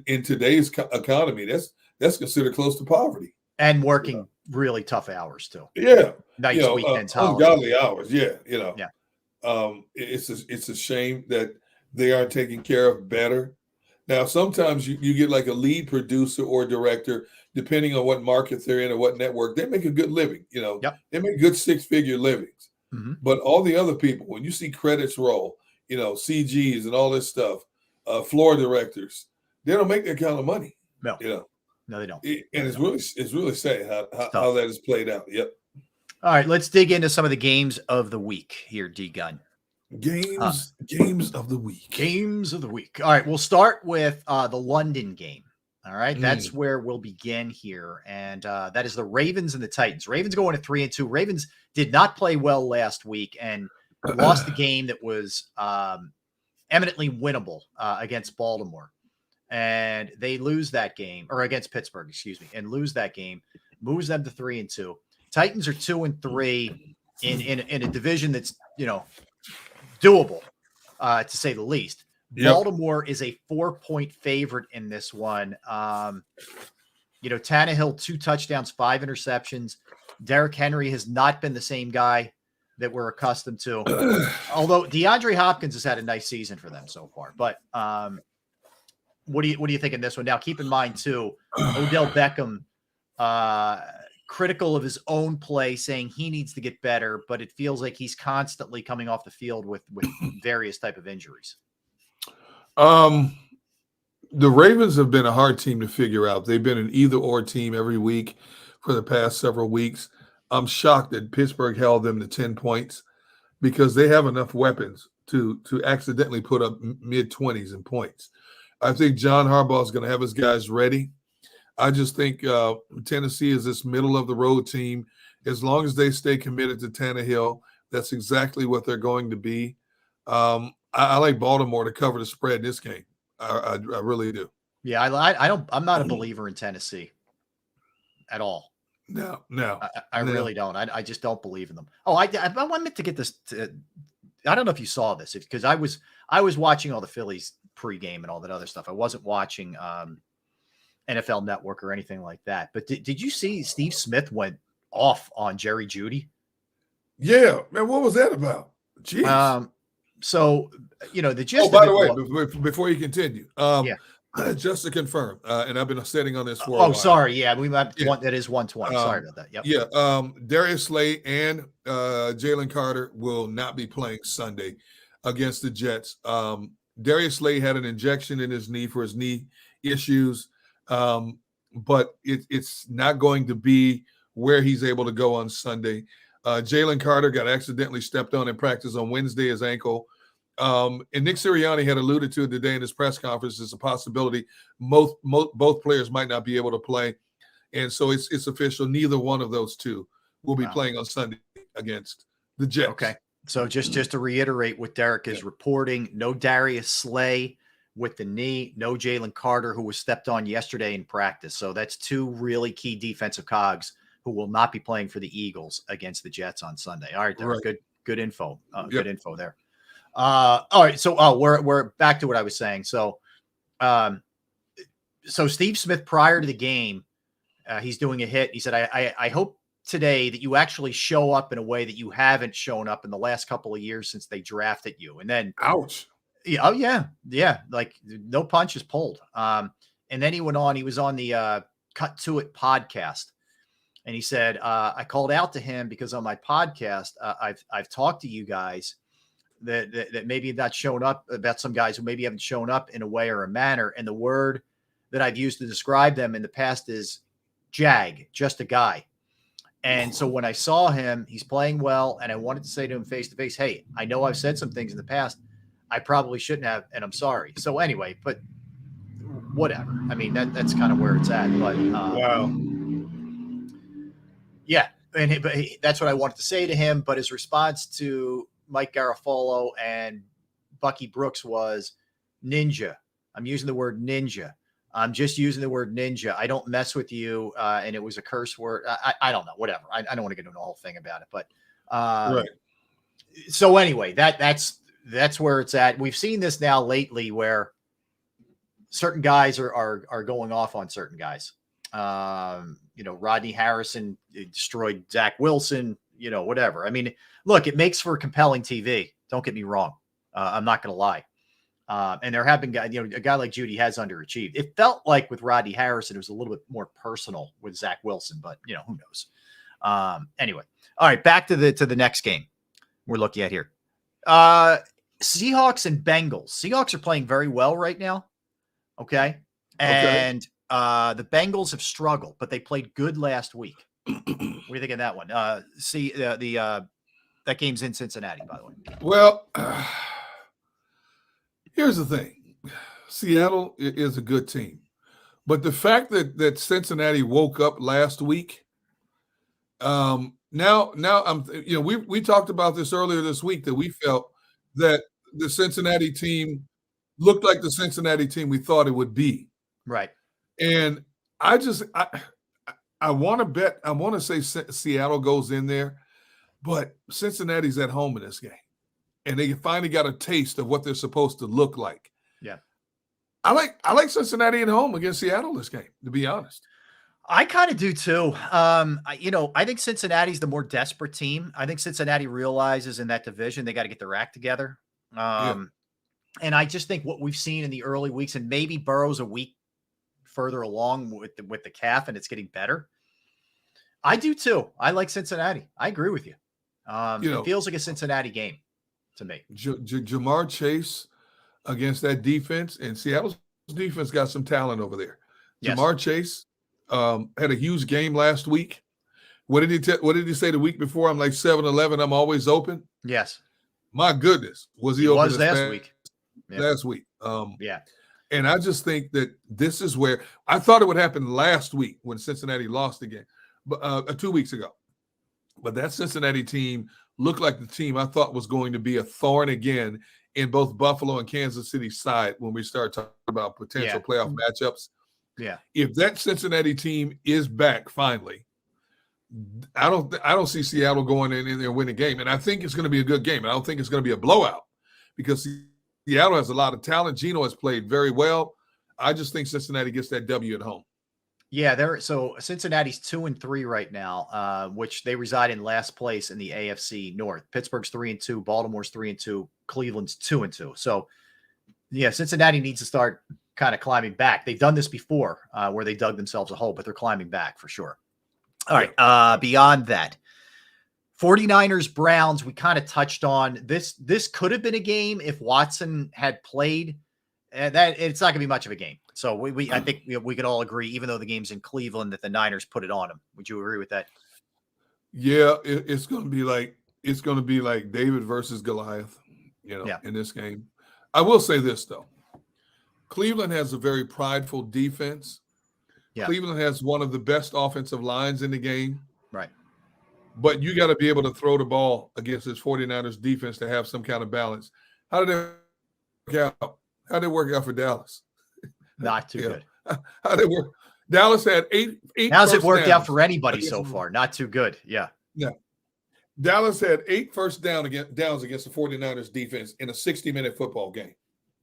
in today's economy, that's considered close to poverty. And working really tough hours too. Yeah. Nights, weekends, holidays. Ungodly hours. Yeah. Yeah. It's a shame that they aren't taken care of better. Now, sometimes you get like a lead producer or director, depending on what market they're in or what network, they make a good living. They make good 6-figure livings. Mm-hmm. But all the other people, when you see credits roll, CGs and all this stuff, floor directors, they don't make that kind of money. No, no, they don't. It's really sad how that is played out. Yep. All right, let's dig into some of the games of the week here, D-Gun. Games of the week. Games of the week. All right, we'll start with the London game. All right, that's where we'll begin here, and that is the Ravens and the Titans. Ravens going to 3-2. Ravens did not play well last week and lost the game that was eminently winnable against Baltimore, and they lose that game, or against Pittsburgh, excuse me, and lose that game, moves them to 3-2. Titans are 2-3 in a division that's doable, to say the least. Yep. Baltimore is a 4-point favorite in this one. Tannehill, 2 touchdowns, 5 interceptions. Derrick Henry has not been the same guy that we're accustomed to. Although DeAndre Hopkins has had a nice season for them so far. But what do you think in this one? Now, keep in mind too, Odell Beckham, critical of his own play, saying he needs to get better, but it feels like he's constantly coming off the field with various type of injuries. The Ravens have been a hard team to figure out. They've been an either-or team every week for the past several weeks. I'm shocked that Pittsburgh held them to 10 points because they have enough weapons to accidentally put up mid-20s in points. I think John Harbaugh is going to have his guys ready. I just think Tennessee is this middle-of-the-road team. As long as they stay committed to Tannehill, that's exactly what they're going to be. I like Baltimore to cover the spread in this game. I really do. Yeah, I'm not a believer in Tennessee at all. No. I really don't. I just don't believe in them. Oh, I meant to get this. I don't know if you saw this because I was watching all the Phillies pregame and all that other stuff. I wasn't watching NFL Network or anything like that. But did you see Steve Smith went off on Jerry Jeudy? Yeah, man. What was that about? Jeez. So, the gist. Oh, by the way, before you continue, yeah, just to confirm, and I've been sitting on this for a while. Sorry. Yeah, we might one that is 120. Sorry about that. Yep. Yeah. Darius Slay and Jalen Carter will not be playing Sunday against the Jets. Darius Slay had an injection in his knee for his knee issues, but it's not going to be where he's able to go on Sunday. Jalen Carter got accidentally stepped on in practice on Wednesday, his ankle. And Nick Sirianni had alluded to it today in his press conference. It's a possibility both players might not be able to play. And so it's official. Neither one of those two will be playing on Sunday against the Jets. Okay. So just to reiterate what Derek is reporting, no Darius Slay with the knee, no Jalen Carter, who was stepped on yesterday in practice. So that's 2 really key defensive cogs who will not be playing for the Eagles against the Jets on Sunday. All right, Derek, good info. Good info there. All right, so we're back to what I was saying. So Steve Smith, prior to the game, he's doing a hit. He said, I hope today that you actually show up in a way that you haven't shown up in the last couple of years since they drafted you. And then, ouch. Yeah, oh yeah, like no punches pulled. And then he went on. He was on the Cut to It podcast. And he said, I called out to him because on my podcast, I've talked to you guys that maybe have not shown up, about some guys who maybe haven't shown up in a way or a manner. And the word that I've used to describe them in the past is jag, just a guy. And so when I saw him, he's playing well. And I wanted to say to him face to face, hey, I know I've said some things in the past I probably shouldn't have, and I'm sorry. So anyway, but whatever. I mean, that's kind of where it's at. But wow. Yeah, but that's what I wanted to say to him. But his response to Mike Garafolo and Bucky Brooks was ninja. I'm using the word ninja. I'm just using the word ninja. I don't mess with you. And it was a curse word. I don't know, whatever. I don't want to get into the whole thing about it. But right. So anyway, that's where it's at. We've seen this now lately where certain guys are going off on certain guys. Rodney Harrison destroyed Zach Wilson, whatever. I mean, look, it makes for compelling TV. Don't get me wrong. I'm not going to lie. And there have been guys, a guy like Judy has underachieved. It felt like with Rodney Harrison, it was a little bit more personal with Zach Wilson, but who knows? Anyway, all right, back to the next game we're looking at here. Seahawks and Bengals. Seahawks are playing very well right now. Okay. And the Bengals have struggled, but they played good last week. What do you think of that one? That game's in Cincinnati, by the way. Well, here's the thing. Seattle is a good team. But the fact that Cincinnati woke up last week, now I'm we talked about this earlier this week, that we felt that the Cincinnati team looked like the Cincinnati team we thought it would be. Right. And I want to bet, I want to say Seattle goes in there, but Cincinnati's at home in this game. And they finally got a taste of what they're supposed to look like. Yeah. I like Cincinnati at home against Seattle this game, to be honest. I kind of do too. I think Cincinnati's the more desperate team. I think Cincinnati realizes in that division they got to get their act together. And I just think what we've seen in the early weeks, and maybe Burrow's a week further along with the calf, and it's getting better. I do too. I like Cincinnati. I agree with you. It feels like a Cincinnati game to me. Jamar Chase against that defense, and Seattle's defense got some talent over there. Yes. Jamar Chase had a huge game last week. What did he say the week before? I'm like 7-11. I'm always open. Yes. My goodness, was he open last week? Yeah. Last week. Yeah. And I just think that this is where I thought it would happen last week when Cincinnati lost again, but 2 weeks ago. But that Cincinnati team looked like the team I thought was going to be a thorn again in both Buffalo and Kansas City's side when we start talking about potential playoff matchups. Yeah. If that Cincinnati team is back finally, I don't see Seattle going in there and winning a game. And I think it's going to be a good game. And I don't think it's going to be a blowout because Seattle has a lot of talent. Geno has played very well. I just think Cincinnati gets that W at home. Yeah, so Cincinnati's 2-3 right now, which they reside in last place in the AFC North. Pittsburgh's 3-2, Baltimore's 3-2, Cleveland's 2-2. So, yeah, Cincinnati needs to start kind of climbing back. They've done this before, where they dug themselves a hole, but they're climbing back for sure. All right, beyond that, 49ers Browns, we kind of touched on this. This could have been a game if Watson had played. That it's not going to be much of a game. So I think we could all agree, even though the game's in Cleveland, that the Niners put it on them. Would you agree with that? Yeah, it's going to be like David versus Goliath, in this game. I will say this though, Cleveland has a very prideful defense. Yeah. Cleveland has one of the best offensive lines in the game. Right. But you got to be able to throw the ball against this 49ers defense to have some kind of balance. How did it work out? How did it work out for Dallas? Not too good. How did it work? Dallas had eight. How's it worked out for anybody so far? Not too good. Yeah. Yeah. Dallas had 8 first downs against the 49ers defense in a 60-minute football game.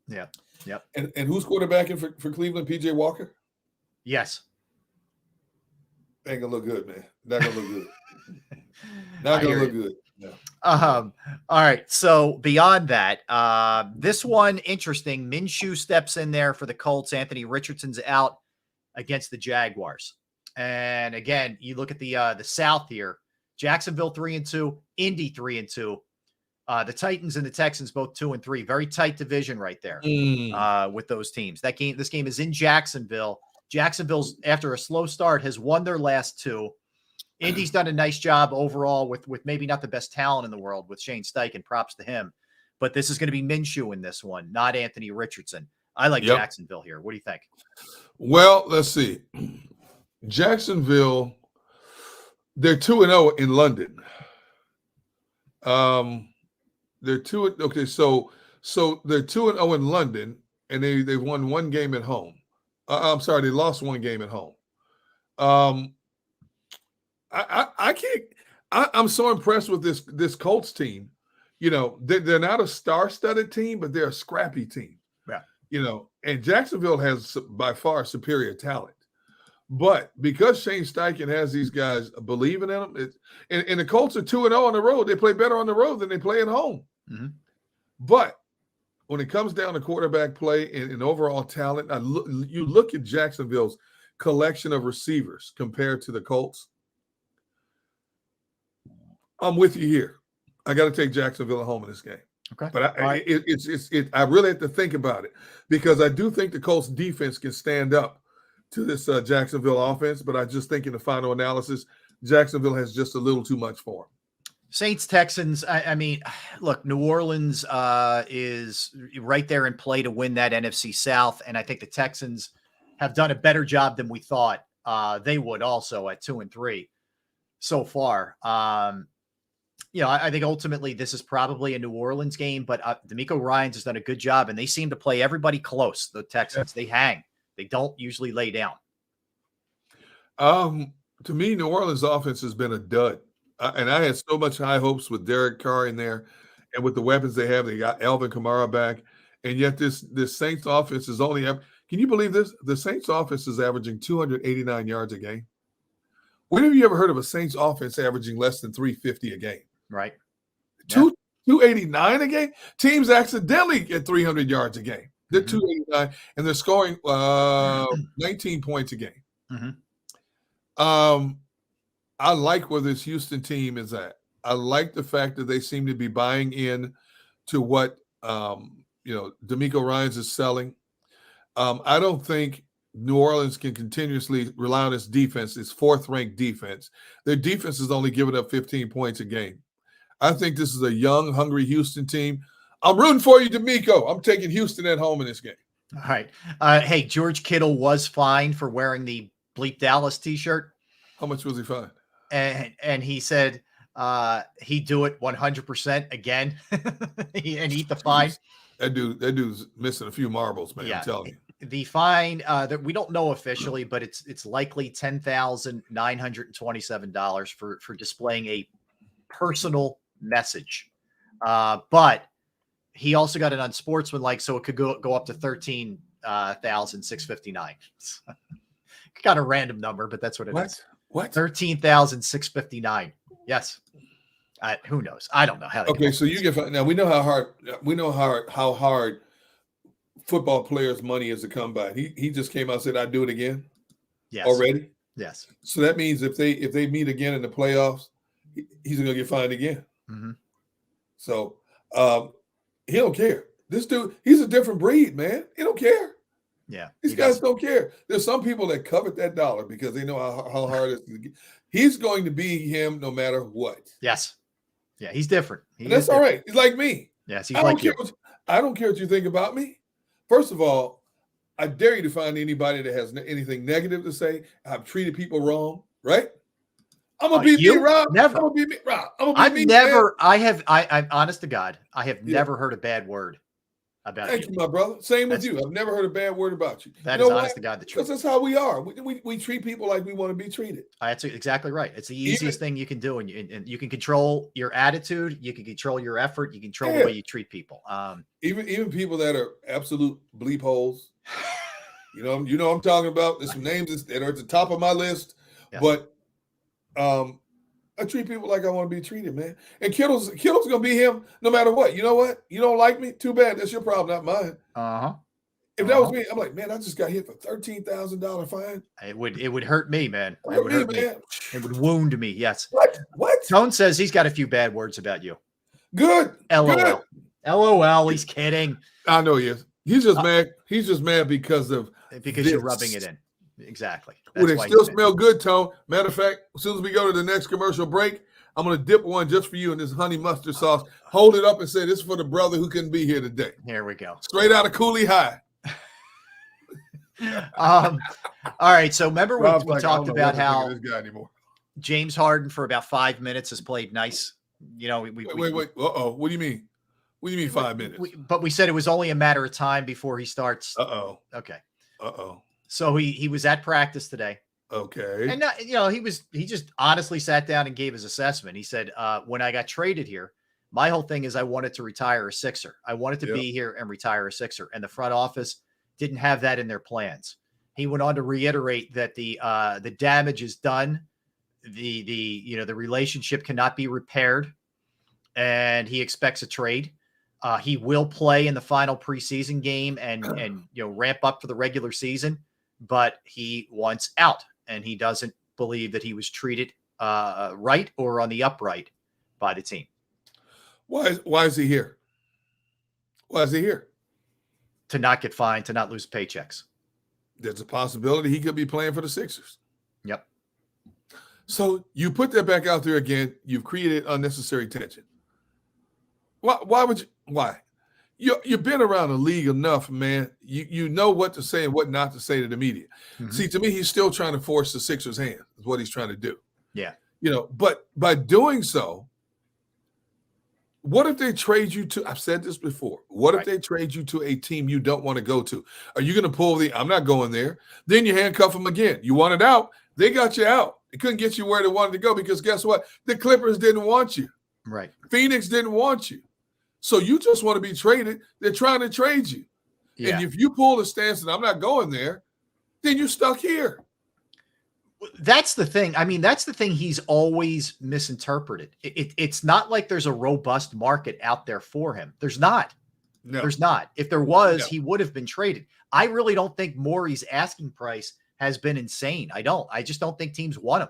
Yeah. Yep. And who's quarterbacking for Cleveland? PJ Walker? Yes. Ain't gonna look good, man. Not gonna look good. Not gonna look good. No. All right. So beyond that, this one interesting. Minshew steps in there for the Colts. Anthony Richardson's out against the Jaguars. And again, you look at the South here. Jacksonville 3-2, Indy 3-2. The Titans and the Texans both 2-3. Very tight division right there with those teams. This game is in Jacksonville. Jacksonville's, after a slow start, has won their last 2. Indy's done a nice job overall with maybe not the best talent in the world with Shane Steichen. Props to him. But this is going to be Minshew in this one, not Anthony Richardson. I like Jacksonville here. What do you think? Well, let's see. Jacksonville, they're 2-0 in London. They're 2. Okay, so they're 2-0 in London, and they've won 1 game at home. I'm sorry, they lost 1 game at home. I can't. I'm so impressed with this Colts team. They're not a star-studded team, but they're a scrappy team. Yeah. And Jacksonville has by far superior talent. But because Shane Steichen has these guys believing in them, and the Colts are 2-0 on the road. They play better on the road than they play at home. Mm-hmm. But when it comes down to quarterback play and overall talent, you look at Jacksonville's collection of receivers compared to the Colts. I'm with you here. I got to take Jacksonville at home in this game. Okay. But I really have to think about it because I do think the Colts defense can stand up to this Jacksonville offense, but I just think in the final analysis, Jacksonville has just a little too much for them. Saints, Texans, I mean, look, New Orleans is right there in play to win that NFC South, and I think the Texans have done a better job than we thought they would also at 2-3 so far. I think ultimately this is probably a New Orleans game, but DeMeco Ryans has done a good job, and they seem to play everybody close, the Texans. They hang. They don't usually lay down. To me, New Orleans offense has been a dud. And I had so much high hopes with Derek Carr in there, and with the weapons they have, they got Alvin Kamara back, and yet this Saints offense is only. Can you believe this? The Saints offense is averaging 289 yards a game. When have you ever heard of a Saints offense averaging less than 350 a game? Right. 289 a game. Teams accidentally get 300 yards a game. They're 289, and they're scoring 19 points a game. Mm-hmm. I like where this Houston team is at. I like the fact that they seem to be buying in to what DeMeco Ryans is selling. I don't think New Orleans can continuously rely on its defense, its fourth-ranked defense. Their defense is only giving up 15 points a game. I think this is a young, hungry Houston team. I'm rooting for you, DeMeco. I'm taking Houston at home in this game. All right. Hey, George Kittle was fined for wearing the Bleep Dallas T-shirt. How much was he fined? And he said he'd do it 100% again and eat the fine. That dude's missing a few marbles, man. Yeah. I'm telling you. The fine that we don't know officially, but it's likely $10,927 for displaying a personal message. But he also got it unsportsmanlike, so it could go up to $13,659. Got a random number, but that's what it is. What? 13,659. Yes. Who knows? I don't know how. Okay, so you get now. We know how hard football players' money is to come by. He just came out and said, "I'd do it again." Yes. Already. Yes. So that means if they meet again in the playoffs, he's going to get fined again. Mm-hmm. So he don't care. This dude, he's a different breed, man. He don't care. Yeah. These guys don't care. There's some people that covet that dollar because they know how hard it is to get. He's going to be him no matter what. Yes. Yeah, he's different. That's all right. He's like me. Yes, he's like you. I don't care what you think about me. First of all, I dare you to find anybody that has anything negative to say. I've treated people wrong, right? I'm gonna be me, Rob. Never. I'm gonna be me, Rob. I'm honest to God, I have never heard a bad word about Thank you, my brother. Same with you. I've never heard a bad word about you. That is honest to God the truth. Because that's how we are. We treat people like we want to be treated. That's exactly right. It's the easiest thing you can do, and you can control your attitude. You can control your effort. You can control the way you treat people. Even people that are absolute bleep holes. You know what I'm talking about. There's some names that are at the top of my list, but I treat people like I want to be treated, man. And Kittle's gonna be him no matter what. You know what? You don't like me? Too bad. That's your problem, not mine. If that was me, I'm like, man, I just got hit for $13,000 fine. It would hurt me, man. It would hurt me. It would wound me. Yes. What? Tone says he's got a few bad words about you. Good. LOL. Good. LOL. He's kidding. I know he is. He's just mad. He's just mad because you're rubbing it in. Exactly. Would it still smell good, Tone? Matter of fact, as soon as we go to the next commercial break, I'm going to dip one just for you in this honey mustard sauce. Hold it up and say, this is for the brother who couldn't be here today. Here we go. Straight out of Cooley High. All right. So remember we talked about how this guy anymore. James Harden for about 5 minutes has played nice. You know, wait. Uh-oh. What do you mean? What do you mean 5 minutes? But we said it was only a matter of time before he starts. Uh-oh. Okay. Uh-oh. So he was at practice today. Okay. And he just honestly sat down and gave his assessment. He said, when I got traded here, my whole thing is I wanted to retire a Sixer. I wanted to be here and retire a Sixer. And the front office didn't have that in their plans. He went on to reiterate that the damage is done. The relationship cannot be repaired, and he expects a trade. He will play in the final preseason game and ramp up for the regular season, but he wants out, and he doesn't believe that he was treated right or on the upright by the team. Why is he here? Why is he here? To not get fined, to not lose paychecks. There's a possibility he could be playing for the Sixers. Yep. So you put that back out there again. You've created unnecessary tension. Why would you? Why? You've been around the league enough, man. You know what to say and what not to say to the media. Mm-hmm. See, to me, he's still trying to force the Sixers' hand. Is what he's trying to do. Yeah. But by doing so, what if they trade you to? I've said this before. What if they trade you to a team you don't want to go to? Are you going to pull I'm not going there. Then you handcuff them again. You wanted out. They got you out. They couldn't get you where they wanted to go because guess what? The Clippers didn't want you. Right. Phoenix didn't want you. So you just want to be traded. They're trying to trade you. Yeah. And if you pull the stance and I'm not going there, then you're stuck here. That's the thing. I mean, that's the thing he's always misinterpreted. It's not like there's a robust market out there for him. There's not. No. There's not. If there was, he would have been traded. I really don't think Morey's asking price has been insane. I just don't think teams want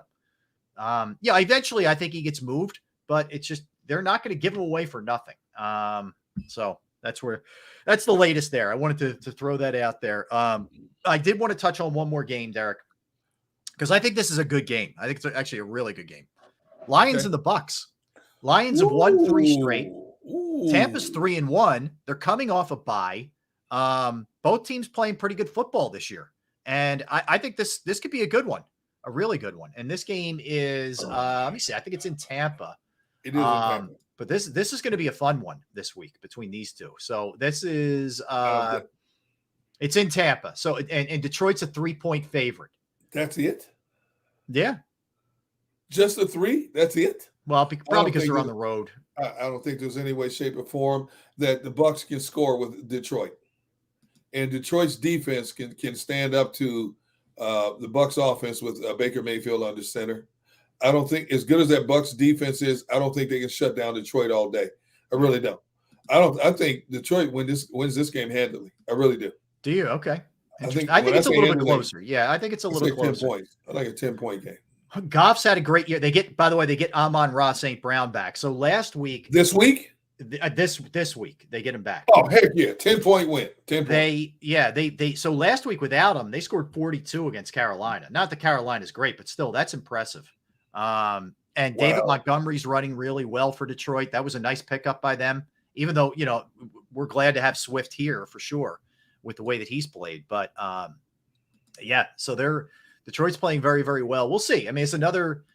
him. Eventually I think he gets moved, but it's just they're not going to give him away for nothing. So that's the latest there. I wanted to throw that out there. I did want to touch on one more game, Derek, because I think this is a good game. I think it's actually a really good game. Lions and the Bucks. Lions have won 3 straight. Tampa's 3-1. They're coming off a bye. Both teams playing pretty good football this year. And I think this could be a good one, a really good one. And this game is, let me see, I think it's in Tampa. It is in Tampa. But this is going to be a fun one this week between these two. So this is it's in Tampa. So and Detroit's a 3-point favorite. That's it? Yeah. Just a 3? That's it? Well, probably because they're on the road. I don't think there's any way, shape, or form that the Bucks can score with Detroit. And Detroit's defense can stand up to the Bucks offense with Baker Mayfield under center. I don't think, as good as that Bucks defense is, I don't think they can shut down Detroit all day. I really don't. I think Detroit wins this game handily. I really do. Do you? Okay. I think it's a little bit closer. Yeah, I think it's a little like closer. 10 points. I like a 10-point game. Goff's had a great year. They get Amon-Ra St. Brown back. So last week. This week? This week they get him back. Oh, heck yeah. 10-point win. 10 points. So last week without him, they scored 42 against Carolina. Not that Carolina's great, but still that's impressive. And David Montgomery's running really well for Detroit. That was a nice pickup by them, even though, we're glad to have Swift here for sure with the way that he's played. But so Detroit's playing very, very well. We'll see. I mean, it's another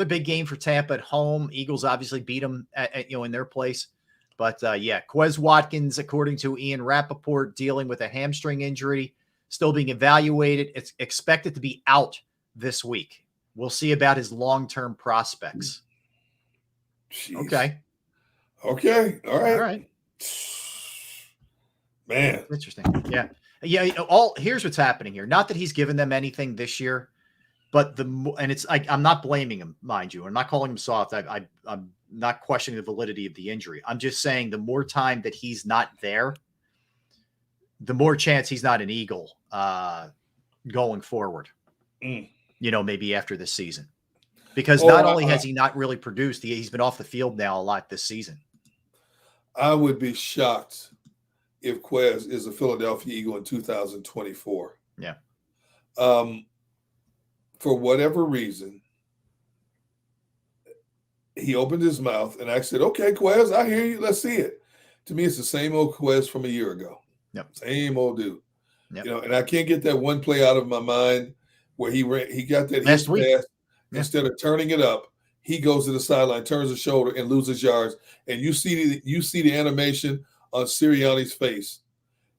big game for Tampa at home. Eagles obviously beat them in their place. But Quez Watkins, according to Ian Rappaport, dealing with a hamstring injury, still being evaluated. It's expected to be out this week. We'll see about his long-term prospects. Jeez. Okay. All right. Man. Interesting. Yeah. Here's what's happening here. Not that he's given them anything this year, but it's like, I'm not blaming him, mind you. I'm not calling him soft. I'm not questioning the validity of the injury. I'm just saying the more time that he's not there, the more chance he's not an Eagle going forward. Maybe after this season, because not only has he not really produced, he's been off the field now a lot this season. I would be shocked if Quez is a Philadelphia Eagle in 2024. Yeah. For whatever reason, he opened his mouth and I said, okay, Quez, I hear you. Let's see it. To me, it's the same old Quez from a year ago. Yep. Same old dude. Yep. And I can't get that one play out of my mind where he got that last week. Pass. Instead of turning it up, he goes to the sideline, turns the shoulder, and loses yards. And you see the animation on Sirianni's face.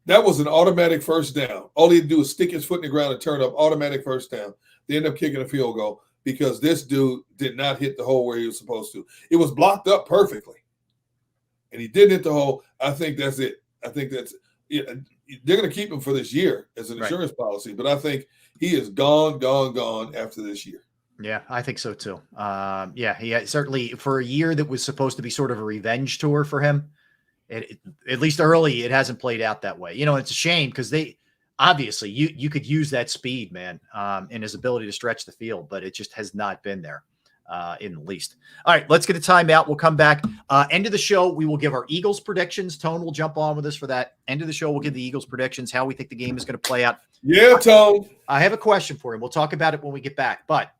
That was an automatic first down. All he had to do was stick his foot in the ground and turn up, automatic first down. They end up kicking a field goal because this dude did not hit the hole where he was supposed to. It was blocked up perfectly. And he didn't hit the hole. I think that's it. I think that's it. they're going to keep him for this year as an insurance policy, but I think he is gone after this year. Yeah, I think so too. Yeah, he certainly for a year that was supposed to be sort of a revenge tour for him. At least early, it hasn't played out that way. You know, it's a shame because they obviously you could use that speed, man, and his ability to stretch the field, but it just has not been there in the least. All right, let's get a timeout. We'll come back. End of the show, we will give our Eagles predictions. Tone will jump on with us for that. End of the show, we'll give the Eagles predictions, how we think the game is going to play out. Yeah, Tone. I have a question for him. We'll talk about it when we get back, but.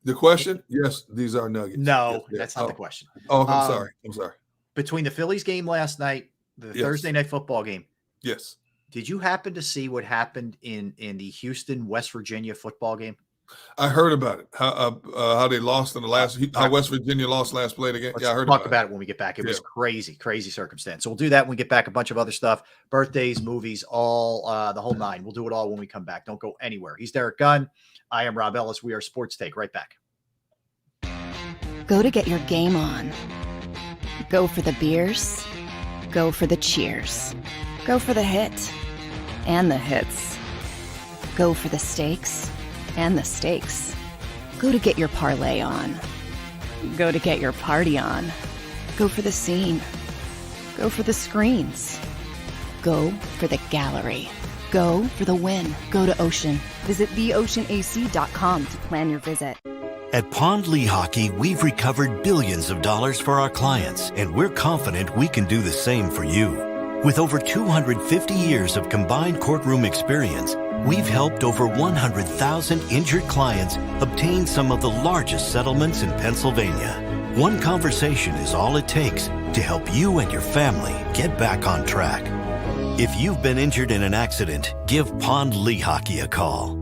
The question? Yes, these are nuggets. No, yes. that's not the question. Oh, I'm sorry. Between the Phillies game last night, the Thursday night football game. Yes. Did you happen to see what happened in the Houston, West Virginia football game? I heard about it. How they lost in the last. How West Virginia lost last play again. Yeah, I heard. Talk about it when we get back. It was crazy circumstance. So we'll do that when we get back. A bunch of other stuff, birthdays, movies, all the whole nine. We'll do it all when we come back. Don't go anywhere. He's Derek Gunn. I am Rob Ellis. We are Sports Take. Right back. Go to get your game on. Go for the beers. Go for the cheers. Go for the hit and the hits. Go for the stakes and the stakes. Go to get your parlay on. Go to get your party on. Go for the scene. Go for the screens. Go for the gallery. Go for the win. Go to Ocean. Visit theoceanac.com to plan your visit. At Pond Lehocky, we've recovered billions of dollars for our clients, and we're confident we can do the same for you. With over 250 years of combined courtroom experience, we've helped over 100,000 injured clients obtain some of the largest settlements in Pennsylvania. One conversation is all it takes to help you and your family get back on track. If you've been injured in an accident, give Pond Lehocky a call.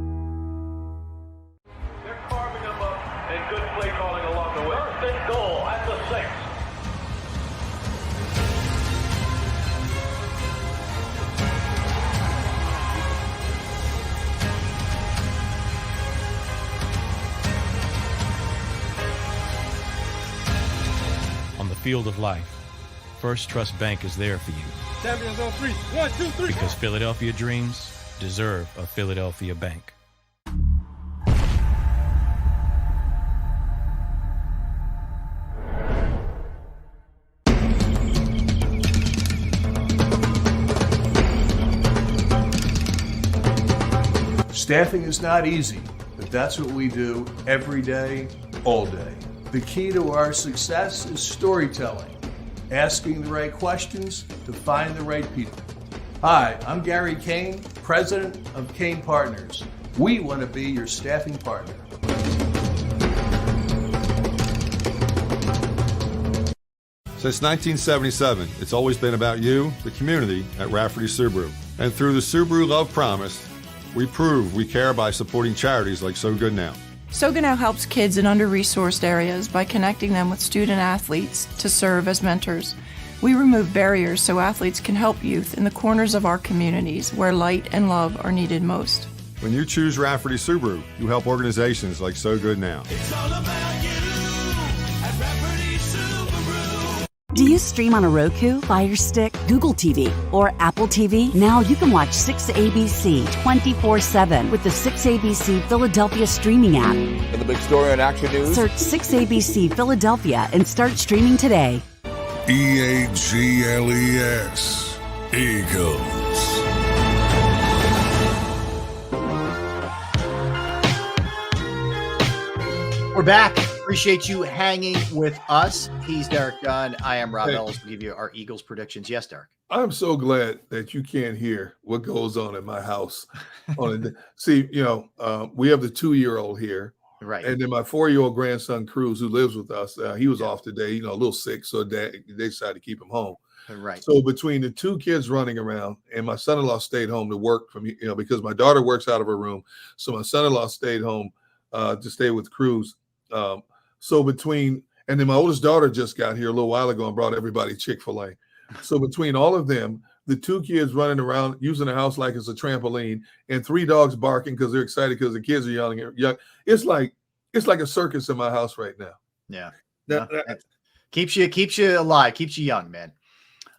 They're carving them up and good play calling along the way. First and goal at the 6. On the field of life, First Trust Bank is there for you. Champions on 3. 1, 2, 3. Because Philadelphia dreams deserve a Philadelphia bank. Staffing is not easy, but that's what we do every day, all day. The key to our success is storytelling, asking the right questions to find the right people. Hi, I'm Gary Kane, president of Kane Partners. We want to be your staffing partner. Since 1977, it's always been about you, the community, at Rafferty Subaru. And through the Subaru Love Promise, we prove we care by supporting charities like So Good Now. So Good Now helps kids in under-resourced areas by connecting them with student athletes to serve as mentors. We remove barriers so athletes can help youth in the corners of our communities where light and love are needed most. When you choose Rafferty Subaru, you help organizations like So Good Now. It's all about you at Rafferty Subaru. Do you stream on a Roku, Fire Stick, Google TV, or Apple TV? Now you can watch 6ABC 24/7 with the 6ABC Philadelphia streaming app. And the big story on Action News? Search 6ABC Philadelphia and start streaming today. EAGLES. Eagles. We're back. Appreciate you hanging with us. He's Derek Gunn. I am Rob Ellis. We'll give you our Eagles predictions. Yes, Derek. I'm so glad that you can't hear what goes on in my house. See, we have the 2-year-old here. Right. And then my 4-year-old grandson, Cruz, who lives with us, he was off today, a little sick. So they decided to keep him home. Right. So between the two kids running around and my son-in-law stayed home to work from, because my daughter works out of her room. So my son-in-law stayed home to stay with Cruz. And then my oldest daughter just got here a little while ago and brought everybody Chick-fil-A. So between all of them, the two kids running around using the house like it's a trampoline and 3 dogs barking because they're excited because the kids are young. It's like a circus in my house right now. Yeah. Keeps you alive, keeps you young, man.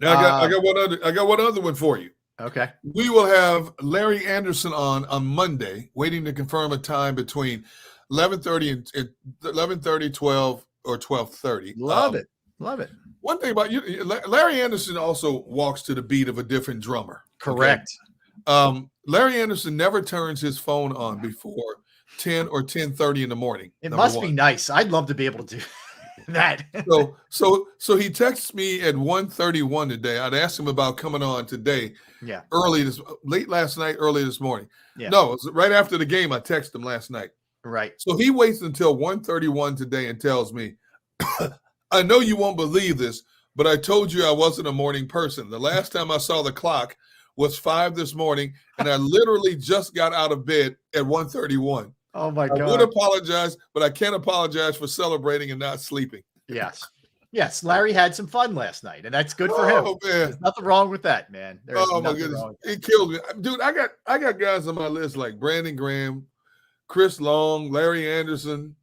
Now I got one other one for you. Okay. We will have Larry Anderson on Monday, waiting to confirm a time between 11:30 and 11:30, 12, or 12:30. Love it. Love it. One thing about you, Larry Anderson also walks to the beat of a different drummer. Correct. Okay? Larry Anderson never turns his phone on before 10 or 10:30 in the morning. It number must one. be nice. I'd love to be able to do that. So he texts me at 1:31 today. I'd asked him about coming on today. Yeah. Late last night, early this morning. Yeah. No, it was right after the game. I texted him last night. Right. So he waits until 1:31 today and tells me, I know you won't believe this, but I told you I wasn't a morning person. The last time I saw the clock was 5 this morning, and I literally just got out of bed at 1:31. Oh my I God. would apologize, but I can't apologize for celebrating and not sleeping. Yes. Yes. Larry had some fun last night, and that's good for him. Oh, man. There's nothing wrong with that, man. There's Oh my nothing goodness, wrong with it killed me, dude. I got guys on my list like Brandon Graham, Chris Long, Larry Anderson,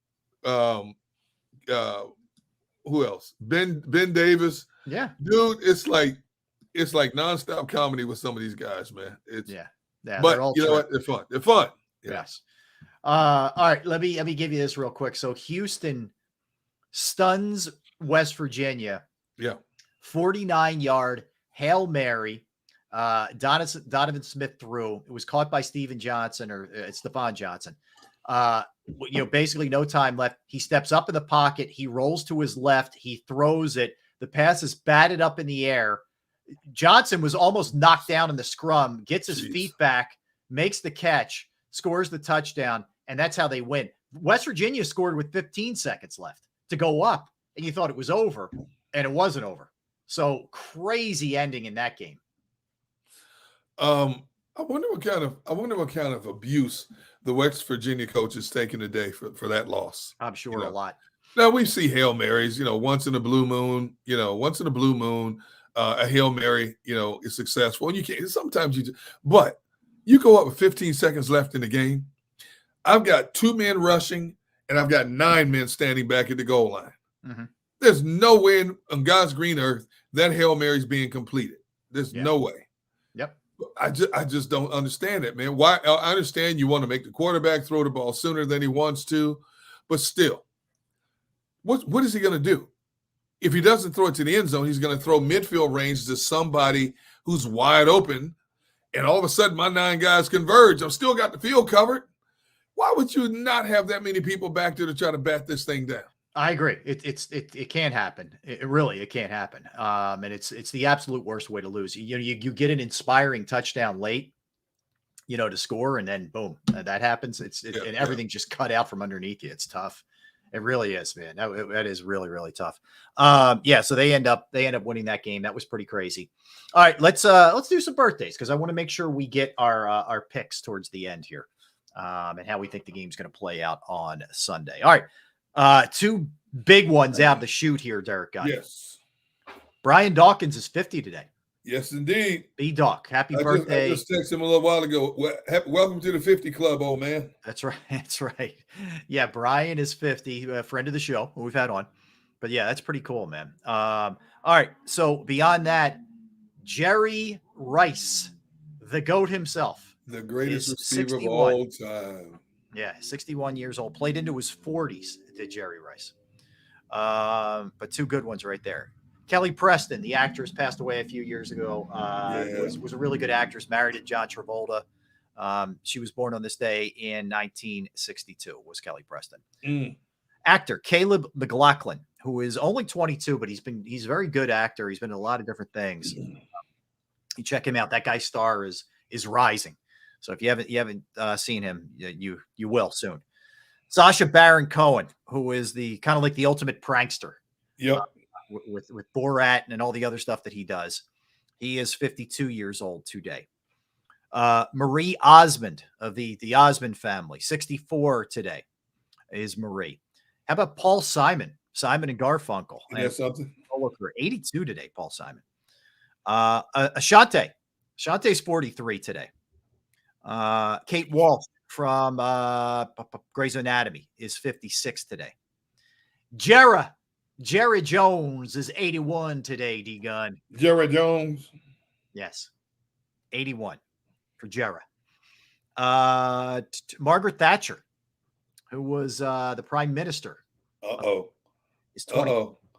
who else? Ben Davis. Yeah, dude, it's like nonstop comedy with some of these guys, man. It's Yeah, but they're all you know true. what? They're fun. They're fun. Yeah. Yes. All right. Let me give you this real quick. So Houston stuns West Virginia. Yeah. 49-yard Hail Mary. Donovan Smith threw. It was caught by Stephon Johnson. Basically no time left. He steps up in the pocket. He rolls to his left. He throws it. The pass is batted up in the air. Johnson was almost knocked down in the scrum, gets his feet back, makes the catch, scores the touchdown, and that's how they win. West Virginia scored with 15 seconds left to go up, and you thought it was over, and it wasn't over. So crazy ending in that game. I wonder what kind of abuse the West Virginia coach is taking today for that loss. I'm sure a lot. Now we see Hail Marys, once in a blue moon, a Hail Mary, is successful. And you can't, sometimes but you go up with 15 seconds left in the game. I've got 2 men rushing and I've got 9 men standing back at the goal line. Mm-hmm. There's no way on God's green earth that Hail Mary is being completed. There's no way. Yep. I just don't understand it, man. Why? I understand you want to make the quarterback throw the ball sooner than he wants to, but still, what is he going to do? If he doesn't throw it to the end zone, he's going to throw midfield range to somebody who's wide open, and all of a sudden my 9 guys converge. I've still got the field covered. Why would you not have that many people back there to try to bat this thing down? I agree. It can't happen. It can't happen. And it's the absolute worst way to lose. You get an inspiring touchdown late, to score, and then boom, that happens. And everything's just cut out from underneath you. It's tough. It really is, man. That is really, really tough. So they end up winning that game. That was pretty crazy. All right, let's do some birthdays because I want to make sure we get our picks towards the end here, and how we think the game's going to play out on Sunday. All right, 2 big ones out of the chute here, Derek Gunn. Yes. Brian Dawkins is 50 today. Yes, indeed. B-Doc, happy birthday. I just texted him a little while ago. Welcome to the 50 club, old man. That's right. That's right. Yeah, Brian is 50, a friend of the show who we've had on. But yeah, that's pretty cool, man. All right. So beyond that, Jerry Rice, the GOAT himself. The greatest receiver 61. of all time. Yeah, 61 years old. Played into his 40s, did Jerry Rice. But 2 good ones right there. Kelly Preston, the actress, passed away a few years ago. Was a really good actress, married to John Travolta. She was born on this day in 1962, was Kelly Preston. Actor Caleb McLaughlin, who is only 22, but he's a very good actor. He's been in a lot of different things. You check him out. That guy's star is rising. So if you haven't seen him, you will soon. Sacha Baron Cohen, who is the kind of like the ultimate prankster. Yep. With Borat and all the other stuff that he does. He is 52 years old today. Marie Osmond of the Osmond family, 64 today is Marie. How about Paul Simon? Simon and Garfunkel. That's something. 82 today, Paul Simon. Ashante. Ashante's 43 today. Kate Walsh from Grey's Anatomy is 56 today. Jerry Jones is 81 today, D-Gun. Jerry Jones. Yes. 81 for Jera. Margaret Thatcher, who was the prime minister. Is 20.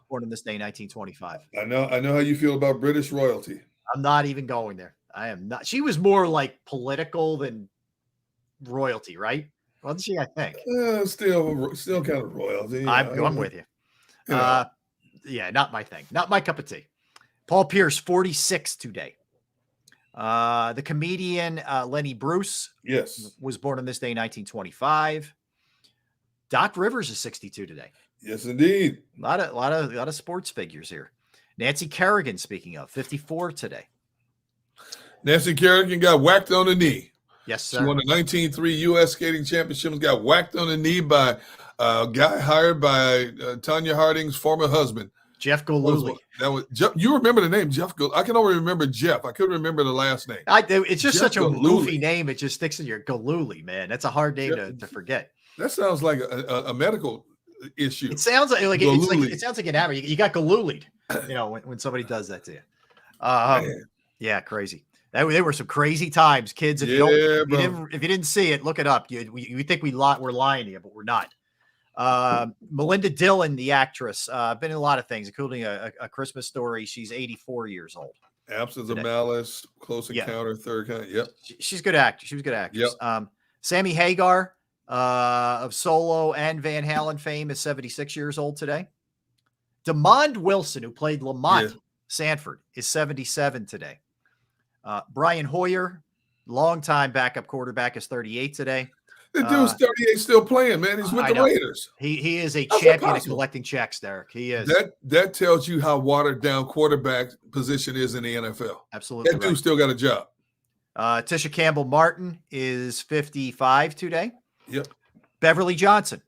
Born on this day, 1925. I know how you feel about British royalty. I'm not even going there. I am not. She was more like political than royalty, right? Wasn't she? I think. Still kind of royalty. I'm with you. Yeah, not my thing. Not my cup of tea. Paul Pierce, 46 today. The comedian Lenny Bruce, was born on this day, 1925. Doc Rivers is 62 today. Yes, indeed. A lot of sports figures here. Nancy Kerrigan, speaking of, 54 today. Nancy Kerrigan got whacked on the knee. Yes, sir. She won the 1903 U.S. Skating Championships, got whacked on the knee by a guy hired by Tanya Harding's former husband. Jeff Gillooly. That was Jeff. You remember the name Jeff Gillooly? I can only remember Jeff. I couldn't remember the last name. It's just Jeff such a goofy name. It just sticks in your Gillooly, man. That's a hard name to forget. That sounds like a medical issue. It sounds like it sounds like an adder. You got Gillooly'd, when somebody does that to you. Yeah, crazy. They were some crazy times, kids. If you didn't see it, look it up. You think we're lying to you, but we're not. Melinda Dillon, the actress, been in a lot of things, including a Christmas Story. She's 84 years old. Absence of Malice, Close Encounter, Third Kind. Yep. She's a good actor. She was a good actress. Yep. Sammy Hagar of Solo and Van Halen fame is 76 years old today. DeMond Wilson, who played Lamont Sanford, is 77 today. Brian Hoyer, longtime backup quarterback, is 38 today. The dude's 38, still playing, man. He's with the Raiders. He is a champion at collecting checks, Derek. He is. That tells you how watered down quarterback position is in the NFL. Absolutely. That dude still got a job. Tisha Campbell Martin is 55 today. Yep. Beverly Johnson.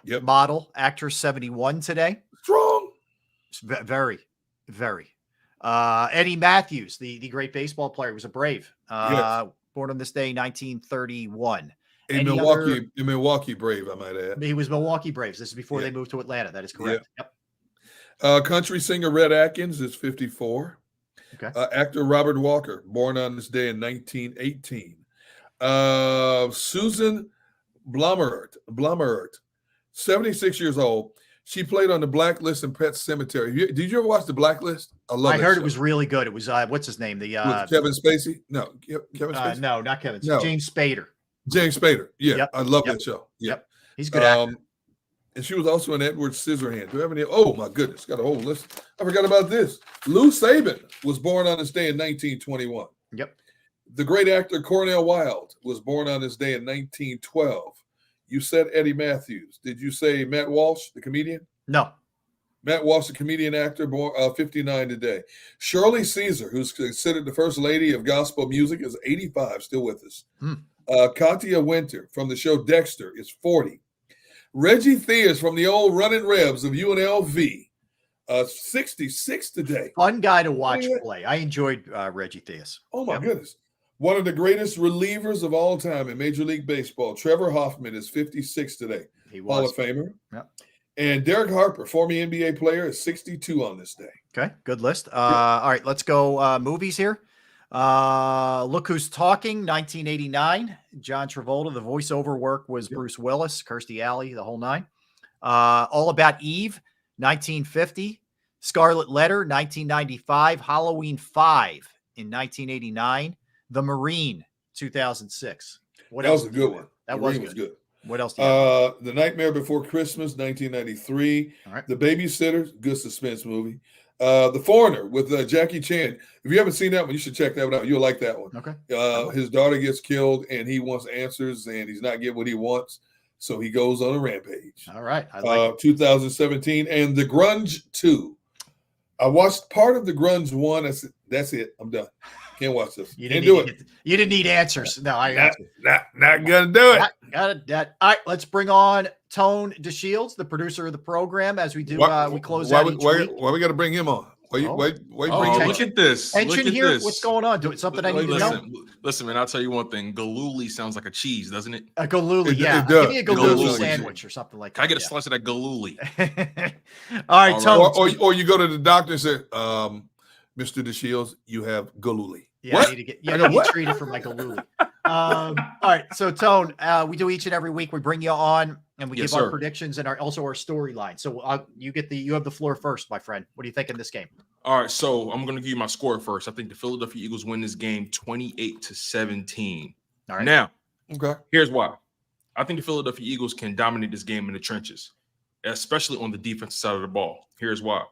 Yep. Model, actress, 71 today. Strong. Very, very. Eddie Matthews, the great baseball player, was a Brave. Born on this day, 1931. A Milwaukee Brave, I might add. He was Milwaukee Braves. This is before they moved to Atlanta. That is correct. Yep. Country singer Red Atkins is 54. Okay. Actor Robert Walker, born on this day in 1918. Susan Blumert, 76 years old. She played on The Blacklist and Pet Cemetery. Did you ever watch The Blacklist? I heard it was really good. It was what's his name? With Kevin Spacey? No, Kevin Spacey. No, not Kevin. No. James Spader. James Spader. Yeah, Yep. I love that show. Yep. He's a good actor. And she was also in Edward Scissorhands. Do you have any? Oh my goodness, got a whole list. I forgot about this. Lou Saban was born on this day in 1921. Yep. The great actor Cornel Wilde was born on this day in 1912. You said Eddie Matthews. Did you say Matt Walsh, the comedian? No. Matt Walsh, the comedian actor, born 59 today. Shirley Caesar, who's considered the first lady of gospel music, is 85, still with us. Katia Winter from the show Dexter is 40. Reggie Theus from the old Running Rebs of UNLV, 66 today. Fun guy to watch play. I enjoyed Reggie Theus. Oh, my goodness. One of the greatest relievers of all time in Major League Baseball, Trevor Hoffman, is 56 today. He was. Hall of Famer. Yep. And Derek Harper, former NBA player, is 62 on this day. Okay, good list. All right, let's go movies here. Look Who's Talking, 1989. John Travolta. The voiceover work was Bruce Willis, Kirstie Alley, the whole nine. All About Eve, 1950. Scarlet Letter, 1995. Halloween 5 in 1989. The Marine, 2006. That was a good one. That was good. What else do you have? The Nightmare Before Christmas, 1993. All right. The Babysitters, good suspense movie. The Foreigner with Jackie Chan. If you haven't seen that one, you should check that one out. You'll like that one. Okay. His daughter gets killed, and he wants answers, and he's not getting what he wants, so he goes on a rampage. All right. I like 2017. And The Grunge 2. I watched part of The Grunge 1. That's it. I'm done. Can't watch this. You Can't do it. You didn't need answers. No, not gonna do it. Got it. All right, let's bring on Tone DeShields, the producer of the program, as we do. We close out each week. Why we got to bring him on? Look at this. Tension Look at here. this. What's going on? Doing something I need to know? Listen, man. I'll tell you one thing. Gallooly sounds like a cheese, doesn't it? A Gallooly, yeah. It does. Give me a Gallooly sandwich or something like that. Can I get a slice of that Gallooly? All right, Tone. Or you go to the doctor and say, Mr. DeShields, you have Gallooly. Yeah, What? I need to get treated for Michael Luley. All right, so Tone, we do each and every week. We bring you on and we Yes, give our sir. predictions and also our storyline. So you have the floor first, my friend. What do you think in this game? All right, so I'm going to give you my score first. I think the Philadelphia Eagles win this game 28-17. All right. Now, Okay. here's why. I think the Philadelphia Eagles can dominate this game in the trenches, especially on the defensive side of the ball. Here's why.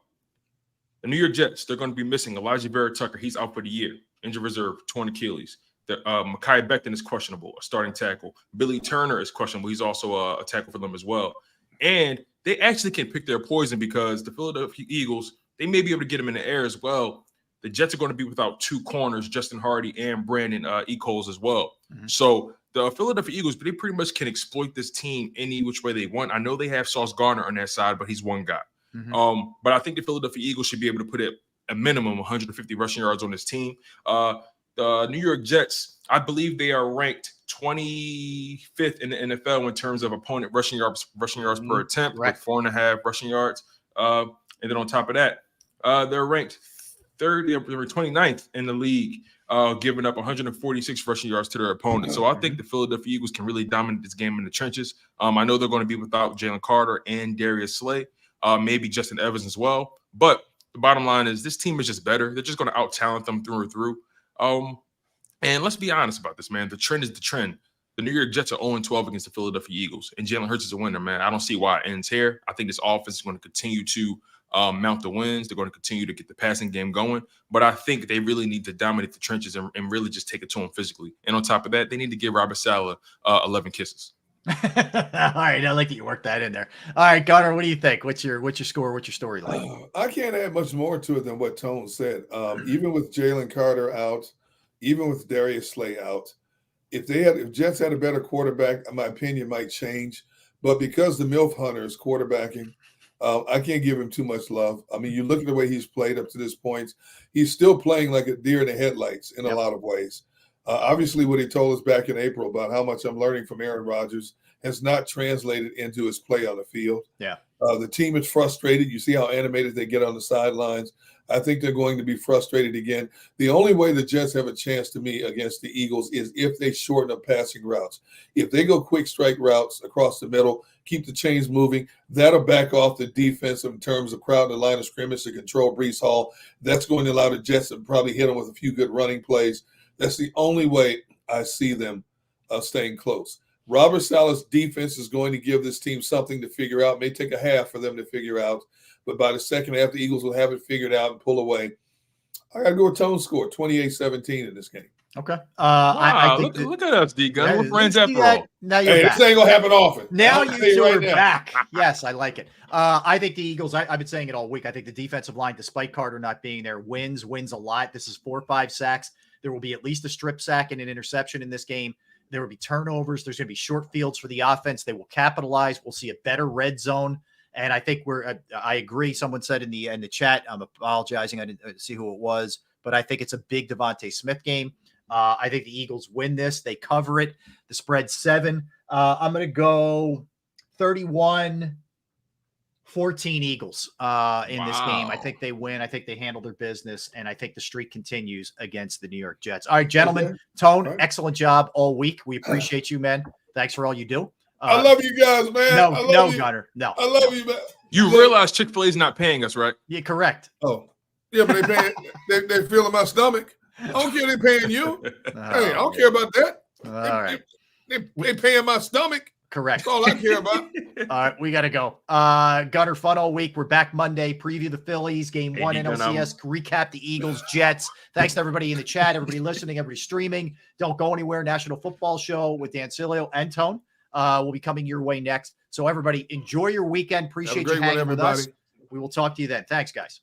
The New York Jets, they're going to be missing Elijah Vera-Tucker. He's out for the year. Injured reserve, torn Achilles. Mekhi Becton is questionable, a starting tackle. Billy Turner is questionable. He's also a tackle for them as well. And they actually can pick their poison because the Philadelphia Eagles, they may be able to get them in the air as well. The Jets are going to be without two corners, Justin Hardy and Brandon Echols as well. Mm-hmm. So the Philadelphia Eagles, they pretty much can exploit this team any which way they want. I know they have Sauce Gardner on that side, but he's one guy. Mm-hmm. But I think the Philadelphia Eagles should be able to put a minimum 150 rushing yards on this team. The New York Jets, I believe they are ranked 25th in the NFL in terms of opponent rushing yards per attempt, with 4.5 rushing yards. And then on top of that, they're ranked 29th in the league, giving up 146 rushing yards to their opponent. So I think the Philadelphia Eagles can really dominate this game in the trenches. I know they're going to be without Jalen Carter and Darius Slay, maybe Justin Evans as well. But the bottom line is this team is just better. They're just going to out-talent them through and through. And let's be honest about this, man. The trend is the trend. The New York Jets are 0-12 against the Philadelphia Eagles, and Jalen Hurts is a winner, man. I don't see why it ends here. I think this offense is going to continue to mount the wins. They're going to continue to get the passing game going. But I think they really need to dominate the trenches and really just take it to them physically. And on top of that, they need to give Robert Saleh 11 kisses. All right, I like that you worked that in there. All right, Gunnar, what do you think? What's your score? What's your storyline? I can't add much more to it than what Tone said. Even with Jalen Carter out, even with Darius Slay out, if Jets had a better quarterback, my opinion might change. But because the MILF Hunter is quarterbacking, I can't give him too much love. I mean, you look at the way he's played up to this point, he's still playing like a deer in the headlights in a lot of ways. Obviously, what he told us back in April about how much I'm learning from Aaron Rodgers has not translated into his play on the field. Yeah. The team is frustrated. You see how animated they get on the sidelines. I think they're going to be frustrated again. The only way the Jets have a chance to me against the Eagles is if they shorten up passing routes. If they go quick strike routes across the middle, keep the chains moving, that'll back off the defense in terms of crowding the line of scrimmage to control Breece Hall. That's going to allow the Jets to probably hit them with a few good running plays. That's the only way I see them staying close. Robert Saleh's defense is going to give this team something to figure out. It may take a half for them to figure out, but by the second half, the Eagles will have it figured out and pull away. I got to go with Tone score, 28-17 in this game. Okay. I think look at us, D-Gun. We're friends after all. Now you're Hey, back. this ain't going to happen often. Now I'll tell you two right are now. back. Yes, I like it. I think the Eagles, I've been saying it all week. I think the defensive line, despite Carter not being there, wins a lot. This is 4 or 5 sacks. There will be at least a strip sack and an interception in this game. There will be turnovers. There's going to be short fields for the offense. They will capitalize. We'll see a better red zone. And I think I agree. Someone said in the chat, I'm apologizing. I didn't see who it was, but I think it's a big Devontae Smith game. I think the Eagles win this. They cover it. The spread's 7. I'm going to go 31-14 Eagles in this game. I think they win. I think they handle their business, and I think the streak continues against the New York Jets. All right, gentlemen. Okay. Tone, excellent job all week. We appreciate you, man. Thanks for all you do. I love you guys, man. No, Gunner. No. I love you, man. You realize Chick-fil-A is not paying us, right? Yeah, correct. Oh, yeah, but they're feeling my stomach. I don't care if they're paying you. Hey, I don't care about that. All right. They paying my stomach. Correct. That's all I care about. All right, we got to go. Gunner, fun all week. We're back Monday. Preview the Phillies, game 1 NLCS. Recap the Eagles, Jets. Thanks to everybody in the chat, everybody listening, everybody streaming. Don't go anywhere. National Football Show with Dan Cilio and Tone will be coming your way next. So everybody, enjoy your weekend. Appreciate you hanging with us. We will talk to you then. Thanks, guys.